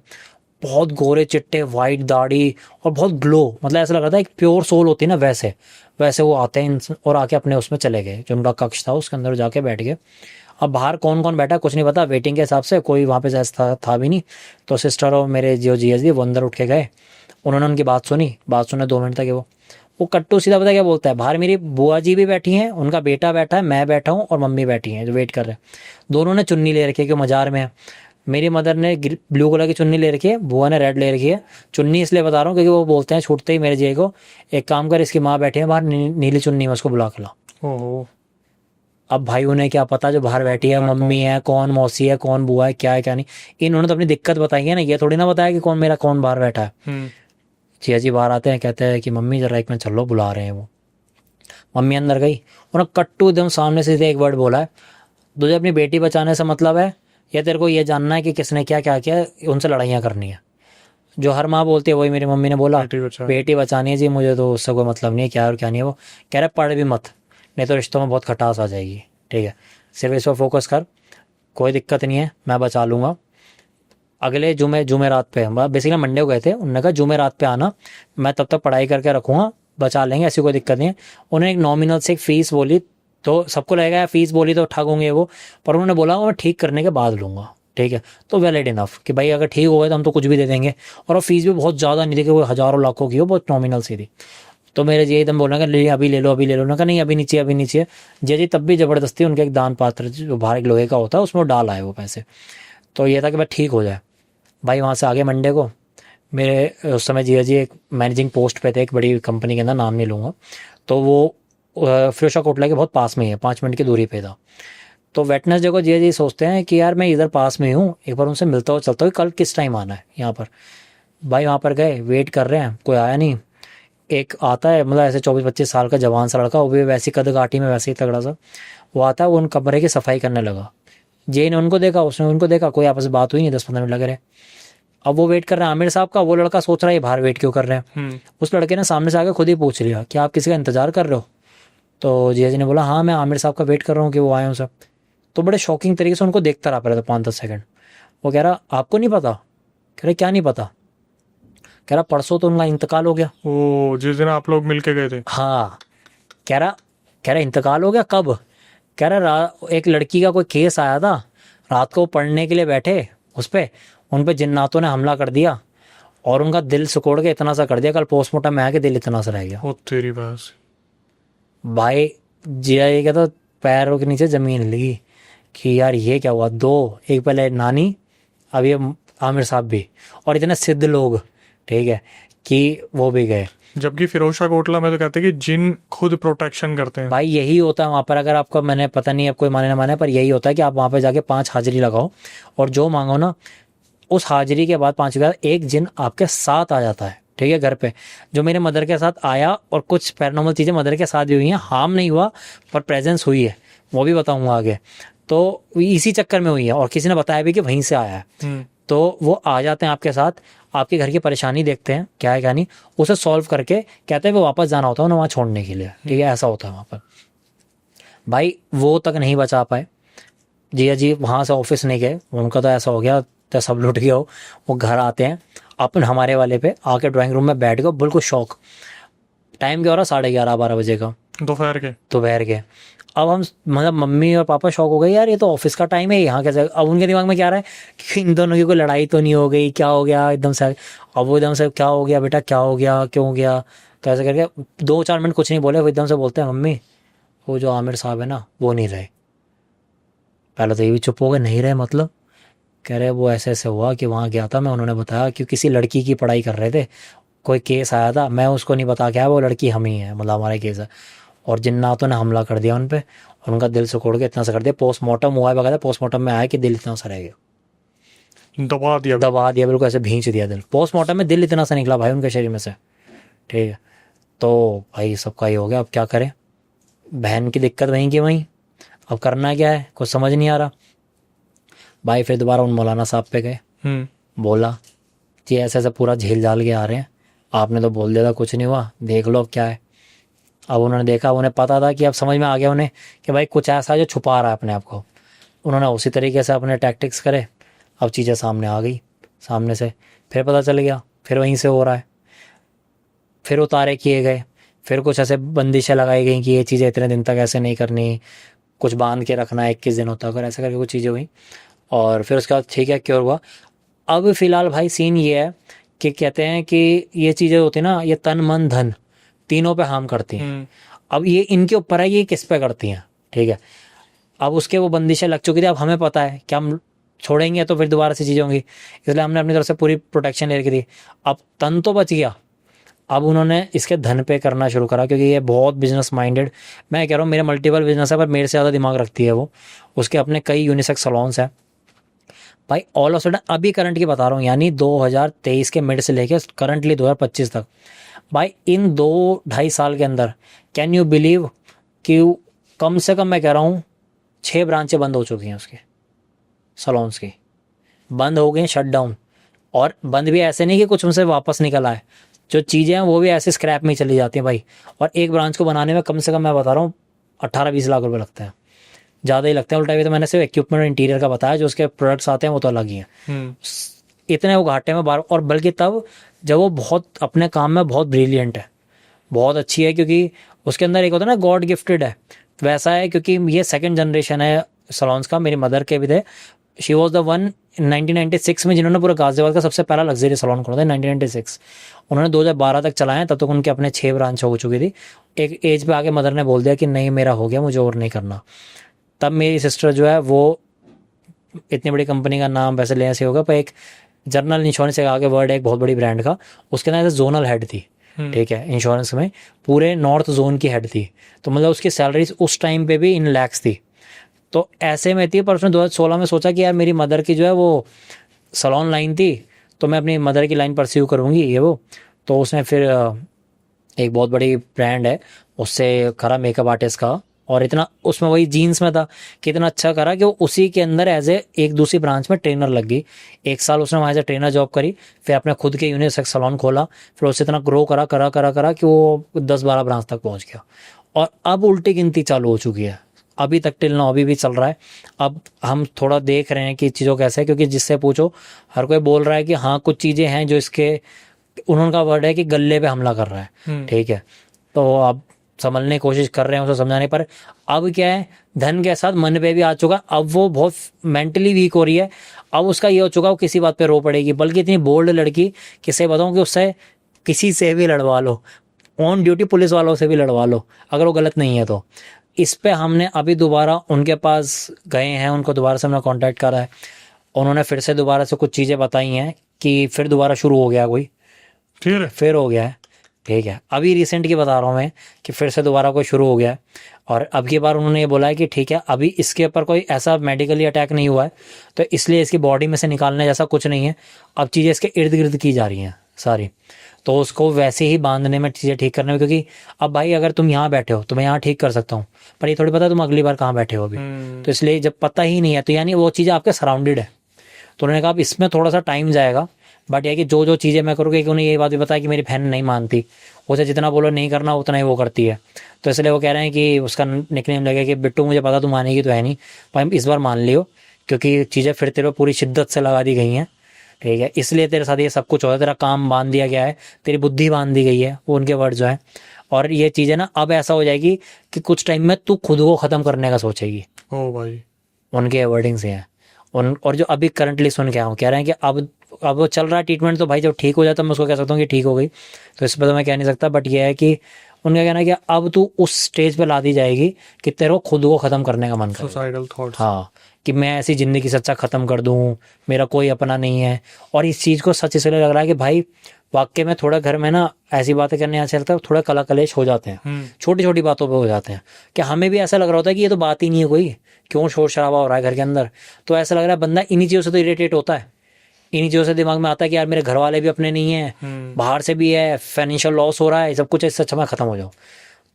बहुत गोरे चिट्टे, वाइट दाढ़ी और बहुत ग्लो, मतलब ऐसा लग रहा था एक प्योर सोल होती है ना, वैसे वैसे वो आते हैं और आके अपने उसमें चले गए, जो उनका कक्ष था उसके अंदर जाके बैठ गए। अब बाहर कौन कौन बैठा कुछ नहीं पता, वेटिंग के हिसाब से कोई वहाँ पे जैसा था भी नहीं। तो सिस्टर और मेरे जो GS जी वो अंदर उठ के गए, उन्होंने उनकी बात सुनी, बात सुने 2 मिनट तक वो कट्टू सीधा पता क्या बोलता है, बाहर मेरी बुआ जी भी बैठी हैं, उनका बेटा बैठा है, मैं बैठा हूँ और मम्मी बैठी हैं जो वेट कर रहे हैं। दोनों ने चुन्नी ले रखी है, क्यों मज़ार में है। मेरी मदर ने ब्लू कलर की चुन्नी ले रखी है, बुआ ने रेड ले रखी है। चुन्नी इसलिए बता रहा हूँ क्योंकि वो बोलते हैं छूटते ही मेरे जी को, एक काम कर इसकी माँ बैठी है बाहर, नीली चुन्नी में उसको बुला के ला। ओहो, अब भाई उन्हें क्या पता जो बाहर बैठी है मम्मी है, कौन मौसी है, कौन बुआ है, क्या है क्या नहीं। इन्होंने तो अपनी दिक्कत बताई है ना, ये थोड़ी ना बताया कि कौन बाहर बैठा है। जिया जी बाहर आते हैं, कहते हैं कि मम्मी जरा एक मिनट चलो, बुला रहे हैं वो। मम्मी अंदर गई, उन्होंने कट्टू एकदम सामने से एक वर्ड बोला है, तुझे अपनी बेटी बचाने से मतलब है या तेरे को ये जानना है कि किसने क्या क्या किया, उनसे लड़ाइयाँ करनी है। जो हर माँ बोलती है वही मेरी मम्मी ने बोला, बेटी बचानी है जी, मुझे तो उससे कोई मतलब नहीं है क्या और क्या नहीं है। वो कह रहा पढ़ भी मत, नहीं तो रिश्तों में बहुत खटास आ जाएगी, ठीक है, सिर्फ इस पर फोकस कर, कोई दिक्कत नहीं है, मैं बचा लूँगा। अगले जुमेरात पे, बेसिकली मंडे को गए थे, उन्होंने कहा जुमेरात पे आना, मैं तब तक पढ़ाई करके रखूँगा, बचा लेंगे, ऐसी कोई दिक्कत नहीं है। उन्होंने एक नॉमिनल से एक फ़ीस बोली, तो सबको लगेगा यार फ़ीस बोली तो ठग होंगे वो, पर उन्होंने बोला मैं ठीक करने के बाद लूँगा, ठीक है। तो वैलिड इनफ कि भाई अगर ठीक हो गए तो हम तो कुछ भी दे देंगे। और वो फीस भी बहुत ज़्यादा नहीं थी कि वो हज़ारों लाखों की हो, बहुत नॉमिनल सी थी। तो मेरे जी एकदम बोलना कि अभी ले लो अभी ले लो, उन्होंने कहा नहीं अभी नीचे अभी नीचे। जी तब भी ज़बरदस्ती उनके एक दान पात्र जो बाहर एक लोहे का होता है उसमें डाल आए वो पैसे। तो ये था कि भाई ठीक हो जाए। भाई वहाँ से आगे मंडे को मेरे उस समय जी एक मैनेजिंग पोस्ट पे थे एक बड़ी कंपनी के अंदर, नाम नहीं लूँगा, तो वो फिरोजा कोटला के बहुत पास में ही है, 5 मिनट की दूरी पे था। तो वेटनेसडे को जी सोचते हैं कि यार मैं इधर पास में ही हूँ, एक बार उनसे मिलता हुआ चलता हूँ, कल किस टाइम आना है यहाँ पर। भाई वहाँ पर गए, वेट कर रहे हैं, कोई आया नहीं। एक आता है, मतलब ऐसे 24-25 साल का जवान सा लड़का, वो भी वैसी कद काठी में वैसे ही तगड़ा सा, वो आता है, वो उन कमरे की सफाई करने लगा। जे ने उनको देखा, उसने उनको देखा, कोई आपस में बात हुई नहीं, 10-15 मिनट लगे रहे। अब वो वेट कर रहे हैं आमिर साहब का, वो लड़का सोच रहा है ये बाहर वेट क्यों कर रहे हैं। उस लड़के ने सामने से आके खुद ही पूछ लिया कि आप किसी का इंतजार कर रहे हो। तो जी ने बोला हाँ मैं आमिर साहब का वेट कर रहा हूँ कि वो आए हों सब। तो बड़े शॉकिंग तरीके से उनको देखता रहा था 5-10 सेकंड। वो कह रहा आपको नहीं पता? कह रहे क्या नहीं पता? कह रहा परसों तो उनका इंतकाल हो गया। ओ, जिस दिन आप लोग मिलके गए थे? हाँ। कह रहा इंतकाल हो गया कब? कह रहा एक लड़की का कोई केस आया था, रात को पढ़ने के लिए बैठे, उस पर उन पर जिन्नातों ने हमला कर दिया और उनका दिल सिकोड़ के इतना सा कर दिया, कल पोस्टमार्टम में आके दिल इतना सा रह गया। ओ तेरी बात। भाई जिया ये कहता पैरों के नीचे ज़मीन लगी कि यार ये क्या हुआ। दो, एक पहले नानी, अब ये आमिर साहब भी, और इतने सिद्ध लोग, ठीक है, कि वो भी गए। जबकि फिरोजा कोटला में तो कहते हैं कि जिन खुद प्रोटेक्शन करते हैं। भाई यही होता है वहाँ पर, अगर आपको, मैंने पता नहीं अब कोई माने ना माने, पर यही होता है कि आप वहाँ पे जाके 5 हाजिरी लगाओ और जो मांगो ना, उस हाजिरी के बाद 5 के बाद एक जिन आपके साथ आ जाता है, ठीक है, घर पे। जो मेरे मदर के साथ आया, और कुछ पैरानॉर्मल चीज़ें मदर के साथ भी हुई हैं, हार्म नहीं हुआ पर प्रेजेंस हुई है, वो भी बताऊंगा आगे। तो इसी चक्कर में हुई है, और किसी ने बताया भी कि वहीं से आया है। तो वो आ जाते हैं आपके साथ, आपके घर की परेशानी देखते हैं क्या है क्या नहीं, उसे सॉल्व करके कहते हैं वो वापस जाना होता है उन्हें वहाँ छोड़ने के लिए, ठीक है, ऐसा होता है वहाँ पर। भाई वो तक नहीं बचा पाए जी वहाँ से ऑफिस नहीं गए, उनका तो ऐसा हो गया तो सब लुट गया हो। वो घर आते हैं अपन हमारे वाले पे आके ड्राइंग रूम में बैठ गए, बिल्कुल शौक। टाइम क्या हो रहा, 11:30-12 बजे का, दोपहर के। अब हम, मतलब मम्मी और पापा शौक हो गए, यार ये तो ऑफिस का टाइम है, यहाँ कैसे। अब उनके दिमाग में क्या रहा है कि इन दोनों की कोई लड़ाई तो नहीं हो गई, क्या हो गया एकदम से। अब वो एकदम से क्या हो गया बेटा, क्या हो गया, क्यों हो गया, तो ऐसे करके 2-4 मिनट कुछ नहीं बोले, वो एकदम से बोलते हैं मम्मी वो जो आमिर साहब है ना वो नहीं रहे। पहले तो ये भी चुप हो गए, नहीं रहे मतलब? कह रहे वो ऐसे ऐसे हुआ कि वहाँ गया था मैं, उन्होंने बताया कि किसी लड़की की पढ़ाई कर रहे थे, कोई केस आया था, मैं उसको नहीं बता के आया, वो लड़की हम ही है, मतलब हमारा केस है, और जिन्नातों ने हमला कर दिया उन पे, और उनका दिल सिकोड़ के इतना सा कर दिया। पोस्टमार्टम हुआ है बकायदा, पोस्टमार्टम में आया कि दिल इतना सा रह गया, दबा दिया बिल्कुल, ऐसे भींच दिया दिल। पोस्टमार्टम में दिल इतना सा निकला भाई उनके शरीर में से, ठीक है। तो भाई सबका ही हो गया, अब क्या करें, बहन की दिक्कत वहीं की वहीं, अब करना क्या है कुछ समझ नहीं आ रहा। भाई फिर दोबारा उन मौलाना साहब पे गए, बोला कि ऐसे ऐसे पूरा झेल झाल के आ रहे हैं, आपने तो बोल दिया था कुछ नहीं हुआ, देख लो अब क्या है। अब उन्होंने देखा, उन्हें पता था कि अब समझ में आ गया उन्हें कि भाई कुछ ऐसा है जो छुपा रहा है अपने आप को। उन्होंने उसी तरीके से अपने टैक्टिक्स करे, अब चीज़ें सामने आ गई, सामने से फिर पता चल गया, फिर वहीं से हो रहा है, फिर उतारे किए गए, फिर कुछ ऐसे बंदिशें लगाई गई कि ये चीज़ें इतने दिन तक ऐसे नहीं करनी, कुछ बांध के रखना, 21 दिन होता है, अगर ऐसे करके कुछ चीज़ें हुई। और फिर उसके बाद ठीक है क्योर हुआ। अब फ़िलहाल भाई सीन ये है कि कहते हैं कि ये चीज़ें होती ना, ये तन मन धन तीनों पे हार्म करती हैं। अब ये इनके ऊपर है ये किस पे करती हैं, ठीक है। अब उसके वो बंदिशें लग चुकी थी, अब हमें पता है कि हम छोड़ेंगे तो फिर दोबारा से चीज़ें होंगी, इसलिए हमने अपनी तरफ से पूरी प्रोटेक्शन ले रखी थी। अब तन तो बच गया, अब उन्होंने इसके धन पे करना शुरू करा, क्योंकि ये बहुत बिजनेस माइंडेड, मैं कह रहा हूँ मेरे मल्टीपल बिजनेस है पर मेरे से ज़्यादा दिमाग रखती है वो। उसके अपने कई यूनिसेक्स सलॉन्स हैं भाई। ऑल ऑफ सडन अभी करंट की बता रहा हूँ, यानी 2023 के मिड से लेके करंटली 2025 तक, भाई इन 2-2.5 साल के अंदर कैन यू बिलीव कि कम से कम मैं कह रहा हूँ 6 ब्रांचें बंद हो चुकी हैं उसकी, सलोन्स की, बंद हो गए, शट डाउन। और बंद भी ऐसे नहीं कि कुछ उनसे वापस निकल आए, जो चीज़ें हैं वो भी ऐसे स्क्रैप में ही चली जाती हैं भाई। और एक ब्रांच को बनाने में कम से कम मैं बता रहा हूँ 18-20 लाख रुपए लगते हैं, ज़्यादा ही लगते हैं उल्टा भी। तो मैंने सिर्फ इक्विपमेंट और इंटीरियर का बताया, जो उसके प्रोडक्ट्स आते हैं वो तो अलग ही हैं। इतने वो घाटे में बार, और बल्कि तब जब वो बहुत अपने काम में बहुत ब्रिलियंट है, बहुत अच्छी है, क्योंकि उसके अंदर एक होता है ना गॉड गिफ्टेड है, वैसा है। क्योंकि ये सेकंड जनरेशन है सलोन्स का, मेरी मदर के भी थे। शी वॉज द वन 1996 में जिन्होंने पूरा गाजियाबाद का सबसे पहला लग्जरी सलोन खोला था, 1996। उन्होंने 2012 तक चलाया, तब तक उनके अपने 6 ब्रांच हो चुकी थी। एक एज पे आके मदर ने बोल दिया कि नहीं मेरा हो गया, मुझे और नहीं करना। तब मेरी सिस्टर जो है वो इतनी बड़ी कंपनी का नाम वैसे ले ऐसे होगा, पर एक जनरल इंश्योरेंस से आगे वर्ड है एक बहुत बड़ी ब्रांड का, उसके अंदर जोनल हेड थी, ठीक है, इंश्योरेंस में पूरे नॉर्थ जोन की हेड थी। तो मतलब उसकी सैलरीज उस टाइम पे भी इन लैक्स थी। तो ऐसे में थी, पर उसने 2016 में सोचा कि यार मेरी मदर की जो है वो सलोन लाइन थी, तो मैं अपनी मदर की लाइन परस्यू करूँगी ये वो। तो उसने फिर एक बहुत बड़ी ब्रांड है उससे करा मेकअप आर्टिस्ट का, और इतना उसमें वही जीन्स में था कि इतना अच्छा करा कि वो उसी के अंदर एज ए एक दूसरी ब्रांच में ट्रेनर लग गई। 1 साल उसने वहाँ एज ए ट्रेनर जॉब करी, फिर अपने खुद के यूनिसेक्स सलोन खोला, फिर उससे इतना ग्रो करा करा करा करा कि वो 10-12 ब्रांच तक पहुँच गया। और अब उल्टी गिनती चालू हो चुकी है, अभी तक टिल नाउ अभी भी चल रहा है। अब हम थोड़ा देख रहे हैं कि चीज़ों कैसे है, क्योंकि जिससे पूछो हर कोई बोल रहा है कि हाँ कुछ चीज़ें हैं जो इसके, उन्होंने वर्ड है कि गले पे हमला कर रहा है, ठीक है। तो अब संभलने की कोशिश कर रहे हैं उसे समझाने पर। अब क्या है, धन के साथ मन पे भी आ चुका, अब वो बहुत मेंटली वीक हो रही है। अब उसका ये हो चुका वो किसी बात पे रो पड़ेगी, बल्कि इतनी बोल्ड लड़की, किसे बताऊं कि उससे किसी से भी लड़वा लो, ऑन ड्यूटी पुलिस वालों से भी लड़वा लो अगर वो गलत नहीं है तो। इस पे हमने अभी दोबारा उनके पास गए हैं, उनको दोबारा से हमने कांटेक्ट करा है, उन्होंने फिर से दोबारा से कुछ चीज़ें बताई हैं कि फिर दोबारा शुरू हो गया कोई, फिर हो गया है, ठीक है। अभी रिसेंट की बता रहा हूँ मैं कि फिर से दोबारा कोई शुरू हो गया है। और अब की बार उन्होंने ये बोला है कि ठीक है अभी इसके ऊपर कोई ऐसा मेडिकली अटैक नहीं हुआ है, तो इसलिए इसकी बॉडी में से निकालने जैसा कुछ नहीं है। अब चीज़ें इसके इर्द गिर्द की जा रही हैं सारी, तो उसको वैसे ही बांधने में, चीज़ें ठीक करने में। क्योंकि अब भाई अगर तुम यहाँ बैठे हो तो मैं यहाँ ठीक कर सकता हूँ, पर ये थोड़ी पता तुम अगली बार कहाँ बैठे हो अभी। तो इसलिए जब पता ही नहीं है तो यानी वो चीज़ें आपके सराउंडेड है, तो उन्होंने कहा अब इसमें थोड़ा सा टाइम जाएगा। बट यह कि जो जो चीज़ें मैं करूँगी, कि उन्हें ये बात भी बताया कि मेरी बहन नहीं मानती, उसे जितना बोलो नहीं करना उतना ही वो करती है। तो इसलिए वो कह रहे हैं कि उसका निकनेम लगे कि बिट्टू मुझे पता तू मानेगी तो है नहीं, पर इस बार मान लियो, क्योंकि चीज़ें फिर तेरे पूरी शिद्दत से लगा दी गई हैं, ठीक है। इसलिए तेरे साथ ये सब कुछ हो रहा है, तेरा काम बांध दिया गया है, तेरी बुद्धि बांध दी गई है, वो उनके वर्ड जो है। और ये चीज़ें ना अब ऐसा हो जाएगी कि कुछ टाइम में तू खुद को ख़त्म करने का सोचेगी। ओ भाई, उनके वर्डिंग्स हैं और जो अभी करंटली सुन के आऊँ, कह रहे हैं कि अब वो चल रहा है ट्रीटमेंट, तो भाई जब ठीक हो जाता मैं उसको कह सकता हूँ कि ठीक हो गई, तो इस पर तो मैं कह नहीं सकता। बट ये है कि उनका कहना है कि अब तू उस स्टेज पे ला दी जाएगी कि तेरे को खुद को ख़त्म करने का मन करे, सुसाइडल थॉट्स, हाँ, कि मैं ऐसी ज़िंदगी सच्चा ख़त्म कर दूँ, मेरा कोई अपना नहीं है। और इस चीज़ को सच इसलिए लग रहा है कि भाई वाकई में थोड़ा घर में ना ऐसी बातें करने अच्छा लगता है, थोड़ा कला कलेश हो जाते हैं, छोटी छोटी बातों पे हो जाते हैं, कि हमें भी ऐसा लग रहा होता है कि ये तो बात ही नहीं है कोई, क्यों शोर शराबा हो रहा है घर के अंदर। तो ऐसा लग रहा है बंदा इन्हीं चीज़ों से तो इरिटेट होता है, इन्हीं चीज़ों से दिमाग में आता है कि यार मेरे घर वाले भी अपने नहीं हैं, बाहर से भी है, फाइनेंशियल लॉस हो रहा है, सब कुछ, इससे अच्छा मैं ख़त्म हो जाऊँ।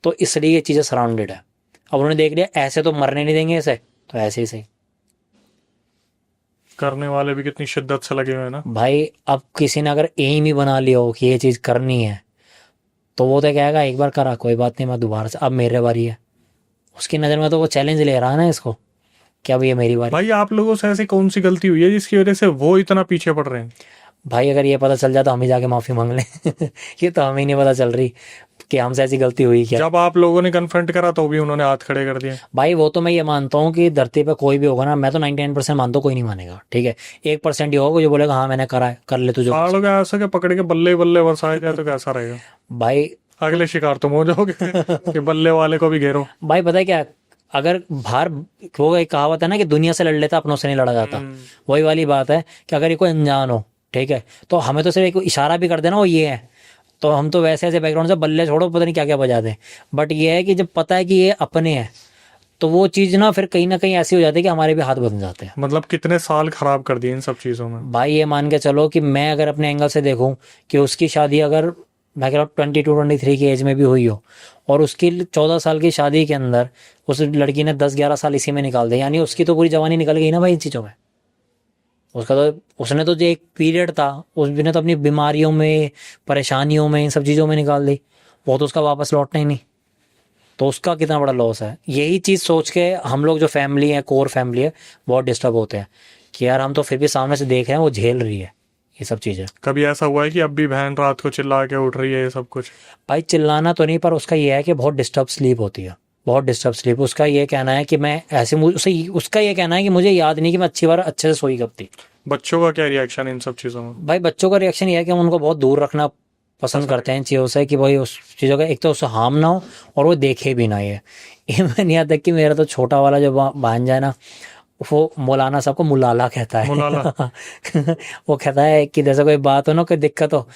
तो इसलिए ये चीज़ें सराउंडेड है। अब उन्होंने देख लिया ऐसे तो मरने नहीं देंगे इसे, तो ऐसे ही सही। करने वाले भी कितनी शिद्दत से लगे हुए हैं ना भाई अब किसी ने अगर एम ही बना लिया हो कि ये चीज़ करनी है, तो वो तो कहेगा एक बार करा कोई बात नहीं, मैं दोबारा से, अब मेरे बारी है। उसकी नज़र में तो वो चैलेंज ले रहा है ना इसको, कि अब ये मेरी बारी। भाई। आप लोगों से ऐसी कौन सी गलती हुई है जिसकी वजह से वो इतना पीछे पड़ रहे हैं? भाई अगर ये पता चल जाता हम ही जाके माफ़ी मांग लें ये तो हमें ही नहीं पता चल रही कि हमसे ऐसी गलती हुई क्या। जब आप लोगों ने कन्फ्रंट करा तो भी उन्होंने हाथ खड़े कर दिए। भाई वो तो मैं ये मानता हूँ कि धरती पे कोई भी होगा ना, मैं तो 99% मानता हूँ कोई नहीं मानेगा, ठीक है। 1% ही होगा जो बोलेगा हाँ मैंने करा है, कर ले तुझे। पहाड़ों के ऐसा के पकड़ के बल्ले बल्ले बरसाए जाए तो कैसा रहेगा भाई अगले शिकार तुम हो जाओगे कि बल्ले वाले को भी घेरो। भाई पता है क्या, अगर बाहर वो एक कहावत है ना कि दुनिया से लड़ लेता अपनों से नहीं लड़ा जाता, वही वाली बात है कि अगर ये कोई अनजान हो, ठीक है, तो हमें तो सिर्फ एक इशारा भी कर देना वो ये है, तो हम तो वैसे ऐसे बैकग्राउंड से बल्ले छोड़ो पता नहीं क्या क्या बजा दें। बट ये है कि जब पता है कि ये अपने हैं, तो वो चीज़ ना फिर कहीं ना कहीं ऐसी हो जाती है कि हमारे भी हाथ बन जाते हैं। मतलब कितने साल खराब कर दिए इन सब चीज़ों में। भाई ये मान के चलो कि मैं अगर अपने एंगल से देखूं कि उसकी शादी अगर मैं कह रहा हूँ 22-23 की एज में भी हुई हो, और उसकी 14 साल की शादी के अंदर उस लड़की ने 10-11 साल इसी में निकाल दिए, यानी उसकी तो पूरी जवानी निकल गई ना भाई इन चीज़ों में। उसका तो उसने तो जो एक पीरियड था उसने तो अपनी बीमारियों में, परेशानियों में, इन सब चीज़ों में निकाल दी, वो तो उसका वापस लौटना ही नहीं। तो उसका कितना बड़ा लॉस है। यही चीज़ सोच के हम लोग जो फैमिली है, कोर फैमिली है, बहुत डिस्टर्ब होते हैं कि यार हम तो फिर भी सामने से देख रहे हैं वो झेल रही है ये सब चीज़ें। कभी ऐसा हुआ है कि अब भी बहन रात को चिल्ला के उठ रही है ये सब कुछ? भाई चिल्लाना तो नहीं, पर उसका ये है कि बहुत डिस्टर्ब स्लीप होती है, बहुत डिस्टर्ब स्लीप। उसका ये कहना है कि मैं ऐसे उसका ये कहना है कि मुझे याद नहीं कि मैं अच्छी बार अच्छे से सोई कब थी। बच्चों का क्या रिएक्शन इन सब चीज़ों में? भाई बच्चों का रिएक्शन ये है कि हम उनको बहुत दूर रखना पसंद करते हैं इन चीज़ों से, कि भाई उस चीज़ों का एक तो उससे हार्म ना हो और वो देखे भी ना ये। इवन यहाँ तक कि मेरा तो छोटा वाला जो भांजा है ना, वो मौलाना साहब को मुलाला कहता है। मुलाला? वो कहता है कि जैसे कोई बात हो ना, कोई दिक्कत हो,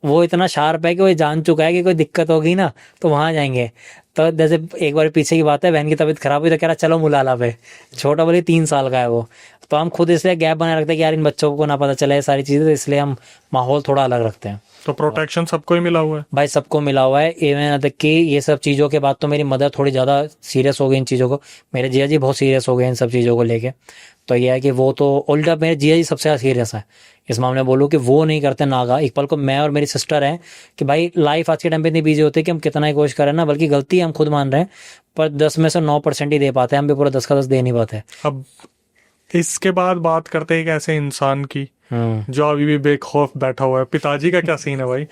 वो इतना शार्प है कि वो जान चुका है कि कोई दिक्कत होगी ना तो वहाँ जाएंगे। तो जैसे एक बार पीछे की बात है, बहन की तबीयत खराब हुई तो कह रहा चलो मुलाला पे। छोटा बोले 3 साल का है वो। तो हम खुद इसलिए गैप बना रखते हैं कि यार इन बच्चों को ना पता चले ये सारी चीज़ें, तो इसलिए हम माहौल थोड़ा अलग रखते हैं। तो प्रोटेक्शन सबको ही मिला हुआ है? भाई सबको मिला हुआ है। इवन तक कि ये सब चीज़ों के बाद तो मेरी मदर थोड़ी ज़्यादा सीरियस हो गई इन चीज़ों को, मेरे जिया जी बहुत सीरियस हो गए इन सब चीज़ों को लेके। तो यह है कि वो तो उल्टा मेरे जिया जी सबसे ज़्यादा सीरियस है इस मामले में। बोलूँ कि वो नहीं करते नागा एक पल को। मैं और मेरी सिस्टर हैं कि भाई लाइफ आज के टाइम पे इतनी बिजी होती है कि हम कितना ही कोशिश करें ना, बल्कि गलती हम खुद मान रहे हैं, पर 10 में से 9% ही दे पाते हैं, हम भी पूरा 10 का 10 दे नहीं पाते। अब इसके बाद बात करते हैं एक ऐसे इंसान की जो अभी भी बेखौफ बैठा हुआ है। पिताजी का क्या सीन है भाई?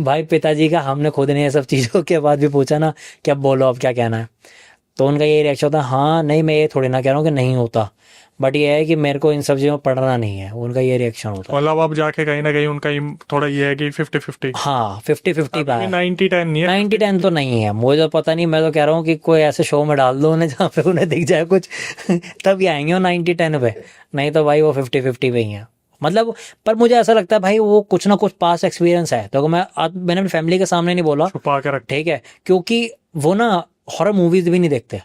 भाई पिताजी का हमने खुद ने ये सब चीज़ों के बाद भी पूछा ना कि अब बोलो अब क्या कहना है, तो उनका ये रिएक्शन होता है हाँ नहीं, मैं ये थोड़ी ना कह रहा हूँ कि नहीं होता, बट ये है कि मेरे को इन सब चीज़ों में पढ़ना नहीं है, उनका ये रिएक्शन होता है। मतलब अब जाके कहीं ना कहीं उनका थोड़ा ये है कि 50-50। हाँ 50-50 का है, 90-10 नहीं है। 90-10 तो नहीं है, मुझे तो पता नहीं। मैं तो कह रहा हूँ कि कोई ऐसे शो में डाल दो उन्हें जहाँ पे उन्हें दिख जाए कुछ तब ही आएंगे वो 90-10 पे, नहीं तो भाई वो 50-50 पे ही है। मतलब पर मुझे ऐसा लगता है भाई वो कुछ ना कुछ पास एक्सपीरियंस है। तो मैंने अपनी फैमिली के सामने नहीं बोला, छुपा के रख। ठीक है, क्योंकि वो ना हॉरर मूवीज भी नहीं देखते,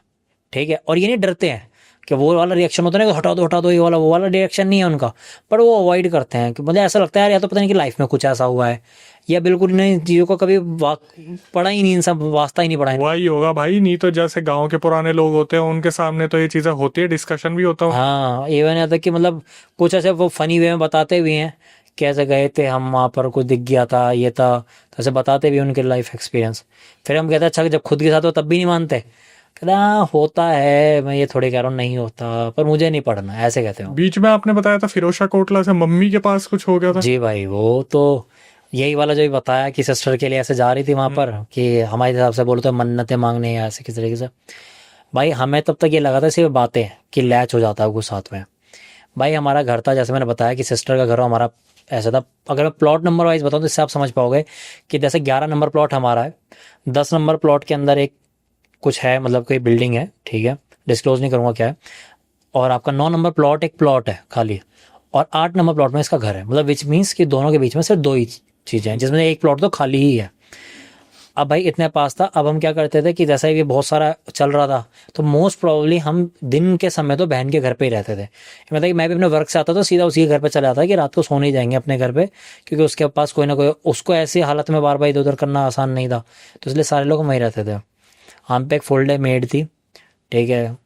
ठीक है, और ये नहीं डरते हैं कि वो वाला रिएक्शन होता है ना कि हटा दो ये वाला, वो वाला रिएक्शन नहीं है उनका, पर वो अवॉइड करते हैं कि मुझे ऐसा लगता है यार या तो पता नहीं कि लाइफ में कुछ ऐसा हुआ है, या बिल्कुल नहीं चीज़ों को कभी पढ़ा ही नहीं, इन सब वास्ता ही नहीं पढ़ा है। वही होगा भाई, नहीं तो जैसे गांव के पुराने लोग होते हैं उनके सामने तो ये चीजें होती है, डिस्कशन भी होता है। हाँ इवन यहाँ तक कि मतलब कुछ ऐसे वो फनी वे में बताते भी हैं, कैसे गए थे हम वहाँ पर, कुछ दिख गया था ये था, तो ऐसे बताते भी उनके लाइफ एक्सपीरियंस। फिर हम कहते हैं अच्छा जब खुद के साथ हो तब भी नहीं मानते, कहते हाँ होता है, मैं ये थोड़ी कह रहा हूँ नहीं होता, पर मुझे नहीं पढ़ना, ऐसे कहते हो। बीच में आपने बताया था फिरोजा कोटला से मम्मी के पास कुछ हो गया था। जी भाई वो तो यही वाला जो भी बताया कि सिस्टर के लिए ऐसे जा रही थी वहाँ पर, कि हमारे हिसाब से बोलो तो मन्नतें मांगने या ऐसे किस तरीके से। भाई हमें तब तक ये लगा था सिर्फ बातें कि लैच हो जाता है कुछ साथ में। भाई हमारा घर था, जैसे मैंने बताया कि सिस्टर का घर हो हमारा ऐसा था। अगर मैं प्लॉट नंबर वाइज बताऊँ तो इससे आप समझ पाओगे कि जैसे 11 नंबर प्लॉट हमारा है, 10 नंबर प्लॉट के अंदर एक कुछ है, मतलब कोई बिल्डिंग है, ठीक है, डिस्क्लोज नहीं करूँगा क्या है, और आपका 9 नंबर प्लॉट एक प्लॉट है खाली, और 8 नंबर प्लॉट में इसका घर है। मतलब विच मीन्स कि दोनों के बीच में सिर्फ 2 ही चीज़ें हैं, जिसमें एक प्लॉट तो खाली ही है। अब भाई इतने पास था, अब हम क्या करते थे कि जैसा ये बहुत सारा चल रहा था, तो मोस्ट प्रोबेबली हम दिन के समय तो बहन के घर पे ही रहते थे। मतलब कि मैं भी अपने वर्क से आता तो सीधा उसी के घर पे चला जाता कि रात को सोने ही जाएंगे अपने घर पे, क्योंकि उसके पास कोई ना कोई, उसको ऐसी हालत में बार बार इधर उधर करना आसान नहीं था, तो इसलिए सारे लोग वहीं रहते थे। हम पे एक फुल डे मेड थी, ठीक है,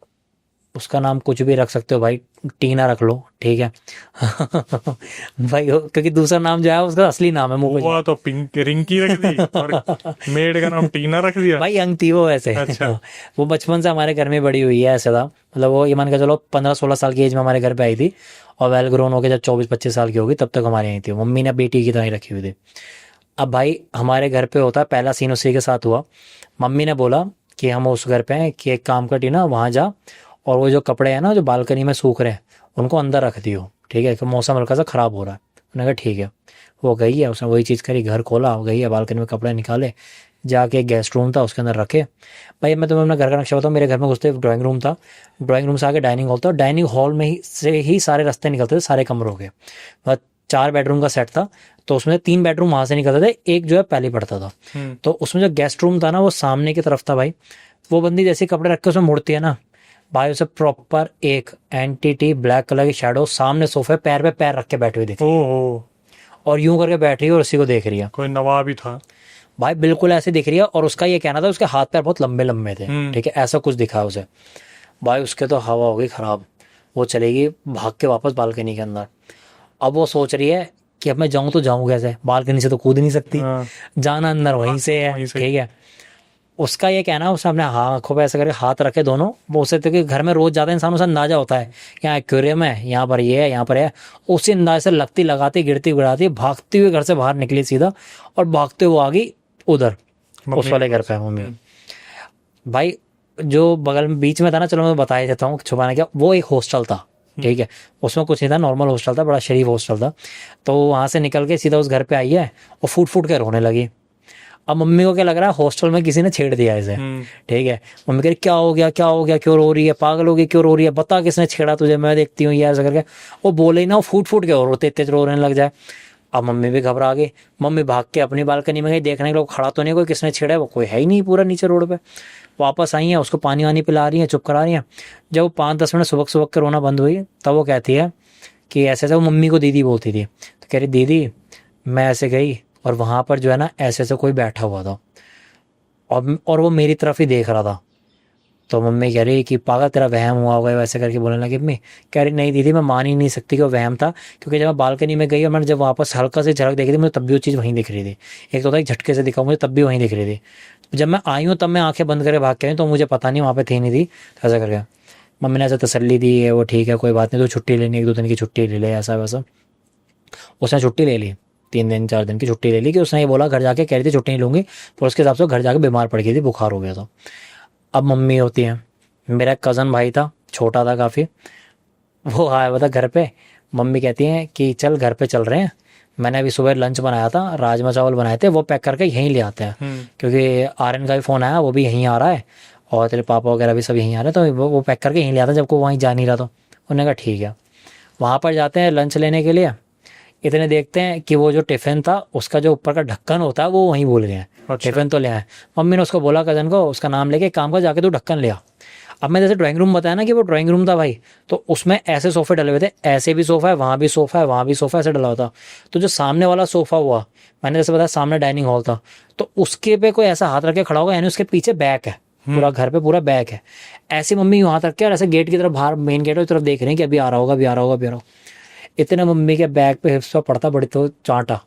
उसका नाम कुछ भी रख सकते हो भाई, टीना रख लो, ठीक है भाई क्योंकि दूसरा नाम जो है उसका असली नाम है मुझे। वो तो पिंक रिंकी रख दी और मेड का नाम टीना रख दिया। भाई यंग थी वो वैसे। अच्छा। वो बचपन से हमारे घर में बड़ी हुई है, ऐसा था। मतलब वो ये मान के चलो 15-16 साल की एज में हमारे घर पे आई थी, और वेल ग्रोन होकर जब 24-25 साल की होगी तब तक हमारे यहाँ थी। मम्मी ने बेटी की तरह ही रखी हुई थी। अब भाई हमारे घर पे होता है, पहला सीन उसी के साथ हुआ। मम्मी ने बोला कि हम उस घर पे हैं कि एक काम कर टीना, वहाँ जा और वो जो कपड़े हैं ना जो बालकनी में सूख रहे हैं उनको अंदर रख दियो, ठीक है, कि मौसम हल्का सा ख़राब हो रहा है। उन्होंने कहा ठीक है। वो गई है, उसने वही चीज़ करी, घर खोला, गई है बालकनी में कपड़े निकाले, जाके एक गेस्ट रूम था उसके अंदर रखे। भाई मैं तुम्हें अपना घर का नक्शा बताऊँ, मेरे घर में घुसते ड्राइंग रूम था, ड्राइंग रूम से आके डाइनिंग हॉल था, डाइनिंग हॉल में ही से ही सारे रास्ते निकलते थे सारे कमरों के। 4 बेडरूम का सेट था, तो उसमें 3 बेडरूम वहाँ से निकलते थे, एक जो है पहले पड़ता था। तो उसमें जो गेस्ट रूम था ना वो सामने की तरफ था। भाई वो बंदी जैसे कपड़े रख के उसमें मुड़ती है ना भाई, उसे प्रॉपर एक एंटिटी ब्लैक कलर की शैडो सामने सोफे पैर पे पैर रख के बैठी हुई दिखी, और यूं करके बैठ रही है और उसी को देख रही है। कोई नवाब ही था भाई, बिल्कुल ऐसे दिख रही है। और उसका ये कहना था उसके हाथ पैर बहुत लंबे लंबे थे, ठीक है, ऐसा कुछ दिखा उसे। भाई उसके तो हवा हो गई खराब, वो चलेगी भाग के वापस बालकनी के अंदर। अब वो सोच रही है कि अब मैं जाऊं तो जाऊं कैसे, बालकनी से तो कूद नहीं सकती, हाँ, जाना अंदर वहीं से है, वहीं से। ठीक है। उसका ये कहना है, उसने अपने आंखों पे ऐसे करके हाथ रखे दोनों, वो उससे तो कि घर में रोज ज्यादा इंसान, उसे अंदाजा होता है यहाँ एक्वेरियम है, यहाँ पर ये है, यहाँ पर है। उसी अंदाज से लगती लगाती गिरती गिराती भागती हुई घर से बाहर निकली सीधा, और भागते हुए आ गई उधर उस मम्मी वाले के घर पास। पे मम्मी। भाई जो बगल में बीच में था ना, चलो मैं बता ही देता हूँ छुपाने क्या, वो एक हॉस्टल था, ठीक है। उसमें कुछ नहीं था, नॉर्मल हॉस्टल था, बड़ा शरीफ हॉस्टल था। तो वहां से निकल के सीधा उस घर पे आई है और फूट फूट के रोने लगी। अब मम्मी को क्या लग रहा है, हॉस्टल में किसी ने छेड़ दिया इसे, ठीक है। मम्मी कह रही क्या हो गया, क्या हो गया, क्यों रो रही है, पागल हो गई, क्यों रो रही है, बता किसने छेड़ा तुझे, मैं देखती हूँ ये ऐसा करके। वो बोले ही ना, वो फूट फूट के और रोते तेज रोने लग जाए। अब मम्मी भी घबरा गई, मम्मी भाग के अपनी बालकनी में गई देखने के लोग खड़ा तो नहीं कोई, किसने छेड़ा है, वो कोई है ही नहीं पूरा नीचे रोड पे। वापस आई है, उसको पानी वानी पिला रही है, चुप करा रही है। जब वो 5-10 मिनट सुबह सुबह के रोना बंद हुई, तब वो कहती है कि ऐसे ऐसे, वो मम्मी को दीदी बोलती थी, तो कह रही दीदी मैं ऐसे गई और वहां पर जो है ना ऐसे ऐसे कोई बैठा हुआ था, और वो मेरी तरफ ही देख रहा था। तो मम्मी कह रही कि पागल तेरा वहम हुआ होगा, वैसे करके बोलने लगी। मम्मी कह रही नहीं दीदी मैं मान ही नहीं सकती कि वो वहम था, क्योंकि जब मैं बालकनी में गई और मैंने जब वापस हल्का से झलक देखी थी, मुझे तब भी वो चीज़ वहीं दिख रही थी। एक तो था एक झटके से दिखा, मुझे तब भी वहीं दिख रही थी। जब मैं आई हूँ तब मैं आंखें बंद करके भाग के आई, तो मुझे पता नहीं वहाँ पे थी नहीं थी, तो ऐसा करके मम्मी ने ऐसे तसल्ली दी है, वो ठीक है कोई बात नहीं, तो छुट्टी लेनी 1-2 दिन की छुट्टी ले ले, ऐसा वैसा। उसने छुट्टी ले ली, 3-4 दिन की छुट्टी ले ली, कि उसने ये बोला घर जाके, कह रही थी छुट्टी नहीं लूंगी, पर उसके हिसाब से घर जाके बीमार पड़ गई थी, बुखार हो गया था। अब मम्मी होती है, मेरा कज़न भाई था, छोटा था काफ़ी, वो आया हुआ था घर पे। मम्मी कहती हैं कि चल घर पे चल रहे हैं, मैंने अभी सुबह लंच बनाया था, राजमा चावल बनाए थे, वो पैक करके यहीं ले आते हैं, क्योंकि आर्यन का भी फ़ोन आया, वो भी यहीं आ रहा है, और तेरे पापा वगैरह भी सब यहीं आ रहे हैं, तो वो पैक करके यहीं ले आता है, जबकि वहीं जा नहीं रहा था। उन्होंने कहा ठीक है। वहाँ पर जाते हैं लंच लेने के लिए, इतने देखते हैं कि वो जो टिफ़िन था उसका जो ऊपर का ढक्कन होता है वो वहीं भूल गए हैं। अच्छा। टिफ़िन तो ले आए, मम्मी ने उसको बोला कज़न को, उसका नाम लेके काम का जाके तू ढक्कन ले आ। अब मैं जैसे ड्राइंग रूम बताया ना कि वो ड्राइंग रूम था भाई, तो उसमें ऐसे सोफे डले हुए थे, ऐसे भी सोफा है, वहाँ भी सोफा है, वहाँ भी सोफा, ऐसे डला हुआ था। तो जो सामने वाला सोफा हुआ, मैंने जैसे बताया सामने डाइनिंग हॉल था, तो उसके पे कोई ऐसा हाथ रख के खड़ा होगा, यानी उसके पीछे बैक है, पूरा घर पे पूरा बैक है। ऐसे मम्मी वहाँ तक के और ऐसे गेट की तरफ, बाहर मेन गेट की तरफ देख रहे हैं कि अभी आ रहा होगा, अभी आ रहा होगा, अभी आ रहा होगा। इतने मम्मी के बैग पे हिप्स पर पड़ता बड़ी तो चांटा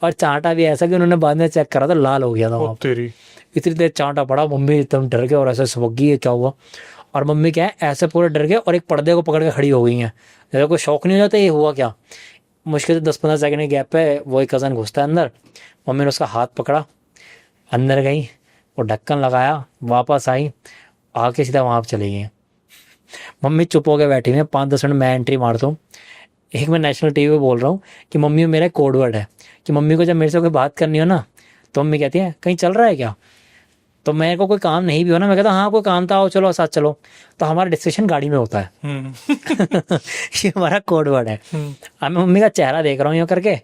और चांटा भी ऐसा कि उन्होंने बाद में चेक करा था, लाल हो गया था वहाँ पे। तेरी। इतनी देर चांटा पड़ा, मम्मी एकदम डर गए और ऐसे सबक गई है क्या हुआ। और मम्मी क्या है, ऐसे पूरे डर गए और एक पर्दे को पकड़ के खड़ी हो गई हैं, जैसे कोई शौक नहीं हो जाता ये हुआ क्या। मुश्किल से 10-15 सेकंड के गैप पे वो एक कज़न घुसता है अंदर, मम्मी ने उसका हाथ पकड़ा, अंदर गई, वो ढक्कन लगाया, वापस आई, आके सीधा वहाँ पर चली गई। मम्मी चुप हो के बैठी हुई है, 5-10 मिनट मैं एंट्री मारता हूँ। एक मैं नेशनल टीवी पे बोल रहा हूँ कि मम्मी मेरा कोड वर्ड है, कि मम्मी को जब मेरे से कोई बात करनी हो ना, तो मम्मी कहती है कहीं चल रहा है क्या, तो मेरे को कोई काम नहीं भी हो ना, मैं कहता हाँ कोई काम था, आओ चलो साथ चलो, तो हमारा डिस्कशन गाड़ी में होता है। ये हमारा कोड वर्ड है। अब मैं मम्मी का चेहरा देख रहा हूँ यूँ करके,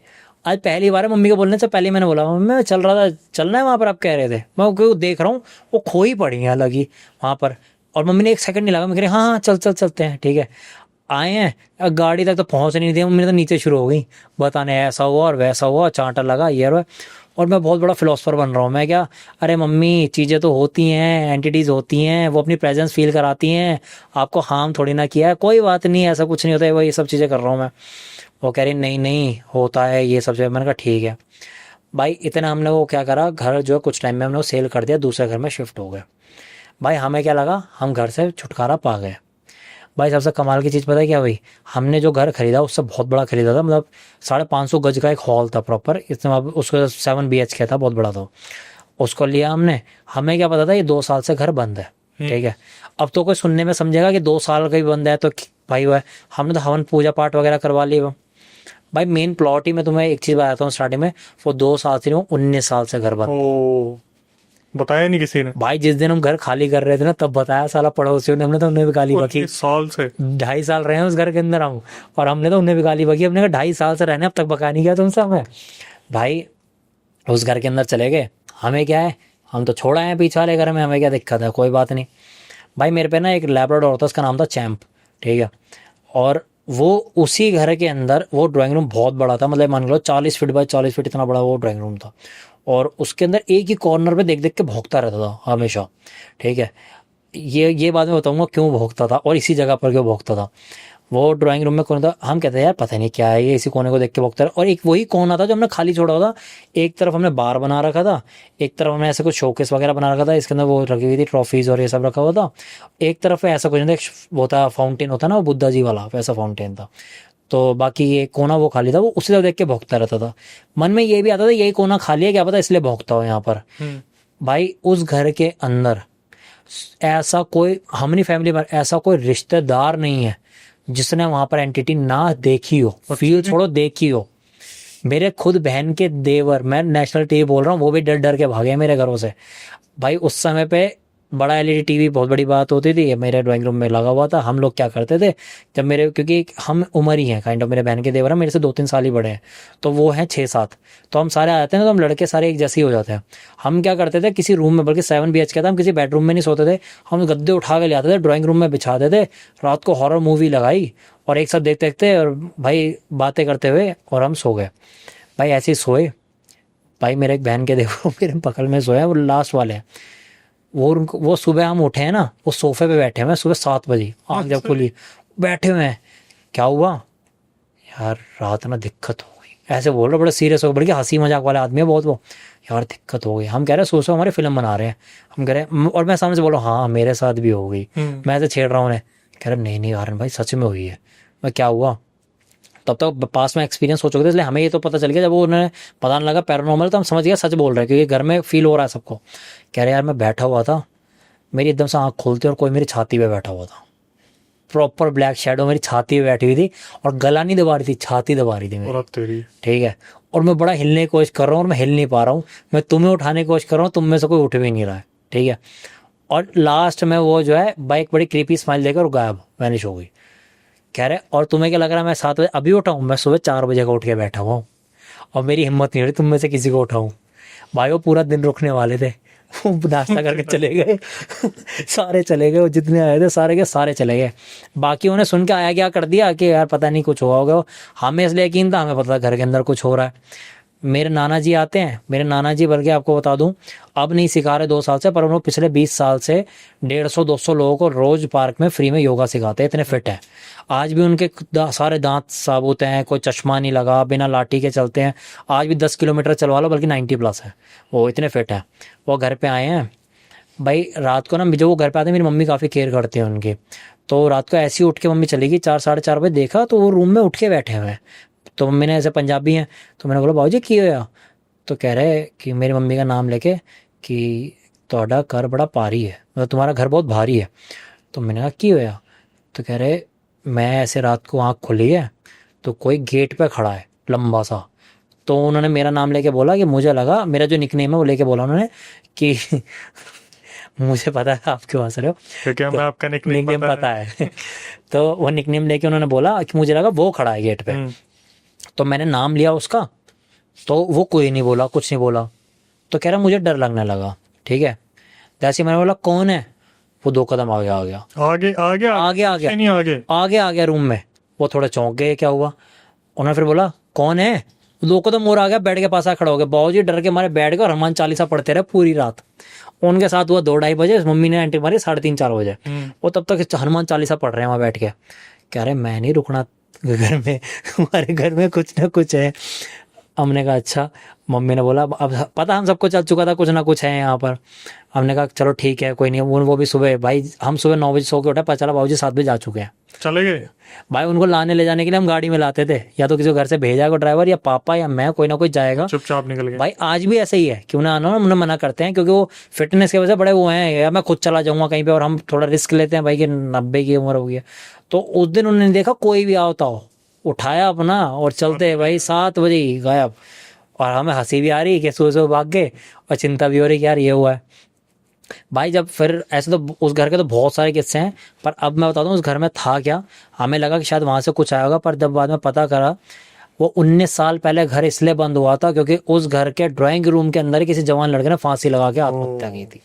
आज पहली बार है मम्मी को बोलने से पहले मैंने बोला मम्मी मैं चल रहा था, चलना है वहाँ पर, आप कह रहे थे, मैं उसको देख रहा हूँ वो खोई पड़ी है अलग ही वहाँ पर। और मम्मी ने एक सेकंड नहीं लगा, मैं कह रही हाँ हाँ चल चल चलते हैं, ठीक है। आए हैं, गाड़ी तक तो पहुंच नहीं दी, मम्मी ने तो नीचे शुरू हो गई बताने, ऐसा हुआ और वैसा हुआ, चांटा लगा ये हुआ। और मैं बहुत बड़ा फिलोसफर बन रहा हूँ मैं, क्या अरे मम्मी चीज़ें तो होती हैं, एंटिटीज़ होती हैं, वो अपनी प्रेजेंस फील कराती हैं, आपको हार्म थोड़ी ना किया है, कोई बात नहीं, ऐसा कुछ नहीं होता है, वो ये सब चीज़ें कर रहा हूँ मैं। वो कह रही नहीं नहीं होता है ये सब चीज़ें, मैंने कहा ठीक है भाई। इतना हमने वो क्या करा, घर जो है कुछ टाइम में हमने वो सेल कर दिया, दूसरे घर में शिफ्ट हो गए। भाई हमें क्या लगा हम घर से छुटकारा पा गए। भाई सबसे कमाल की चीज़ पता है क्या हुई, हमने जो घर खरीदा उससे बहुत बड़ा खरीदा था, मतलब 550 गज का एक हॉल था प्रॉपर, इतना उसका 7 BHK था, बहुत बड़ा था। उसको लिया हमने, हमें क्या पता था ये 2 साल से घर बंद है, ठीक है। अब तो कोई सुनने में समझेगा कि 2 साल का ही बंद है, तो भाई वह हमने तो हवन पूजा पाठ वगैरह करवा ली। भाई मेन प्लॉट ही मैं तुम्हें एक चीज़ बताता हूँ स्टार्टिंग में, वो 2 साल से नहीं, 19 साल से घर बंद। ओ, बताया नहीं किसी ने? भाई जिस दिन हम घर खाली कर रहे थे ना तब बताया साला पड़ोसियों ने, हमने तो उन्हें भी गाली बकी। 19 साल से? 2.5 साल रहे हैं उस घर के अंदर हम, और हमने तो उन्हें भी गाली बकी। हमने कहा 2.5 साल से रहने, अब तक बका नहीं गया तुमसे हमें। भाई उस घर के अंदर चले गए, हमें क्या है, हम तो छोड़ा है पीछे वाले घर में, हमें क्या दिक्कत है, कोई बात नहीं। भाई मेरे पे ना एक लैब्राडोर था, उसका नाम था चैम्प, ठीक है। और वो उसी घर के अंदर, वो ड्राइंग रूम बहुत बड़ा था, मतलब मान लो 40 फीट बाय 40 फीट इतना बड़ा वो ड्राइंग रूम था। और उसके अंदर एक ही कॉर्नर पे देख देख के भौंकता रहता था हमेशा, ठीक है। ये बाद में बताऊंगा क्यों भौंकता था और इसी जगह पर क्यों भौंकता था। वो ड्राइंग रूम में कोना था, हम कहते हैं यार पता नहीं क्या है ये, इसी कोने को देख के भौंकता रहा। और एक वही कोना था जो हमने खाली छोड़ा हुआ था। एक तरफ हमने बार बना रखा था, एक तरफ हमने ऐसे कुछ शोकेस वगैरह बना रखा था, इसके अंदर वो रखी हुई थी ट्रॉफीज और ये सब रखा हुआ था। एक तरफ ऐसा कुछ नहीं था, वो था फाउंटेन होता ना, वो बुद्धा जी वाला वैसा फाउंटेन था। तो बाकी ये कोना वो खाली था, वो उसी तरफ देख के भौंकता रहता था। मन में ये भी आता था यही कोना खाली है, क्या पता इसलिए भौंकता हो यहाँ पर। भाई उस घर के अंदर ऐसा कोई, हमारी फैमिली में ऐसा कोई रिश्तेदार नहीं है जिसने वहां पर एंटिटी ना देखी हो, फील छोड़ो देखी हो। मेरे खुद बहन के देवर, मैं नेशनल टीवी बोल रहा हूँ, वो भी डर डर के भागे मेरे घरों से। भाई उस समय पे बड़ा एलईडी टीवी बहुत बड़ी बात होती थी, मेरे ड्राइंग रूम में लगा हुआ था। हम लोग क्या करते थे, जब मेरे, क्योंकि हम उम्र ही हैं काइंड ऑफ, मेरे बहन के देवर हैं मेरे से 2-3 साल ही बड़े हैं, तो वो हैं 6-7, तो हम सारे आते हैं, तो हम लड़के सारे एक जैसे ही हो जाते हैं। हम क्या करते थे, किसी रूम में, बल्कि 7 BHK था, हम किसी बेडरूम में नहीं सोते थे, हम गद्दे उठा के ले आते थे, ड्राइंग रूम में बिछाते थे, रात को हॉरर मूवी लगाई और एक साथ देखते देखते और भाई बातें करते हुए और हम सो गए। भाई ऐसे ही सोए। भाई मेरे एक बहन के देखो मेरे बगल में सोया, वो लास्ट वाले हैं, वो सुबह हम उठे हैं ना, वो सोफे पे बैठे हुए हैं, सुबह 7 बजे आँख जब खुली बैठे हुए हैं। क्या हुआ यार, रात ना दिक्कत हो गई, ऐसे बोल रहे, बड़े सीरियस हो, बल्कि हंसी मजाक वाले आदमी है बहुत वो। यार दिक्कत हो गई, हम कह रहे हैं सोचो हमारे फिल्म बना रहे हैं, हम कह रहे हैं, और मैं सामने से बोल रहा हूँ हाँ मेरे साथ भी हो गई, मैं ऐसे छेड़ रहा हूँ उन्हें, कह रहे नहीं आर्यन भाई सच में हुई है। मैं क्या हुआ, तब तक पास में एक्सपीरियंस हो चुके थे, इसलिए हमें ये तो पता चल गया, जब वो उन्हें पता नहीं लगा पैरानॉर्मल, तो हम समझ गया सच बोल रहे हैं, क्योंकि घर में फील हो रहा है सबको। कह रहे यार मैं बैठा हुआ था, मेरी एकदम से आँख खोलती और कोई मेरी छाती पे बैठा हुआ था, प्रॉपर ब्लैक शैडो मेरी छाती पे बैठी हुई थी, और गला नहीं दबा रही थी, छाती दबा रही थी मेरी, ठीक है। और मैं बड़ा हिलने की कोशिश कर रहा हूँ और मैं हिल नहीं पा रहा हूँ, मैं तुम्हें उठाने की कोशिश कर रहा हूँ, तुम में से कोई उठ भी नहीं रहा है, ठीक है। और लास्ट में वो जो है बाइक बड़ी क्रीपी स्माइल देकर गायब, वैनिश हो गई। कह रहे और तुम्हें क्या लग रहा है मैं 7 बजे अभी उठा हूँ, मैं सुबह 4 बजे का उठ के बैठा हुआ हूँ, और मेरी हिम्मत नहीं हो रही तुम में से किसी को उठाऊँ। भाई वो पूरा दिन रुकने वाले थे, वो नाश्ता करके चले गए सारे चले गए, वो जितने आए थे सारे के सारे चले गए। बाकी उन्हें सुन के आया क्या कर दिया कि यार पता नहीं कुछ हुआ होगा, हमें इसलिए यकीन था, हमें पता था घर के अंदर कुछ हो रहा है। मेरे नाना जी आते हैं, मेरे नाना जी, बल्कि आपको बता दूं अब नहीं सिखा रहे 2 साल से, पर उन्होंने पिछले 20 साल से 150-200 लोगों को रोज पार्क में फ्री में योगा सिखाते हैं, इतने फिट है। आज भी उनके सारे दांत साबुत हैं, कोई चश्मा नहीं लगा, बिना लाठी के चलते हैं, आज भी 10 किलोमीटर चलवा लो, बल्कि 90+ है, वो इतने फिट है। वो घर पे आए हैं भाई, रात को ना जब वो घर पे आते हैं, मेरी मम्मी काफ़ी केयर करती है उनकी, तो रात को ऐसी उठ के मम्मी चली गई, 4-4:30 बजे देखा तो वो रूम में उठ के बैठे हुए हैं। तो मम्मी ने, ऐसे पंजाबी हैं, तो मैंने बोला बाबूजी की होया, तो कह रहे कि मेरी मम्मी का नाम लेके कि ਤੁਹਾਡਾ घर बड़ा भारी है, मतलब तुम्हारा घर बहुत भारी है। तो मैंने कहा की होया, तो कह रहे मैं ऐसे रात को आँख खुली है तो कोई गेट पे खड़ा है लंबा सा, तो उन्होंने मेरा नाम लेके बोला कि मुझे लगा, मेरा जो निकनेम है वो लेके बोला उन्होंने कि मुझे पता है आप क्यों हंस रहे हो, क्योंकि हमें आपका निकनेम पता है तो वो निकनेम लेके उन्होंने बोला कि मुझे लगा वो खड़ा है गेट पे। तो मैंने नाम लिया उसका, तो वो कोई नहीं बोला, कुछ नहीं बोला, तो कह रहा मुझे डर लगने लगा, ठीक है। जैसे मैंने बोला कौन है, वो 2 कदम आगे आ गया, आगे आ गया रूम में। वो थोड़ा चौंक गए क्या हुआ, उन्होंने फिर बोला कौन है, 2 कदम और आ गया, बेड के पास आ खड़ा हो गया। बाबूजी डर के मारे बैठ गए और हनुमान चालीसा पढ़ते रहे पूरी रात। उनके साथ हुआ 2-2:30 बजे, मम्मी ने एंट्री मारी 3:30-4 बजे, वो तब तक हनुमान चालीसा पढ़ रहे हैं वहाँ बैठ के। कह रहे मैं नहीं रुकना घर में, हमारे घर में कुछ ना कुछ है। हमने कहा अच्छा। मम्मी ने बोला अब पता हम सबको चल चुका था कुछ ना कुछ है यहाँ पर। हमने कहा चलो ठीक है कोई नहीं। वो भी सुबह, भाई हम सुबह 9 बजे सो के उठे, पता चला बाबूजी 7 बजे जा चुके हैं, चले गए। भाई उनको लाने ले जाने के लिए हम गाड़ी में लाते थे, या तो किसी को घर से भेजा को ड्राइवर, या पापा या मैं, कोई ना कोई जाएगा, चुपचाप निकल गए। भाई आज भी ऐसे ही है, क्यों ना आना, उन्हें मना करते हैं क्योंकि वो फिटनेस की वजह से बड़े वो हैं, या मैं खुद चला जाऊंगा कहीं पे, और हम थोड़ा रिस्क लेते हैं भाई कि 90 की उम्र हो गई है। तो उस दिन उन्होंने देखा कोई भी आता हो, उठाया अपना और चलते भाई 7 बजे ही गायब। और हमें हंसी भी आ रही कि सुबह भाग गए, और चिंता भी हो रही कि यार ये हुआ है। भाई जब फिर ऐसे तो उस घर के तो बहुत सारे किस्से हैं, पर अब मैं बताता हूँ उस घर में था क्या। हमें लगा कि शायद वहाँ से कुछ आया होगा, पर जब बाद में पता करा वो 19 साल पहले घर इसलिए बंद हुआ था क्योंकि उस घर के ड्राइंग रूम के अंदर किसी जवान लड़के ने फांसी लगा के आत्महत्या की थी।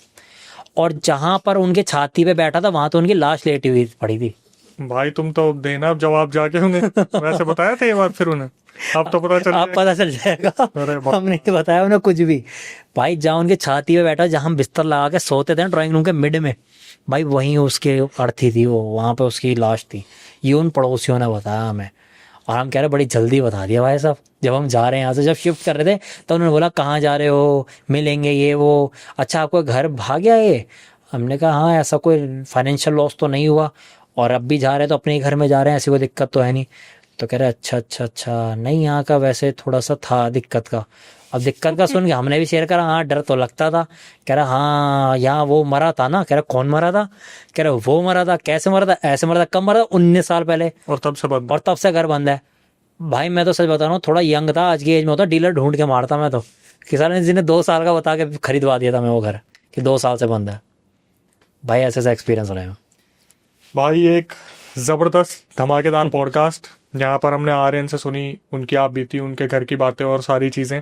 और जहाँ पर उनके छाती पे बैठा था वहाँ तो उनकी लाश लेटी हुई पड़ी थी। भाई तुम तो देना अब जवाब जाके उन्हें, वैसे बताया था ये बात फिर उन्हें, अब तो पता चल अब पता चल जाएगा। अरे बाप। हमने नहीं बताया उन्हें कुछ भी। भाई जहाँ उनके छाती पे बैठा, जहाँ हम बिस्तर लगा के सोते थे ड्राइंग रूम के मिड में, भाई वहीं उसके अर्थी थी वो, वहाँ पे उसकी लाश थी। ये उन पड़ोसियों ने बताया हमें, और हम कह रहे बड़ी जल्दी बता दिया भाई साहब। जब हम जा रहे हैं यहाँ से, जब शिफ्ट कर रहे थे, तो उन्होंने बोला कहाँ जा रहे हो, मिलेंगे ये वो, अच्छा आपको घर भाग गया ये। हमने कहा हाँ, ऐसा कोई फाइनेंशियल लॉस तो नहीं हुआ, और अब भी जा रहे हैं तो अपने ही घर में जा रहे हैं, ऐसी कोई दिक्कत तो है नहीं। तो कह रहे अच्छा अच्छा अच्छा, नहीं यहाँ का वैसे थोड़ा सा था दिक्कत का। अब दिक्कत का सुन के हमने भी शेयर करा, हाँ डर तो लगता था। कह रहा हाँ यहाँ वो मरा था ना। कह रहा कौन मरा था। कह रहा वो मरा था। कैसे मरा था, ऐसे मरा था। कब मरा था, 19 साल पहले, और तब से बंद। और तब से घर बंद है। भाई मैं तो सच बता रहा हूँ, थोड़ा यंग था, आज की एज में होता डीलर ढूंढ के मारता मैं तो। किसान ने जिन्हें 2 साल का बता के खरीदवा दिया था मैं वो घर, कि 2 साल से बंद है। भाई ऐसे ऐसा एक्सपीरियंस रहा है। भाई एक ज़बरदस्त धमाकेदार पॉडकास्ट जहाँ पर हमने आर्यन से सुनी उनकी आप बीती, उनके घर की बातें और सारी चीज़ें।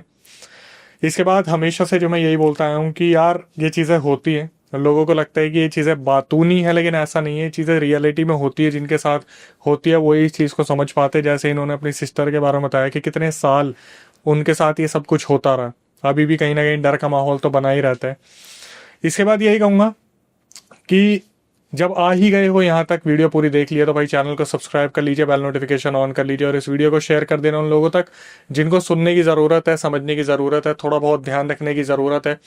इसके बाद हमेशा से जो मैं यही बोलता आया हूँ कि यार ये चीज़ें होती हैं, लोगों को लगता है कि ये चीज़ें बातूनी है, लेकिन ऐसा नहीं है। ये चीज़ें रियलिटी में होती है, जिनके साथ होती है वो इस चीज़ को समझ पाते। जैसे इन्होंने अपनी सिस्टर के बारे में बताया कि कितने साल उनके साथ ये सब कुछ होता रहा, अभी भी कहीं ना कहीं डर का माहौल तो बना ही रहता है। इसके बाद यही कहूँगा कि जब आ ही गए हो यहाँ तक, वीडियो पूरी देख लिया, तो भाई चैनल को सब्सक्राइब कर लीजिए, बेल नोटिफिकेशन ऑन कर लीजिए, और इस वीडियो को शेयर कर देना उन लोगों तक जिनको सुनने की ज़रूरत है, समझने की ज़रूरत है, थोड़ा बहुत ध्यान रखने की ज़रूरत है।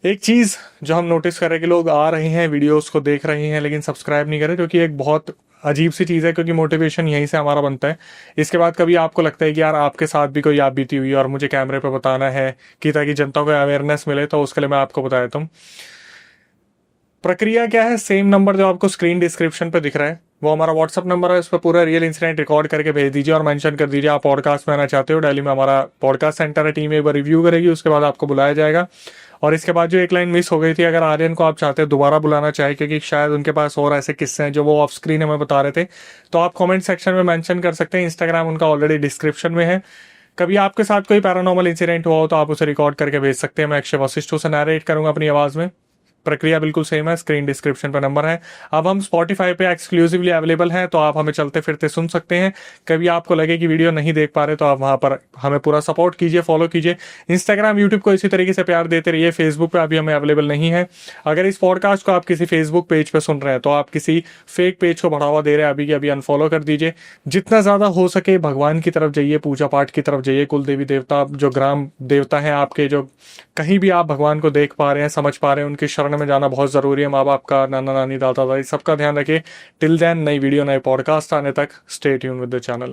एक चीज़ जो हम नोटिस करें कि लोग आ रहे हैं, वीडियोस को देख रहे हैं, लेकिन सब्सक्राइब नहीं करें, जो कि एक बहुत अजीब सी चीज़ है, क्योंकि मोटिवेशन यहीं से हमारा बनता है। इसके बाद कभी आपको लगता है कि यार आपके साथ भी कोई आप बीती हुई है और मुझे कैमरे पे बताना है, कि ताकि जनता को अवेयरनेस मिले, तो उसके लिए मैं आपको बता देता हूँ प्रक्रिया क्या है। सेम नंबर जो आपको स्क्रीन डिस्क्रिप्शन पे दिख रहा है वो हमारा व्हाट्सअप नंबर है। उस पर पूरा रियल इंसिडेंट रिकॉर्ड करके भेज दीजिए और मेंशन कर दीजिए आप पॉडकास्ट में आना चाहते हो। दिल्ली में हमारा पॉडकास्ट सेंटर है, टीम एक बार रिव्यू करेगी, उसके बाद आपको बुलाया जाएगा। और इसके बाद जो एक लाइन मिस हो गई थी, अगर आर्यन को आप चाहते हैं दोबारा बुलाना चाहे, क्योंकि शायद उनके पास और ऐसे किस्से हैं जो वो ऑफ स्क्रीन हमें बता रहे थे, तो आप कमेंट सेक्शन में मेंशन कर सकते हैं। इंस्टाग्राम उनका ऑलरेडी डिस्क्रिप्शन में है। कभी आपके साथ कोई पैरानॉर्मल इंसिडेंट हुआ हो तो आप उसे रिकॉर्ड करके भेज सकते हैं। मैं अक्षय वशिष्ठ से नैरेट करूंगा अपनी आवाज़ में। प्रक्रिया बिल्कुल सेम है, स्क्रीन डिस्क्रिप्शन पर नंबर है। अब हम स्पॉटिफाई पे एक्सक्लूसिवली अवेलेबल हैं, तो आप हमें चलते फिरते सुन सकते हैं। कभी आपको लगे कि वीडियो नहीं देख पा रहे तो आप वहाँ पर हमें पूरा सपोर्ट कीजिए, फॉलो कीजिए। इंस्टाग्राम यूट्यूब को इसी तरीके से प्यार देते रहिए। फेसबुक पे अभी हमें अवेलेबल नहीं है। अगर इस पॉडकास्ट को आप किसी फेसबुक पेज पे सुन रहे हैं तो आप किसी फेक पेज को बढ़ावा दे रहे हैं, अभी के अभी अनफॉलो कर दीजिए। जितना ज़्यादा हो सके भगवान की तरफ जाइए, पूजा पाठ की तरफ जाइए। कुल देवी देवता जो ग्राम देवता हैं आपके, जो कहीं भी आप भगवान को देख पा रहे हैं, समझ पा रहे हैं, उनकी शरण में जाना बहुत ज़रूरी है। माँ बाप का, नाना नानी, दादा दादी, सबका ध्यान रखिए। टिल देन, नई वीडियो नए पॉडकास्ट आने तक stay tune with the channel.